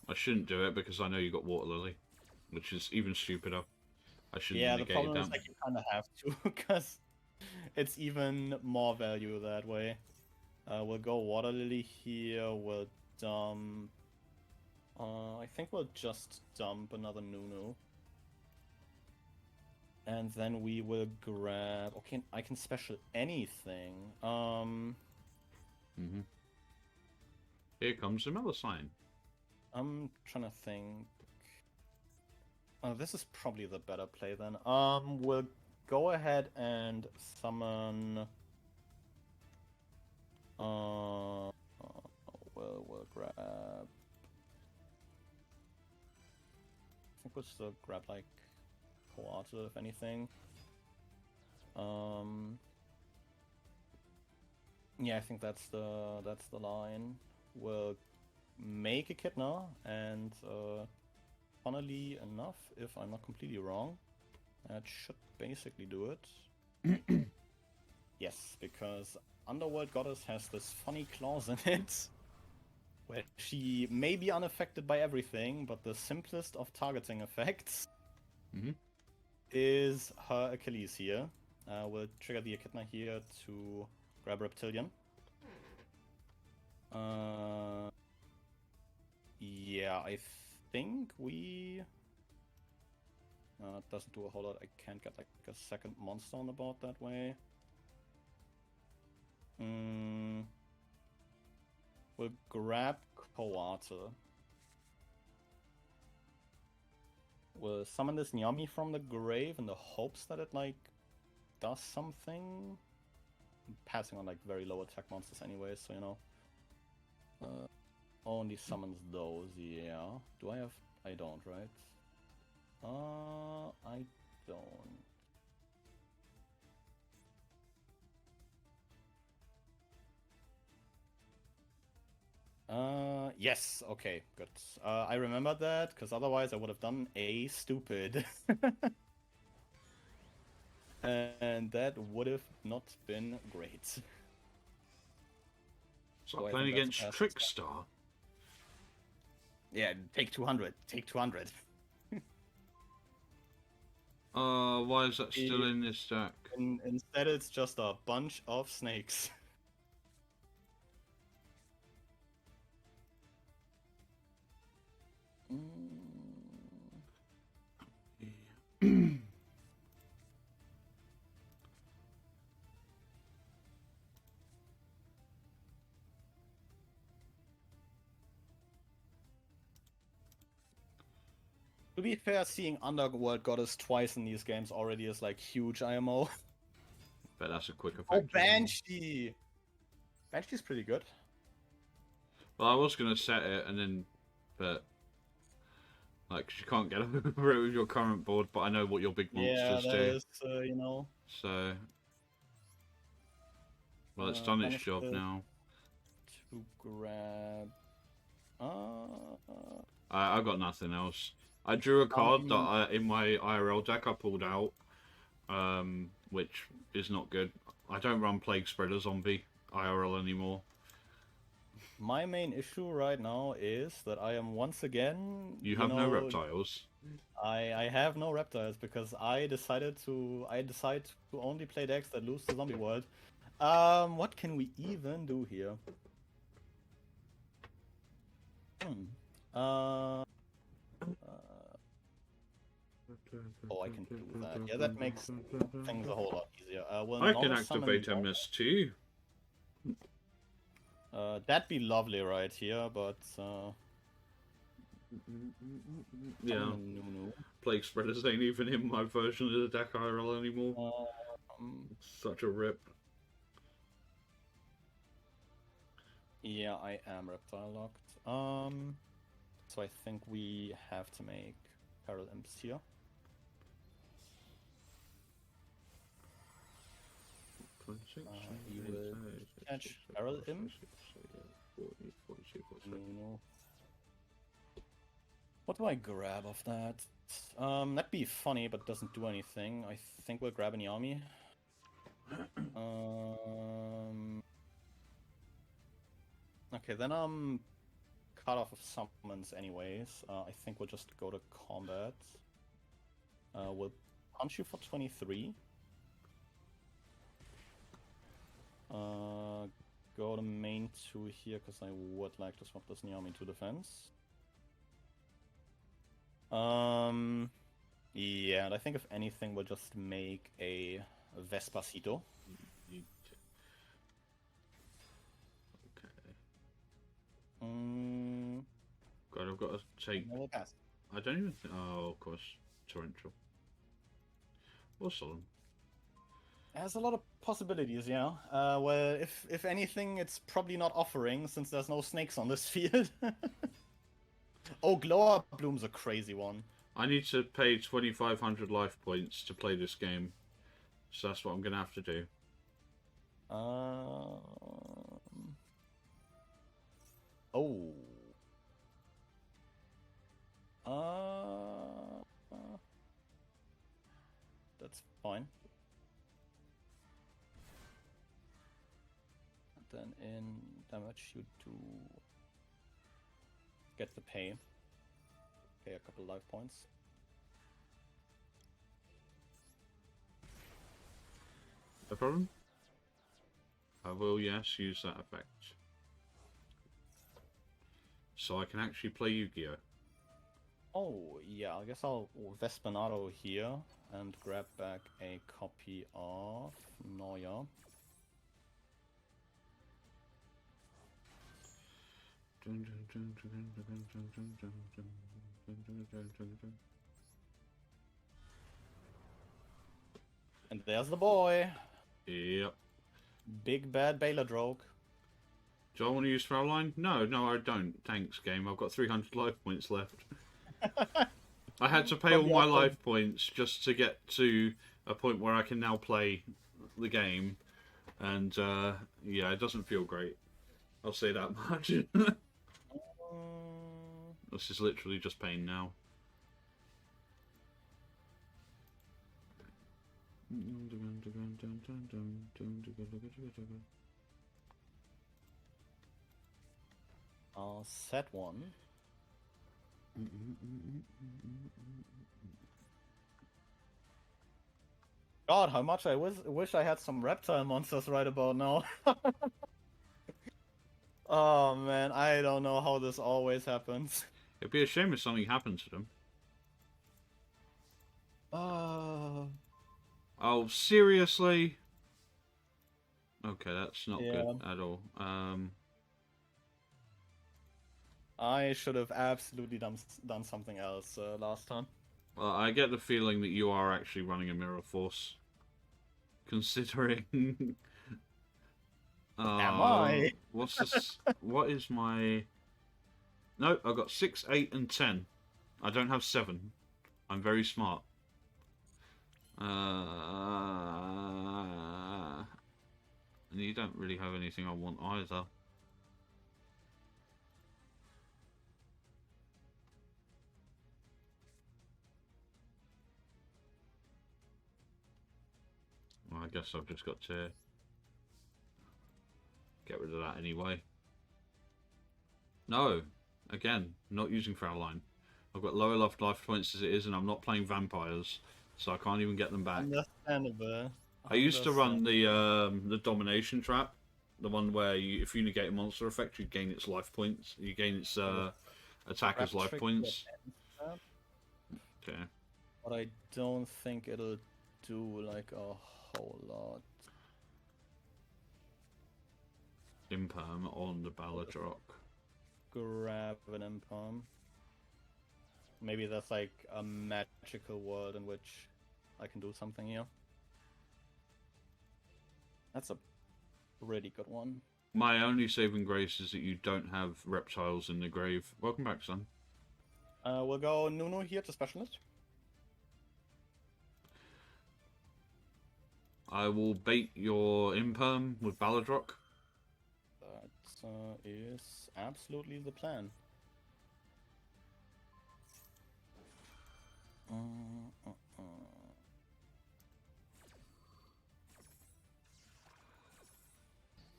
I shouldn't do it because I know you got Water Lily, which is even stupider. I shouldn't negate that. Yeah, the problem is like you kind of have to, because it's even more value that way. We'll go Water Lily here, we'll dump... I think we'll just dump another Nunu. And then we will grab... Okay, I can special anything. Here comes the Melusine. I'm trying to think... Oh, this is probably the better play then. We'll go ahead and summon... we'll grab... I think we'll still grab like Coata if anything. Yeah, I think that's the line. We'll make Echidna, and funnily enough, if I'm not completely wrong, that should basically do it. Yes. because Underworld Goddess has this funny clause in it where she may be unaffected by everything, but the simplest of targeting effects is her Achilles here. We'll trigger the Echidna here to grab Reptilian. Yeah, I think we... it doesn't do a whole lot. I can't get like a second monster on the board that way. We'll grab Coata. We'll summon this Nyami from the grave in the hopes that it like does something. I'm passing on like very low attack monsters anyway, so you know. Only summons those, yeah. Do I have... I don't, right? I don't. Yes, okay, good. I remember that, because otherwise I would have done a stupid. And that would have not been great. It's like playing against Trickstar. Yeah, take 200. Take 200. Why is that still in this deck? Instead, it's just a bunch of snakes. To be fair, seeing Underworld Goddess twice in these games already is like huge IMO. But that's a quick effect. Oh, Banshee! Banshee's pretty good. Well, I was going to set it and then... But... Like, you can't get over it with your current board, but I know what your big monsters do. Is, you know... So... Well, it's done its job now. To grab... I got nothing else. I drew a card that in my IRL deck I pulled out, which is not good. I don't run Plague Spreader Zombie IRL anymore. My main issue right now is that I am once again... You have no reptiles. I have no reptiles because I decide to only play decks that lose to Zombie World. What can we even do here? Oh, I can do that. Yeah, that makes things a whole lot easier. I can activate MS too. That'd be lovely right here, but yeah. Plague Spreaders ain't even in my version of the deck IRL anymore. Such a rip. Yeah, I am reptile locked. So I think we have to make Feral Imps here. You will catch Feral Imp. No. What do I grab of that? That'd be funny, but doesn't do anything. I think we'll grab an Yami. Okay, then I'm cut off of summons anyways. I think we'll just go to combat. We'll punch you for 23. Go to main 2 here, because I would like to swap this Nyami to defense. Yeah, and I think if anything, we'll just make a Vespacito. God, I've got to take... I don't even think... Oh, of course. Torrential. Or Solemn. Has a lot of possibilities, yeah. Well, if anything, it's probably not offering, since there's no snakes on this field. Oh, Glow Up Bloom's a crazy one. I need to pay 2,500 life points to play this game. So that's what I'm going to have to do. Oh. That's fine. then in damage you do get the pay. Pay a couple life points. No problem. I will, yes, use that effect. So I can actually play Yu-Gi-Oh! Oh, yeah, I guess I'll Vespanado here and grab back a copy of Noya. And there's the boy. Yep. Big bad Baladroke. Do I want to use Fraulein? No, I don't. Thanks, game. I've got 300 life points left. I had to pay all my life points just to get to a point where I can now play the game. And, yeah, it doesn't feel great. I'll say that much. This is literally just pain now. I'll set one. God, how much I wish I had some reptile monsters right about now. Oh man, I don't know how this always happens. It'd be a shame if something happened to them. Oh, seriously? Okay, that's not good at all. I should have absolutely done something else last time. Well, I get the feeling that you are actually running a Mirror Force. Considering... Am I? What's this? What is my... No, I've got 6, 8, and 10. I don't have 7. I'm very smart. And you don't really have anything I want either. Well, I guess I've just got to get rid of that anyway. No, again, not using Fraulein. I've got lower life points as it is, and I'm not playing vampires, so I can't even get them back. Understandable. I used to run the domination trap, the one where if you negate a monster effect, you gain its life points. You gain its attacker's life points. Okay. But I don't think it'll do like a whole lot. Imperm on the Baladrock. Grab an imperm. Maybe that's like a magical world in which I can do something here. That's a really good one. My only saving grace is that you don't have reptiles in the grave. Welcome back, son. We'll go Nuno here to specialist. I will bait your Imperm with Baladrock. That is absolutely the plan.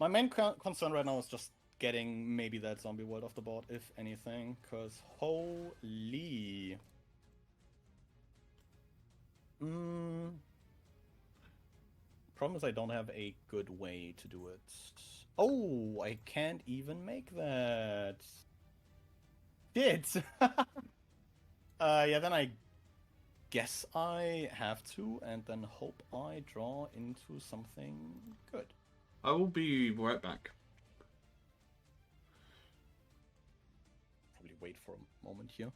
My main concern right now is just getting maybe that zombie world off the board, if anything, because holy... Problem is I don't have a good way to do it. Oh, I can't even make that. Shit! Yeah, then I guess I have to, and then hope I draw into something good. I will be right back. Probably wait for a moment here.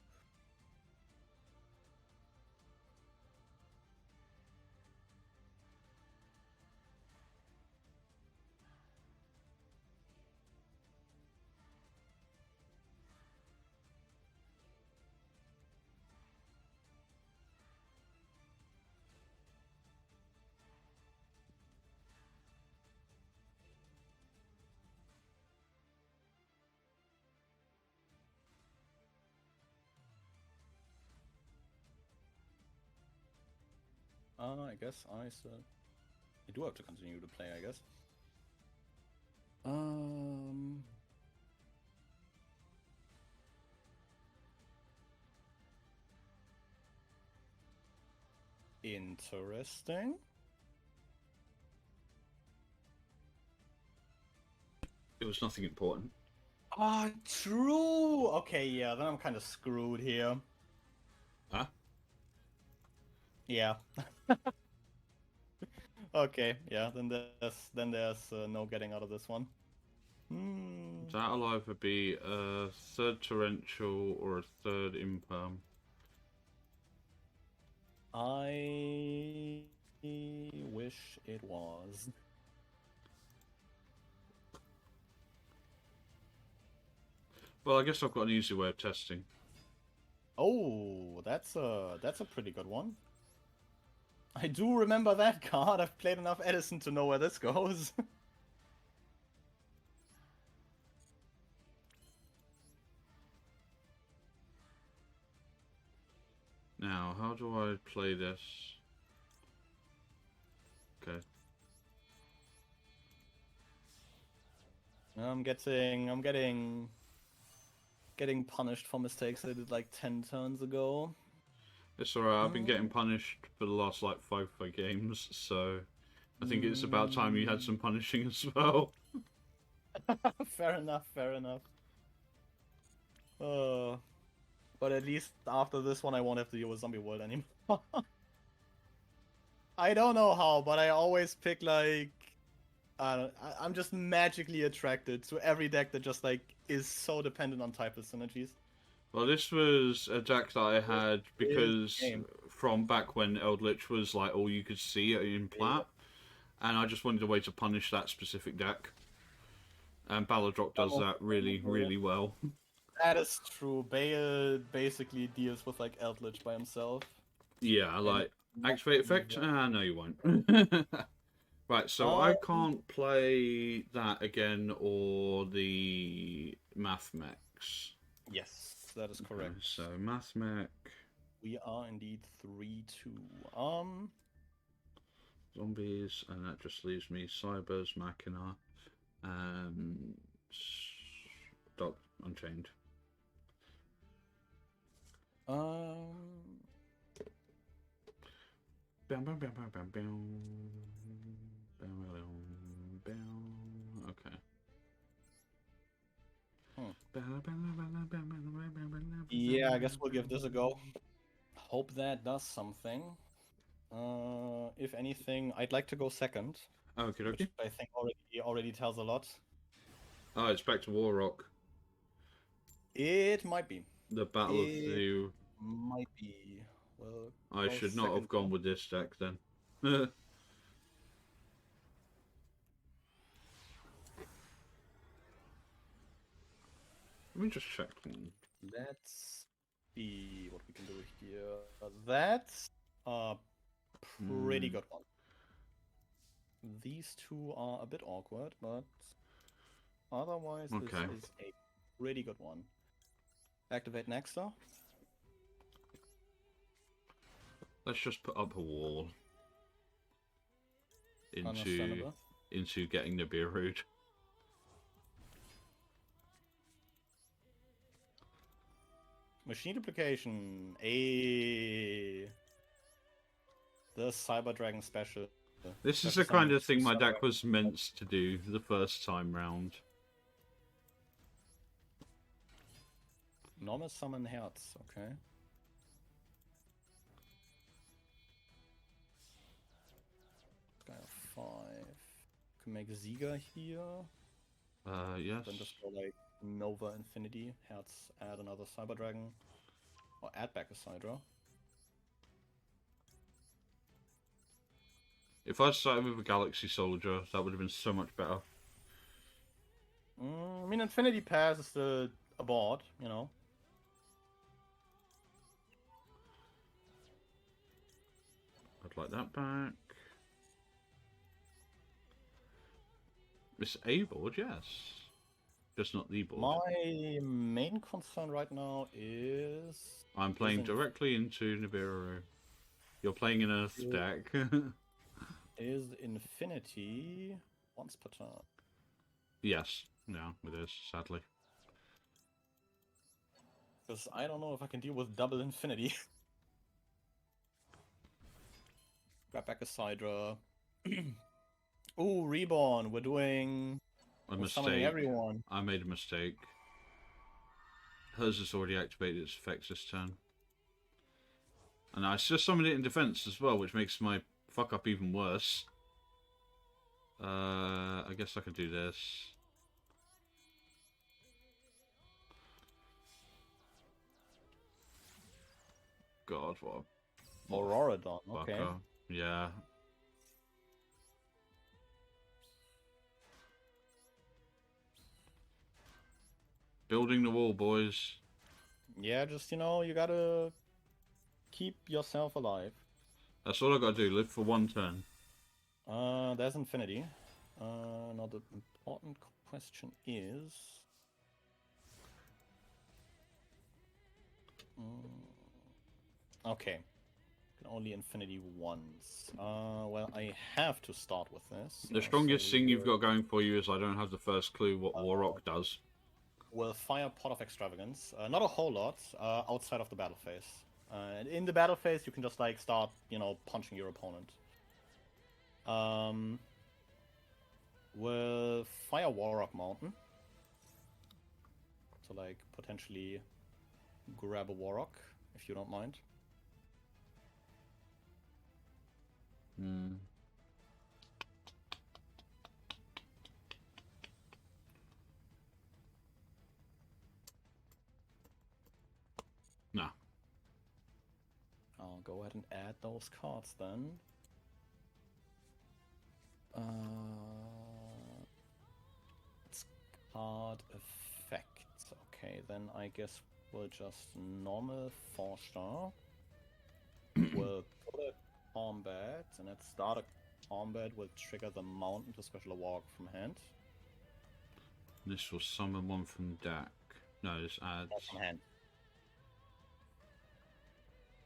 I guess I do have to continue to play, I guess. Um. Interesting. It was nothing important. Ah, true. Okay, yeah, then I'm kind of screwed here. Huh? Yeah. Okay, yeah, then there's no getting out of this one. Hmm. That'll either be a third torrential or a third imperm. I wish it was. Well, I guess I've got an easy way of testing. Oh, that's a pretty good one. I do remember that card. I've played enough Edison to know where this goes. Now, how do I play this? Okay. I'm getting punished for mistakes I did like 10 turns ago. It's alright, I've been getting punished for the last like 5 games, so I think it's about time you had some punishing as well. Fair enough, fair enough. But at least after this one I won't have to deal with Zombie World anymore. I don't know how, but I always pick like I'm just magically attracted to every deck that just like is so dependent on typeless synergies. Well, this was a deck that I had because game. from back when Eldritch was like all you could see in Plat, and I just wanted a way to punish that specific deck. And Balladrop does that really, really well. That is true. Bale basically deals with like Eldritch by himself. Yeah, like activate effect? Ah, no, you won't. Right, so I can't play that again or the Math Mechs. Yes, that is correct. Okay, so Math Mech. We are indeed 3-2. Zombies, and that just leaves me Cybers, Machina, and Dog Unchained. Okay. Yeah, I guess we'll give this a go. Hope that does something. If anything, I'd like to go second. Okay, Which I think already tells a lot. Oh, it's back to Warrock. It might be. The Battle of the... Might be. Well, I should not have gone with this deck then. Let me just check. Let's see what we can do here. That's a pretty good one. These two are a bit awkward, but otherwise this is a pretty good one. Activate Nexter. Let's just put up a wall into getting the beer root. Machine duplication. The Cyber Dragon special. This is the kind of thing my deck was meant to do the first time round. Normal summon Herz, okay. Guy of 5. Can make Ziga here. Yes. Then just go like Nova Infinity, Herz, add another Cyber Dragon. Or add back a Sidra. If I started with a Galaxy Soldier, that would have been so much better. I mean, Infinity Pass is still a board, you know. I'd like that back. It's a board, yes. Just not the board. My main concern right now is... I'm playing directly into Nibiru. You're playing an Earth deck. Is Infinity once per turn. Yes. Yeah, it is, sadly. Because I don't know if I can deal with double infinity. Grab back a Sidra. Ooh, Reborn. We're doing... We're summoning Mistake. everyone. I made a mistake. Hers has already activated its effects this turn. And I just summoned it in defense as well, which makes my fuck up even worse. I guess I could do this. God, what a Auroradon, okay. fucker. Yeah. Building the wall, boys. Yeah, just, you know, you gotta keep yourself alive. That's all I gotta do, live for one turn. There's infinity. Now the important question is... Okay. Only infinity once. Well, I have to start with this. The strongest thing you've got going for you is I don't have the first clue what Warrock does. We'll fire Pot of Extravagance. Not a whole lot, outside of the battle phase. In the battle phase, you can just, like, start, you know, punching your opponent. We'll fire Warrock Mountain. So, like, potentially grab a Warrock, if you don't mind. Hmm. Nah. I'll go ahead and add those cards then. It's card effects. Okay, then I guess we'll just normal 4-star. We'll put a combat, and at start a combat will trigger the mountain to special a walk from hand. This will summon one from deck. No, this adds. Not from hand.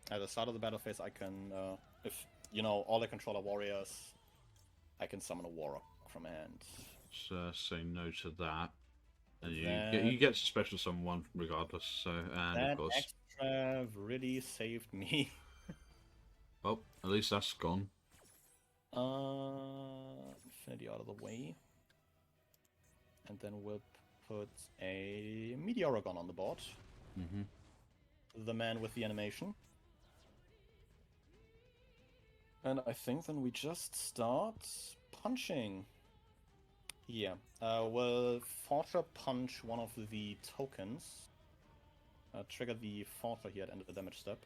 At the start of the battle phase, I can, if you know all the controller warriors, I can summon a Warrock from hand. Let's say no to that. And you get to special summon one regardless. So and that of course, extra really saved me. well, at least that's gone. Infinity out of the way, and then we'll put a Meteorogon on the board. The man with the animation. And I think then we just start punching. Yeah. We'll Forger punch one of the tokens. Trigger the Forger here at end of the damage step.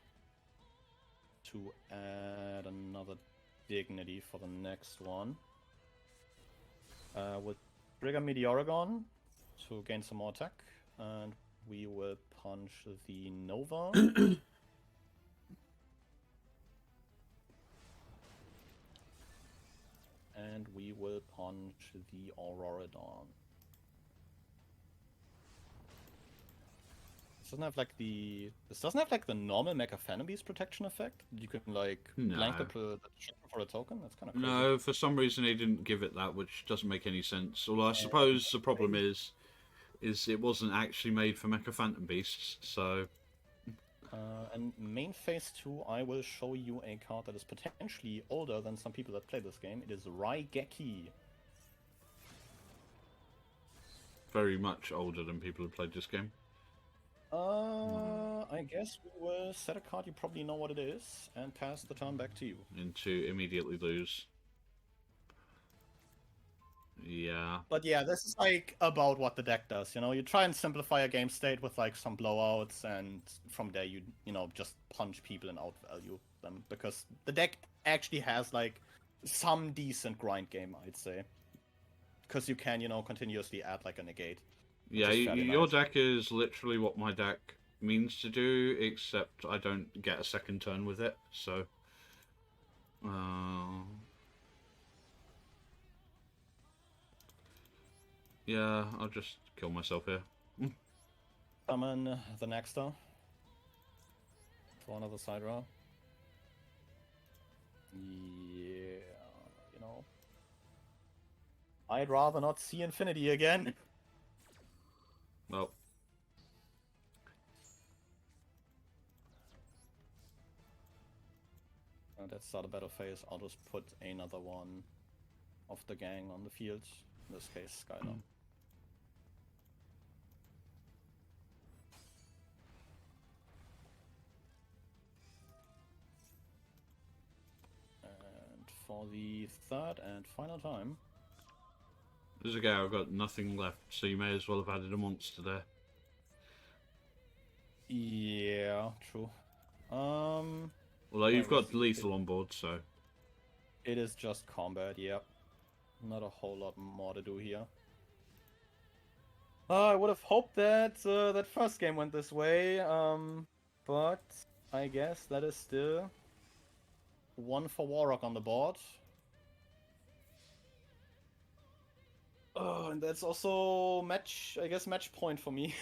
To add another dignity for the next one. We'll trigger Meteorogon to gain some more attack. And we will punch the Nova. And we will punch the Auroradon. This doesn't have like the normal Mecha Phantom Beast protection effect. You can like blank the trigger for a token. That's kind of crazy. No, for some reason they didn't give it that, which doesn't make any sense. Although I suppose the problem is it wasn't actually made for Mecha Phantom Beasts, so. And main phase 2, I will show you a card that is potentially older than some people that play this game. It is Raigeki. Very much older than people who played this game. I guess we will set a card, you probably know what it is, and pass the turn back to you. And to immediately lose. Yeah. But yeah, this is like about what the deck does, you know? You try and simplify a game state with like some blowouts, and from there you know, just punch people and outvalue them. Because the deck actually has like some decent grind game, I'd say. Because you can, you know, continuously add like a negate. Yeah, your deck is literally what my deck means to do, except I don't get a second turn with it, so... yeah, I'll just kill myself here. Summon the Nexter. For another side row. Yeah, you know. I'd rather not see Infinity again. Well, Let's start a battle phase. I'll just put another one of the gang on the field. In this case, Skylar. And for the third and final time. there's a guy I've got nothing left, so you may as well have added a monster there. Yeah, true. Although you've got lethal on board, so it is just combat. Yep, not a whole lot more to do here. I would have hoped that that first game went this way, but I guess that is still one for Warrock on the board. Oh, and that's also match point for me.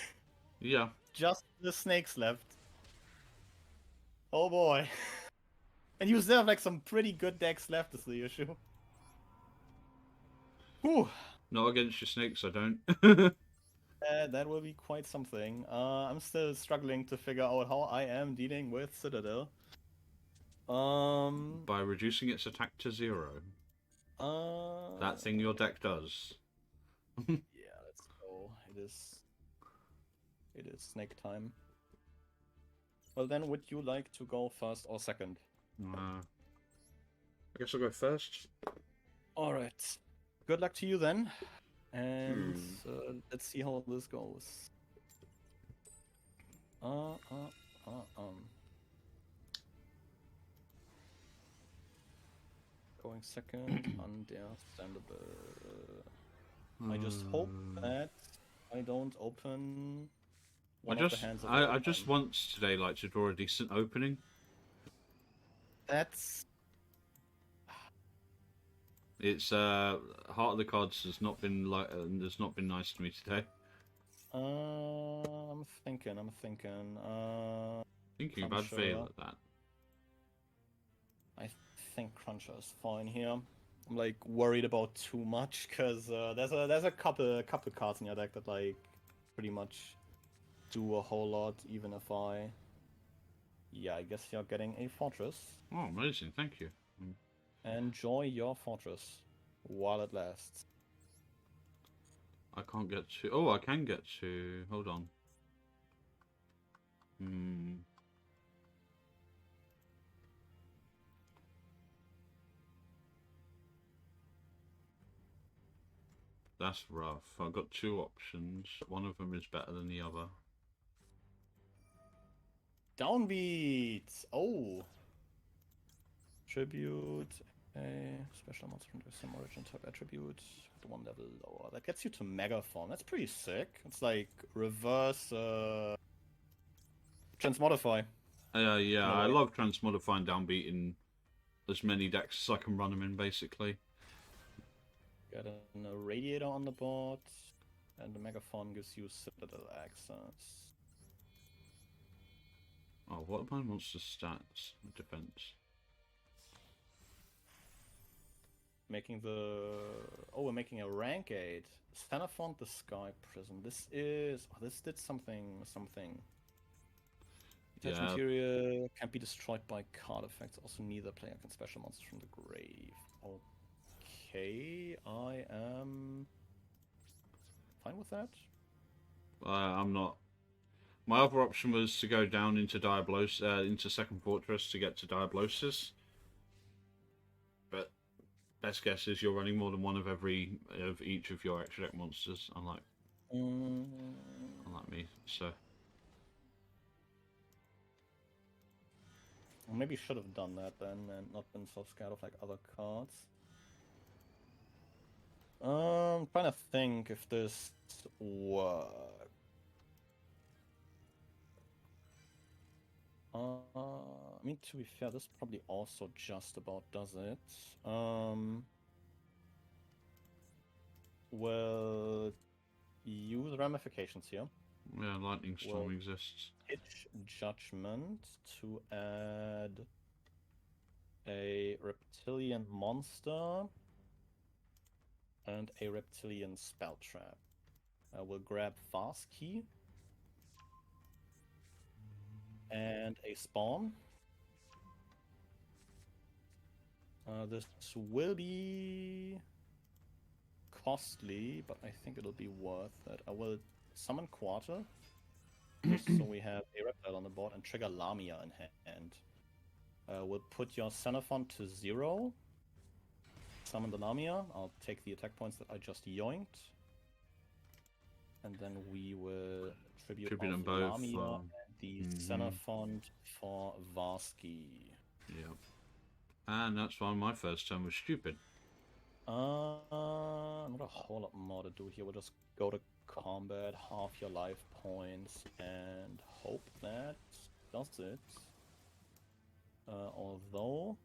yeah. Just the snakes left. Oh boy. And you still have like some pretty good decks left is the issue. Whew. Not against your snakes, I don't. That will be quite something. I'm still struggling to figure out how I am dealing with Citadel. By reducing its attack to 0. That thing your deck does. Yeah, let's go. It is snake time. Well then, would you like to go first or second? I guess I'll go first. Alright. Good luck to you then. And let's see how this goes. Going second, understandable. I just hope that I don't open one of the hands of I just want today like to draw a decent opening. That's It's Heart of the Cards has not been nice to me today. I'm thinking. Thinking about fail at that. I think Cruncher is fine here. I'm like worried about too much because there's a couple cards in your deck that like pretty much do a whole lot. Even if I guess you're getting a fortress. Oh, amazing! Thank you. Enjoy your fortress while it lasts. I can't get to. Oh, I can get to. Hold on. That's rough. I've got two options. One of them is better than the other. Downbeat! Oh! Tribute, a special monster from some origin type attribute, one level lower. That gets you to Megaphone. That's pretty sick. It's like reverse Transmodify. Yeah, I love transmodifying downbeat in as many decks as I can run them in, basically. Got a Radiator on the board, and the Megaphone gives you Citadel access. Oh, what are my monster stats? Defense. Making we're making a rank 8. Xenophont the Sky Prism. This did something. Attached material can't be destroyed by card effects. Also, neither player can special monsters from the grave. Okay, I am fine with that. I'm not. My other option was to go down into into Second Fortress to get to Diablosis. But best guess is you're running more than one of each of your extra deck monsters, unlike me. So maybe should have done that then and not been so scared of like other cards. I'm trying to think if this works. I mean, to be fair, this probably also just about does it. We'll use ramifications here. yeah, Lightning Storm exists. Pitch Judgment to add a reptilian monster and a Reptilian Spell Trap. We'll grab Fast Key and a Spawn. This will be costly, but I think it'll be worth it. I will summon Quarter, so we have a Reptile on the board, and trigger Lamia in hand. We'll put your Xenophon to 0. Summon the Lamia. I'll take the attack points that I just yoinked. And then we will tribute them off both. Lamia and the Xenophon for Varsky. Yeah. And that's why my first turn was stupid. Not a whole lot more to do here. We'll just go to combat, half your life points, and hope that does it. Although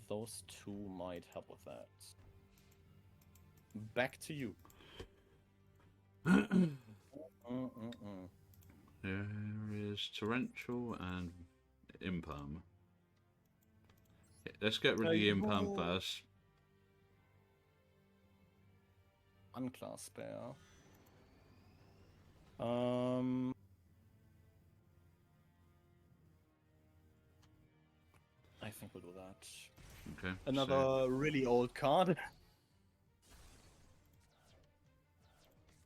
those two might help with that. Back to you. There is Torrential and Imperm. Yeah, let's get rid of the Imperm first. Unclass Spare. I think we'll do that. Okay. Another really old card.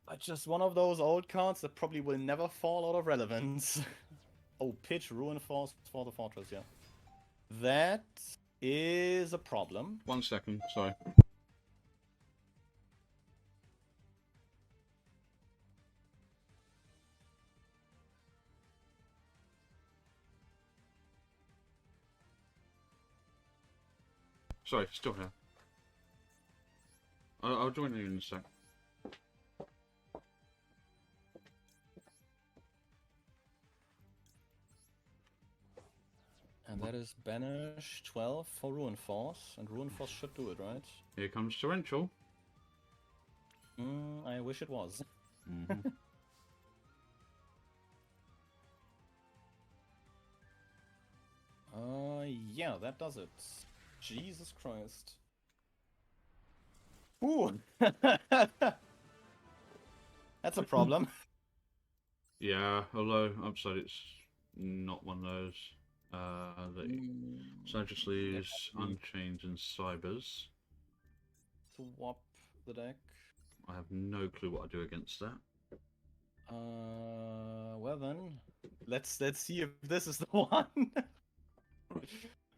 But just one of those old cards that probably will never fall out of relevance. Oh, pitch Ruin Force for the Fortress, yeah. That is a problem. 1 second, sorry. Sorry, still here. I'll join you in a sec. And that is banish 12 for Ruin Force, and Ruin Force should do it, right? Here comes Torrential. I wish it was. Yeah, that does it. Jesus Christ. Ooh! That's a problem. Yeah, although upside it's not one of those. The Sagitleys, Unchained, and Cybers. Swap the deck. I have no clue what I do against that. Well then, let's see if this is the one.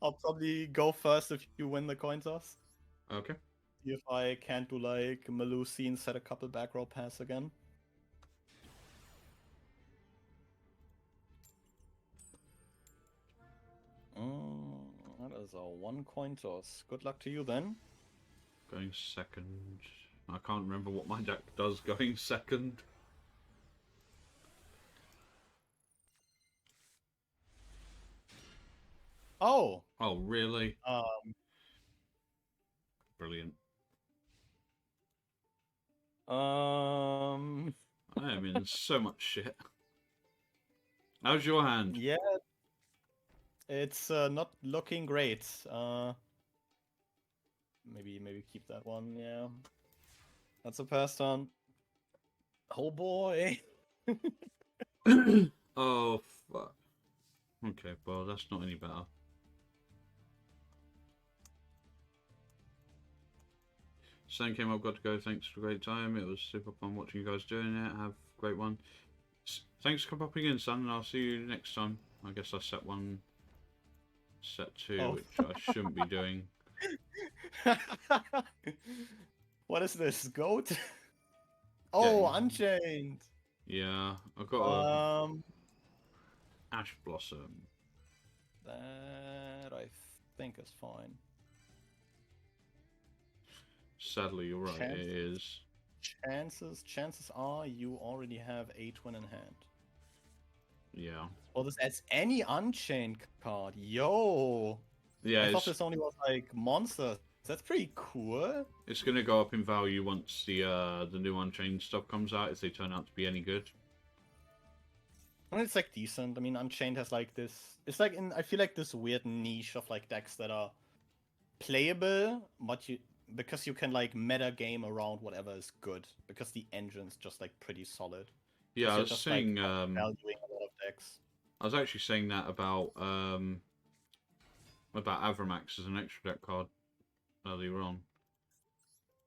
I'll probably go first if you win the coin toss. Okay. See if I can't do like Melusi and set a couple back row pass again. That is a 1 coin toss. Good luck to you then. Going second. I can't remember what my deck does going second. Oh! Oh, really? Brilliant. I am in so much shit. How's your hand? Yeah. It's not looking great. Maybe keep that one, yeah. That's a pass turn. Oh boy! Oh, fuck. Okay, well, that's not any better. Stan came up, got to go. Thanks for a great time. It was super fun watching you guys doing it. Have a great one. Thanks for popping in, son, and I'll see you next time. I guess I set 1, set 2, which I shouldn't be doing. What is this? Goat? Oh, yeah. Unchained! Yeah, I've got a Ash Blossom. That I think is fine. Sadly, you're right, it is. Chances are you already have a twin in hand. Yeah. Well, this adds any Unchained card. Yo! Yeah, I thought this only was like monsters. That's pretty cool. It's gonna go up in value once the new Unchained stuff comes out, if they turn out to be any good. I mean, it's like decent. I mean, Unchained has like this. It's like I feel like this weird niche of like decks that are playable, but because you can like meta game around whatever is good, because the engine's just like pretty solid. Yeah, I You're was just saying. like valuing a lot of decks. I was actually saying that about Avramax as an extra deck card earlier on.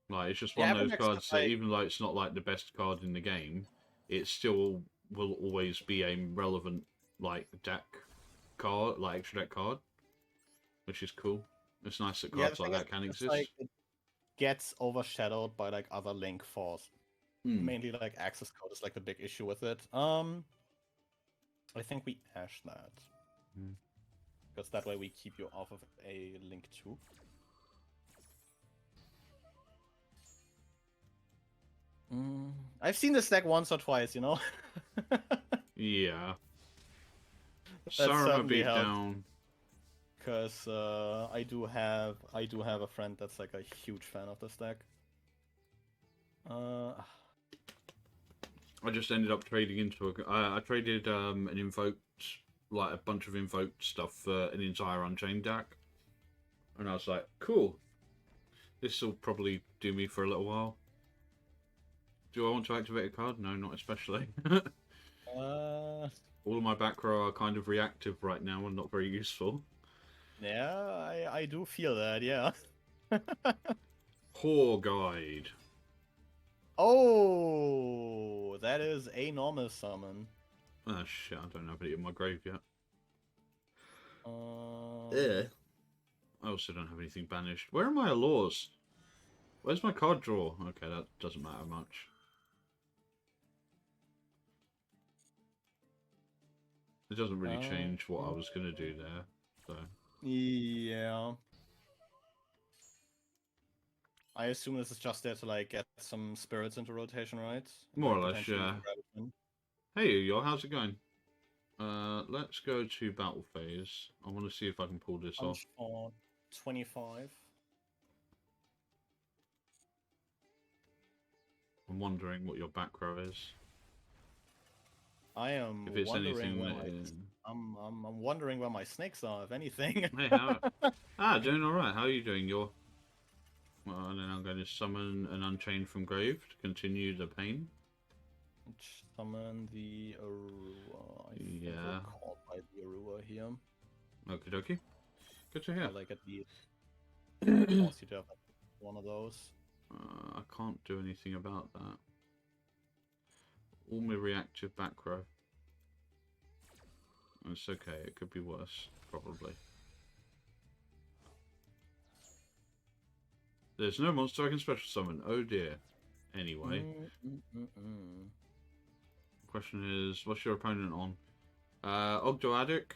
Like, it's just one Yeah, of those Evermax cards is that, like even though it's not like the best card in the game, it still will always be a relevant like deck card, like extra deck card, which is cool. It's nice that yeah. The cards like thing is, that can it's exist. like it gets overshadowed by like other link force. Mainly like access code is like the big issue with it. I think we ash that. Because that way we keep you off of a link 2. I've seen this deck once or twice, you know? Yeah. That Sarama certainly beat helps. down. Because I do have a friend that's like a huge fan of this deck. I just ended up trading into I traded an invoked, like a bunch of invoked stuff for an entire Unchained deck. And I was like, cool. This will probably do me for a little while. Do I want to activate a card? No, not especially. All of my back row are kind of reactive right now and not very useful. Yeah, I do feel that, yeah. Poor guide. Oh, that is a normal summon. Oh shit, I don't have it in my grave yet. Yeah. I also don't have anything banished. Where are my allures? Where's my card draw? Okay, that doesn't matter much. It doesn't really change what I was going to do there, so... Yeah. I assume this is just there to like get some spirits into rotation, right? More like, or less, yeah. Hey, y'all, how's it going? Let's go to battle phase. I want to see if I can pull this off. On 25. I'm wondering what your back row is. I am if it's wondering anything I'm wondering where my snakes are, if anything. Hey, doing alright. How are you doing? Well, and then I'm going to summon an Unchained from Grave to continue the pain. Summon the Arua. I think we're called by the Arua here. Okie dokie. Good to hear. Like at the force you to have one of those. I can't do anything about that. All my reactive back row. It's okay, it could be worse, probably. There's no monster I can special summon. Oh dear. Anyway. Question is, what's your opponent on? Ogdoadic.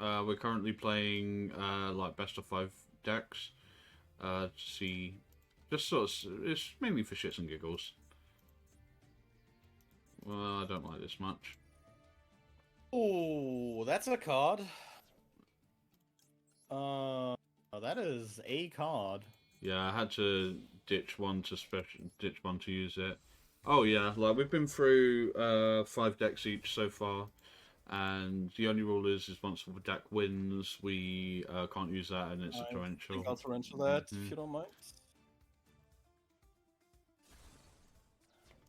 We're currently playing like best of 5 decks. To see, just sort of, it's mainly for shits and giggles. Well, I don't like this much. Oh, that's a card. That is a card. Yeah, I had to ditch one to use it. Oh yeah, like we've been through 5 decks each so far, and the only rule is once the deck wins, we can't use that, and it's a torrential. I'll torrential that if you don't mind.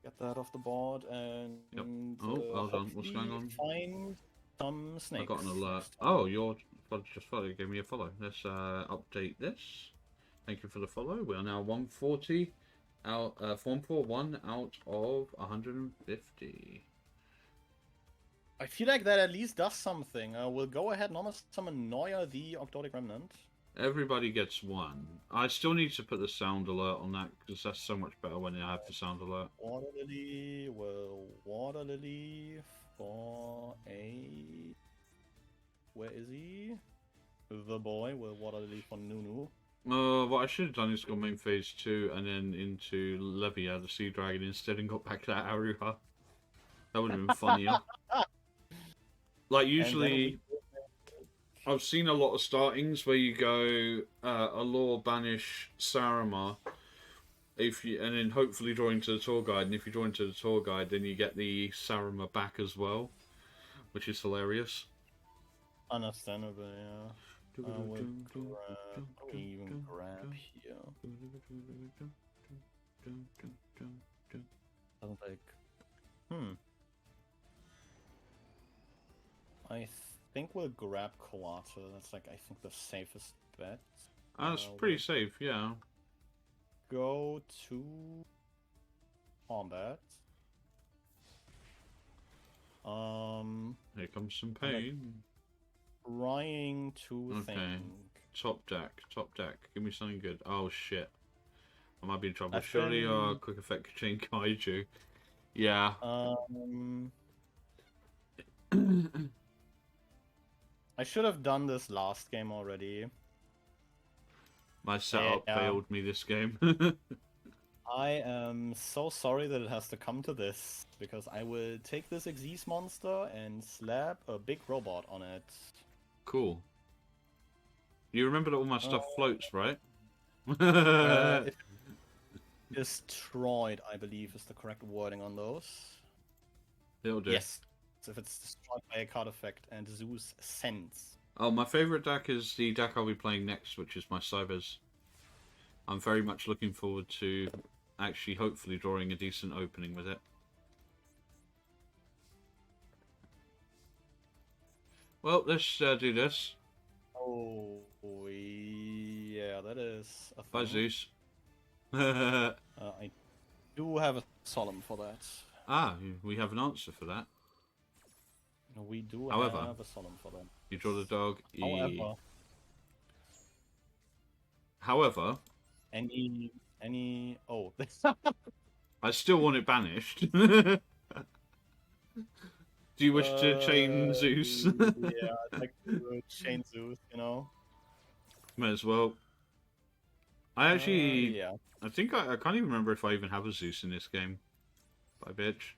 Get that off the board and. Yep. Oh, hold on. What's going on? Find some snakes. I got an alert. Oh, you're just gave me a follow. Let's update this. Thank you for the follow. We are now 140 out, 141 out of 150. I feel like that at least does something. We'll go ahead and almost summon Noya, the Octotic Remnant. Everybody gets one. I still need to put the sound alert on that because that's so much better when I have the sound alert. Water Lily will Water Lily for a. Where is he? The boy will Water Lily for Nunu. What I should have done is go main phase 2 and then into Levia, the Sea Dragon, instead and got back to that Aruha. That would have been funnier. Like, usually, I've seen a lot of startings where you go Allure, Banish, Sarama, and then hopefully draw into the tour guide, and if you draw into the tour guide, then you get the Sarama back as well, which is hilarious. Understandable, yeah. What do we even grab here? Sounds like, I think we'll grab Collateral. That's like, I think, the safest bet. That's pretty safe, yeah. Go to combat. Here comes some pain. Trying to think. Top deck. Give me something good. Oh shit. I might be in trouble. Surely quick effect chain kaiju. Yeah. I should have done this last game already. My setup failed me this game. I am so sorry that it has to come to this, because I will take this Xyz monster and slap a big robot on it. Cool. You remember that all my stuff floats, right? Destroyed, I believe, is the correct wording on those. It'll do. Yes. So if it's destroyed by a card effect and Zeus sends. Oh, my favourite deck is the deck I'll be playing next, which is my Cybers. I'm very much looking forward to actually hopefully drawing a decent opening with it. Well, let's do this. Oh, yeah, that is a thing. Bye, Zeus. I do have a solemn for that. Ah, we have an answer for that. We do have a solemn for that. You draw the dog. However, However, oh, I still want it banished. Do you wish to chain Zeus? Yeah, I'd like to chain Zeus, you know. May as well. I actually, yeah. I think I can't even remember if I even have a Zeus in this game. Bye, bitch.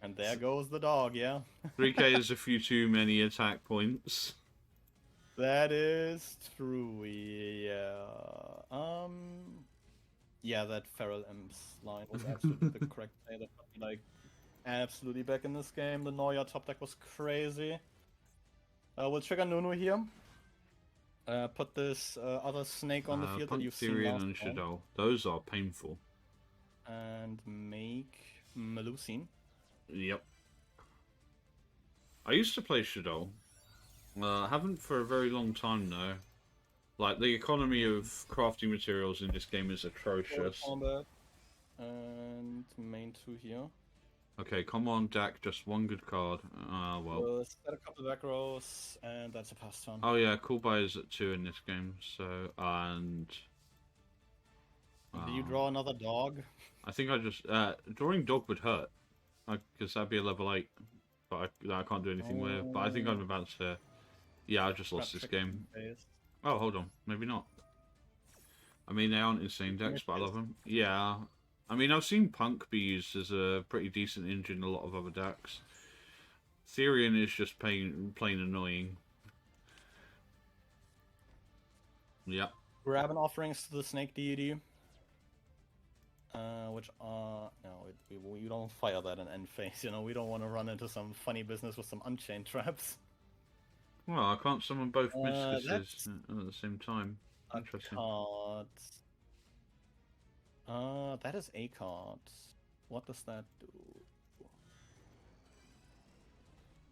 And there goes the dog, yeah. 3k is a few too many attack points. That is true, yeah. Yeah, that Feral Imps line was absolutely the correct play. That put me, like, absolutely back in this game. The Noya top deck was crazy. We'll trigger Nunu here. Put this other snake on the field that you've seen last and time. Shadol. Those are painful. And make Melusine. Yep. I used to play Shadol. I haven't for a very long time now. Like, the economy of crafting materials in this game is atrocious. Combat. And main 2 here. Okay, come on, deck. Just one good card. Well. We'll set a couple back rows, and that's a pass turn. Oh yeah, cool buy is at 2 in this game. So, and... Do you draw another dog? I think I just... drawing dog would hurt. Because that'd be a level 8. But I can't do anything with. But I think I'm about to... Yeah, I just lost this game. Oh, hold on. Maybe not. I mean, they aren't insane decks, but I love them. Yeah. I mean, I've seen Punk be used as a pretty decent engine in a lot of other decks. Therian is just plain annoying. Yeah. Grab an offerings to the snake deity. Which are... No, you don't fire that in end phase, you know? We don't want to run into some funny business with some unchained traps. Well, I can't summon both Mistresses at the same time. Interesting. Card. That is a card. What does that do?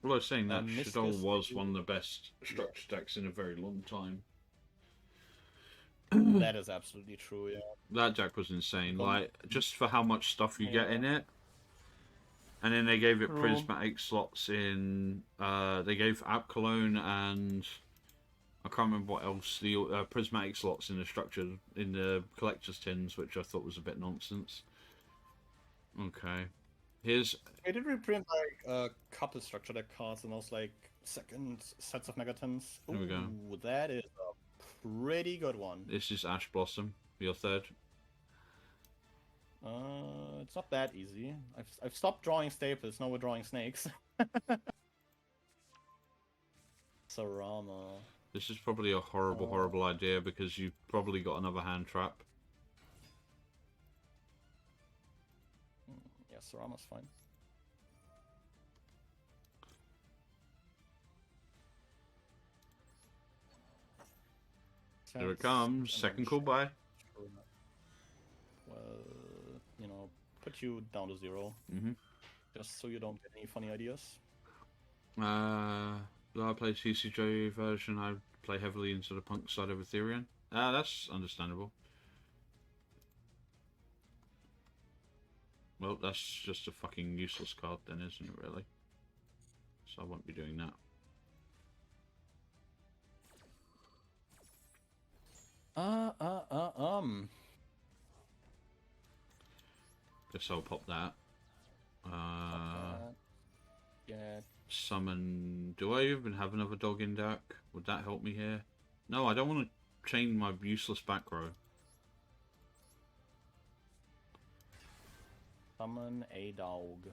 Well, I was saying that Shadol was one of the best structure decks in a very long time. That is absolutely true, yeah. That deck was insane, like, just for how much stuff you get in it. And then they gave it prismatic slots in, they gave App Cologne and I can't remember what else, the prismatic slots in the structure, in the collector's tins, which I thought was a bit nonsense. Okay. Here's... They did reprint, like, a couple structure deck cards and those, like, second sets of Megatons. Ooh, there we go. That is a pretty good one. This is Ash Blossom, your third. It's not that easy. I've stopped drawing staples, now we're drawing snakes. Sarama. This is probably a horrible idea because you've probably got another hand trap. Yeah, Sarama's fine. Here it comes. Second call by. Well, you know, put you down to 0. Mm-hmm. Just so you don't get any funny ideas. Though I play TCJ version, I play heavily into the punk side of Ethereum. That's understandable. Well, that's just a fucking useless card then, isn't it, really? So I won't be doing that. Guess I'll pop that. Yeah. Summon... Do I even have another dog in deck? Would that help me here? No, I don't want to chain my useless back row. Summon a dog.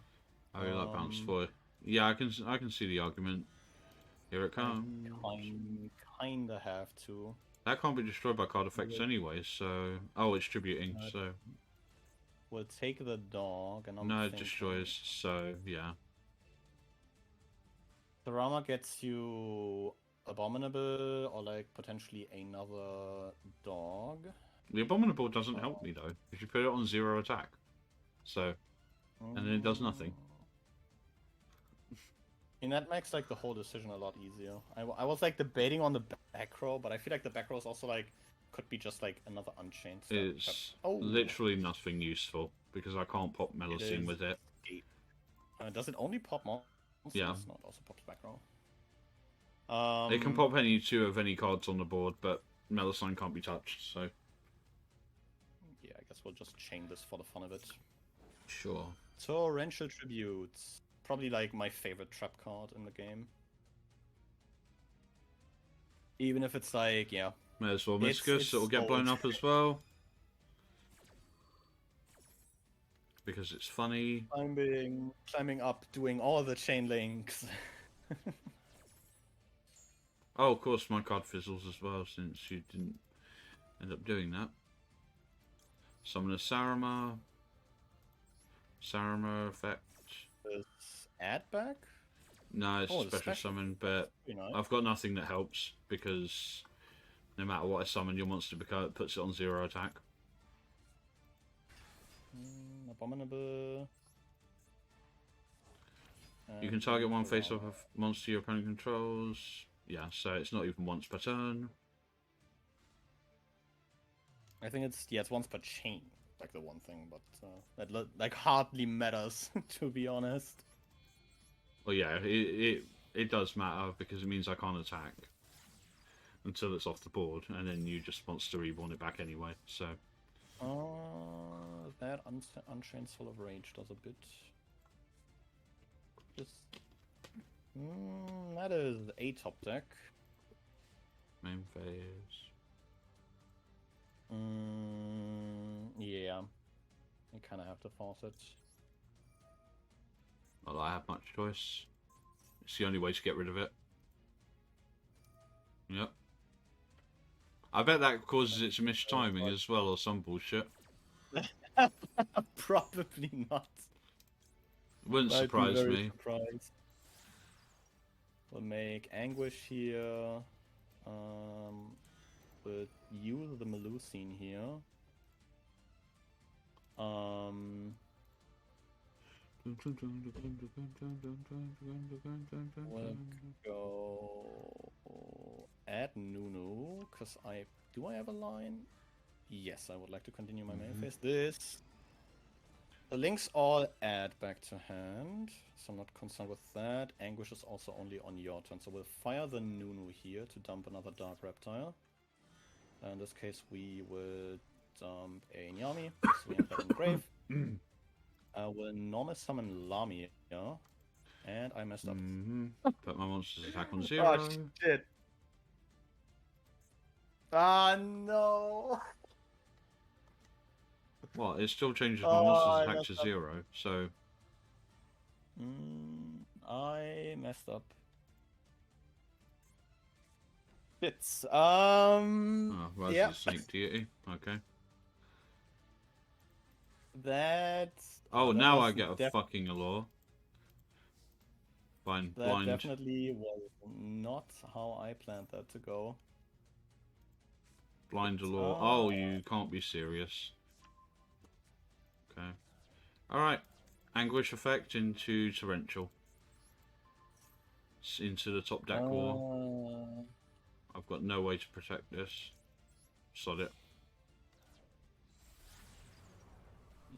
Oh, you like bounce for? Yeah, I can see the argument. Here it comes. Kinda have to. That can't be destroyed by card effects anyway, so... Oh, it's tributing, so... We'll take the dog, and No, it destroys, so, yeah. The Rama gets you Abominable, or, like, potentially another dog. The Abominable doesn't help me, though, if you put it on 0 attack. So... And then it does nothing. And that makes, like, the whole decision a lot easier. I was, like, debating on the back row, but I feel like the back row is also, like, could be just, like, another Unchained stuff. It's literally nothing useful, because I can't pop Melusine with it. Does it only pop monsters? Yeah. No, it also pops back row. It can pop any 2 of any cards on the board, but Melusine can't be touched, so... Yeah, I guess we'll just chain this for the fun of it. Sure. Torrential Tributes. Probably, like, my favorite trap card in the game. Even if it's, like, yeah. May as well Miscus, it'll get blown up as well. Because it's funny. Climbing up, doing all the chain links. Oh, of course, my card fizzles as well, since you didn't end up doing that. Summon a Sarama. Sarama effect. It's add back? No, it's special summon, but nice. I've got nothing that helps, because no matter what I summon, your monster puts it on 0 attack. Abominable. You can target one face-off of monster your opponent controls. Yeah, so it's not even once per turn. I think it's once per chain, like the one thing, but that like hardly matters, to be honest. Well, yeah, it does matter, because it means I can't attack until it's off the board, and then you just monster reborn it back anyway, so... That Unchained Soul of Rage does a bit. That is a top deck. Main phase. Yeah. You kind of have to force it. Well, I have much choice. It's the only way to get rid of it. Yep. I bet that causes it to miss timing as well, or some bullshit. Probably not. Wouldn't surprise me. We'll make Anguish here. We'll use the Melusine here. We'll go add Nunu, because do I have a line? Yes, I would like to continue my main phase. The links all add back to hand, so I'm not concerned with that. Anguish is also only on your turn, so we'll fire the Nunu here to dump another Dark Reptile. In this case, we will dump a Nyami, so we have that in grave. We'll normal summon Lamia, and I messed up. Put my monster's attack on 0. Oh, shit. Ah, no. What? It still changes my monster's attack to 0, so... I messed up. It's, Oh, well, yeah. it's Snake Deity. Okay. That now I get a fucking allure. Fine, that blind. definitely was not how I planned that to go. Blind Allure. Oh, you can't be serious. Okay. Alright. Anguish Effect into Torrential. Into the top deck wall. I've got no way to protect this. Sod it.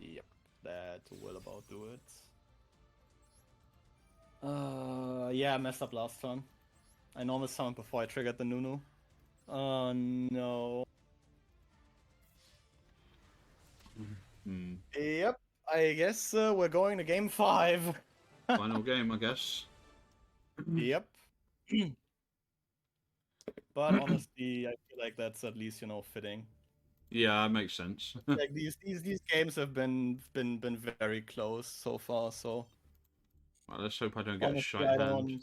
Yep, that will about do it. Yeah, I messed up last turn. I normally summoned before I triggered the Nunu. Oh no. Yep, I guess we're going to game 5. Final game, I guess. Yep. But honestly, I feel like that's at least, fitting. Yeah, that makes sense. Like these games have been very close so far, so Well, let's hope I don't get honestly, a shite hand.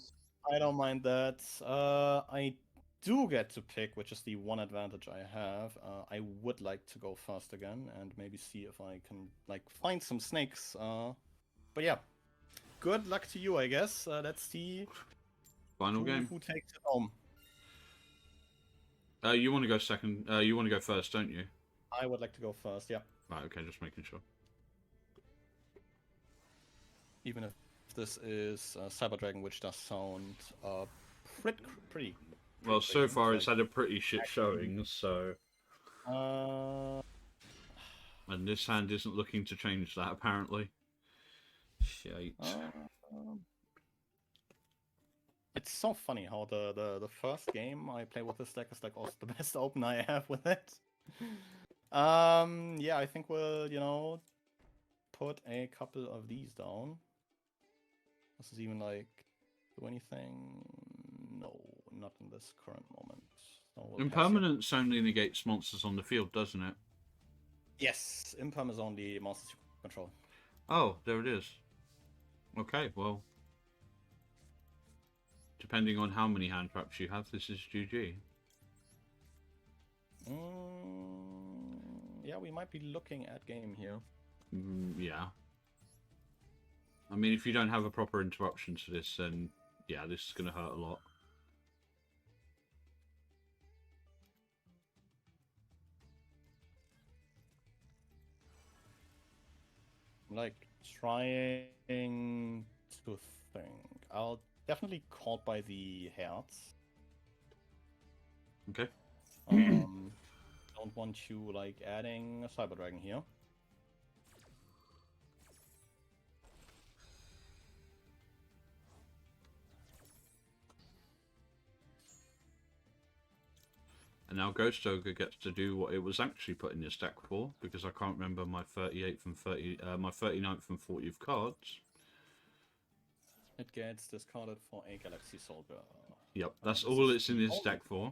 I don't mind that. I do get to pick, which is the one advantage I have. I would like to go first again and maybe see if I can find some snakes. But yeah, good luck to you, I guess. Let's see Final game. who takes it home. You want to go second? You want to go first, don't you? I would like to go first. Yeah. Right. Okay. Just making sure. Even if this is Cyber Dragon, which does sound pretty. Well, so far it's had a pretty shit showing, so. And this hand isn't looking to change that, apparently. Shite. It's so funny how the first game I play with this deck is also the best opener I have with it. Yeah, I think we'll, put a couple of these down. Does this even do anything? No, not in this current moment. So we'll Impermanence only negates monsters on the field, doesn't it? Yes, Imperm is only monsters you control. Oh, there it is. Okay, well. Depending on how many hand traps you have, this is GG. Yeah, we might be looking at game here. Yeah. I mean, if you don't have a proper interruption to this, then yeah, this is going to hurt a lot. Trying to think. I'll definitely caught by the Herz. Okay. Don't want you adding a Cyber Dragon here. And now Ghost Ogre gets to do what it was actually put in this deck for, because I can't remember my 38th and my 39th and 40th cards. It gets discarded for a Galaxy Soldier. Yep, that's all it's in this deck for.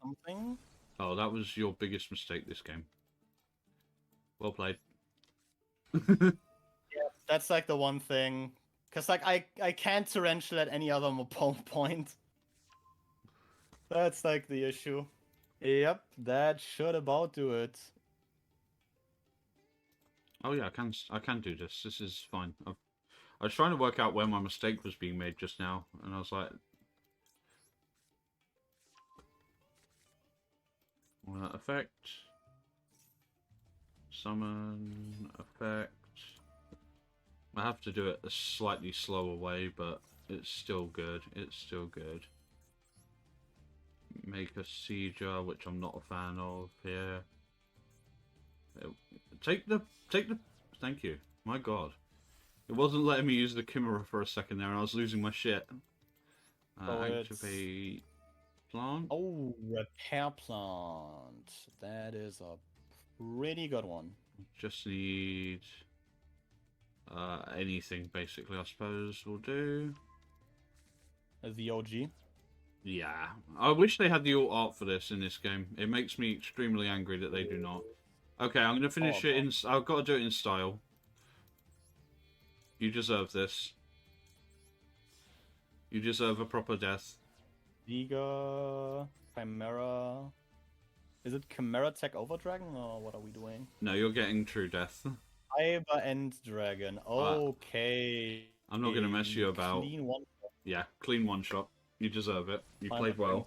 Something? Oh, that was your biggest mistake this game. Well played. Yeah, that's the one thing. Because I can't torrential at any other point. That's the issue. Yep, that should about do it. Oh yeah, I can do this. This is fine. I was trying to work out where my mistake was being made just now, and I was like, effect, summon, effect. I have to do it a slightly slower way, but it's still good. It's still good. Make a Sieger, which I'm not a fan of here. Take the. Thank you. My God, it wasn't letting me use the Chimera for a second there, and I was losing my shit. Activate plant. Oh, repair plant. That is a pretty good one. Just need anything basically. I suppose will do. The OG. Yeah, I wish they had the alt art for this in this game. It makes me extremely angry that they do not. Okay, I'm gonna finish it in. I've got to do it in style. You deserve this. You deserve a proper death. Giga, Chimera. Is it Chimera Tech Over Dragon or what are we doing? No, you're getting true death. Cyber End Dragon. Okay. I'm not gonna mess you about. Clean one. Yeah, clean one shot. You deserve it. You played well.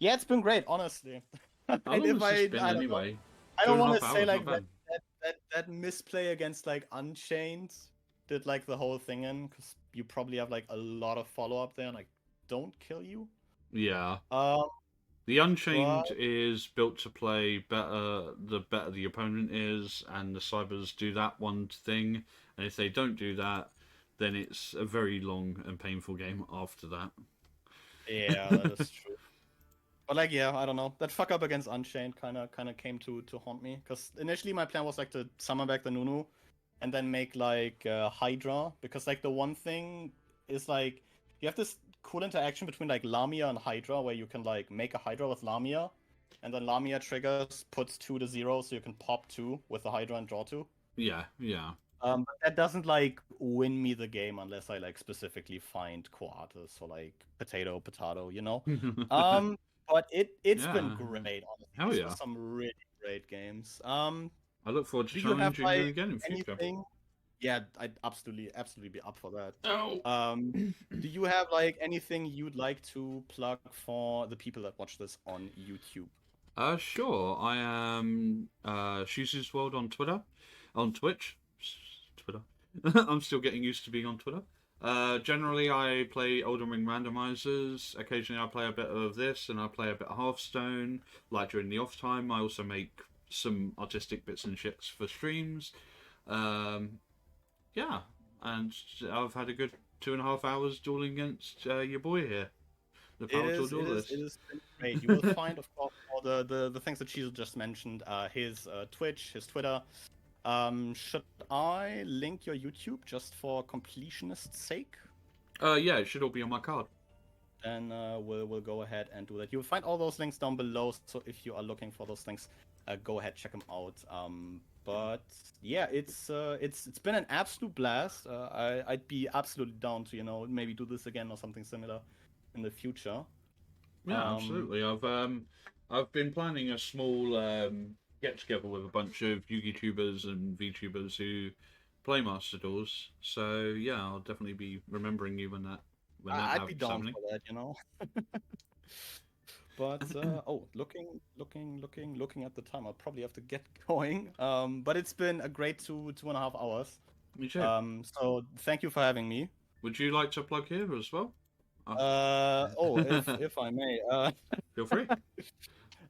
Yeah, it's been great, honestly. How And long if has this been I don't know, anyway? I Two don't and a want half to say hours, like not bad. that misplay against like Unchained did like the whole thing in, because you probably have like a lot of follow up there, and like don't kill you. Yeah. Um, The but Unchained is built to play better the better the opponent is, and the Cybers do that one thing, and if they don't do that, then it's a very long and painful game after that. yeah, that is true. But like, yeah, I don't know. That fuck up against Unchained kind of came to haunt me, because initially my plan was like to summon back the Nunu, and then make like Hydra, because like the one thing is like you have this cool interaction between like Lamia and Hydra, where you can like make a Hydra with Lamia, and then Lamia triggers, puts 2 to 0, so you can pop 2 with the Hydra and draw 2. Yeah, yeah. But that doesn't like win me the game unless I like specifically find Coatis or like potato, you know. Um, but it's been Yeah. great, honestly. Hell These were yeah. some really great games. I look forward to Do you have challenging you like again in future. anything? Yeah, I'd absolutely be up for that. Oh. Do you have like anything you'd like to plug for the people that watch this on YouTube? Sure. I am ShizusWorld on Twitter, on Twitch, Twitter. I'm still getting used to being on Twitter. Generally, I play Elden Ring randomizers. Occasionally, I play a bit of this, and I play a bit of Hearthstone. Like during the off time, I also make some artistic bits and shits for streams. Um, yeah, and I've had a good 2.5 hours dueling against your boy here, the Powerful It Duelist. is great. You will find, of course, all the things that Shizu just mentioned, his Twitch, his Twitter. Should I link your YouTube just for completionist's sake? Yeah, it should all be on my card. Then we'll go ahead and do that. You'll find all those links down below, so if you are looking for those things, go ahead, check them out. But yeah, it's been an absolute blast. I'd be absolutely down to maybe do this again or something similar in the future. Yeah, absolutely. I've been planning a small get together with a bunch of YouTubers and VTubers who play Master Duels. So yeah, I'll definitely be remembering you when that I'd be down happening. for that. But oh, looking at the time, I'll probably have to get going. But it's been a great 2.5 hours. Me too. So thank you for having me. Would you like to plug here as well? Oh, if I may. Feel free.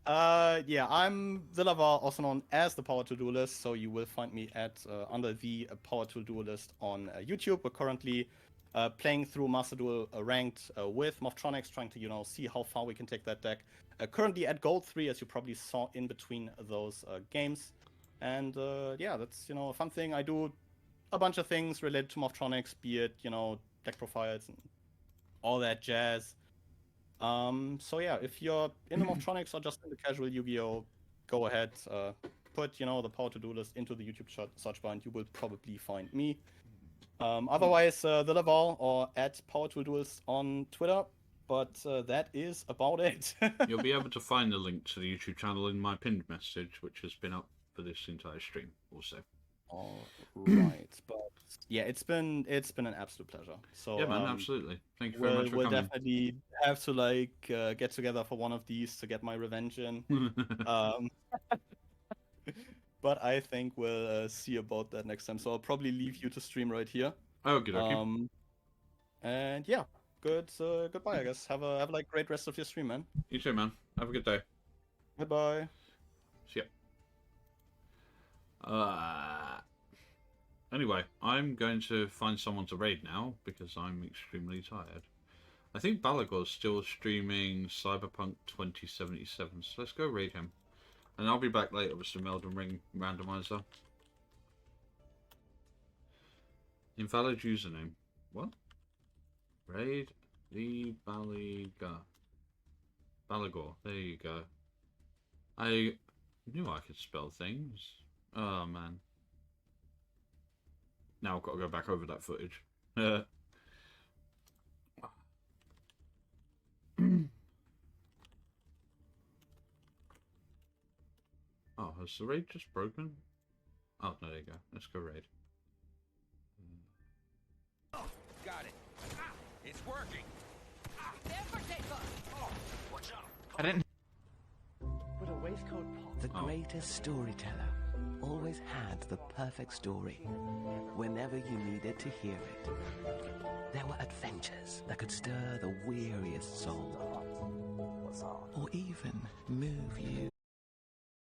Yeah, I'm TheLaval, also known as the Power Tool Duelist. So you will find me at under the Power Tool Duelist on YouTube. We're currently playing through Master Duel ranked with Mothtronics, trying to see how far we can take that deck. Currently at Gold 3, as you probably saw in between those games. And yeah, that's a fun thing. I do a bunch of things related to Mothtronics, be it deck profiles and all that jazz. So yeah, if you're into Mothtronics or just into casual Yu-Gi-Oh, go ahead, put the Power to Do list into the YouTube search bar, and you will probably find me. Otherwise, TheLaval or at Power to Duels on Twitter. But that is about it. You'll be able to find the link to the YouTube channel in my pinned message, which has been up for this entire stream also. All right, but yeah, it's been an absolute pleasure. So yeah, man, absolutely. Thank you very much for we'll coming. definitely have to get together for one of these to get my revenge in. But I think we'll see about that next time. So I'll probably leave you to stream right here. Oh, good. Okay. And yeah, goodbye. I guess have a great rest of your stream, man. You too, man. Have a good day. Goodbye. See ya. Anyway, I'm going to find someone to raid now because I'm extremely tired. I think Balagor's still streaming Cyberpunk 2077, so let's go raid him. And I'll be back later with some Elden Ring randomizer. Invalid username. What? Raid the Balagor. There you go. I knew I could spell things. Oh, man. Now I've got to go back over that footage. Oh, has the raid just broken? Oh, no, there you go. Let's go raid. Oh, got it. Ah, it's working. Ah, there, potato. Oh, watch out. I didn't. But a waistcoat pop. The greatest storyteller always had the perfect story whenever you needed to hear it. There were adventures that could stir the weariest soul, or even move you.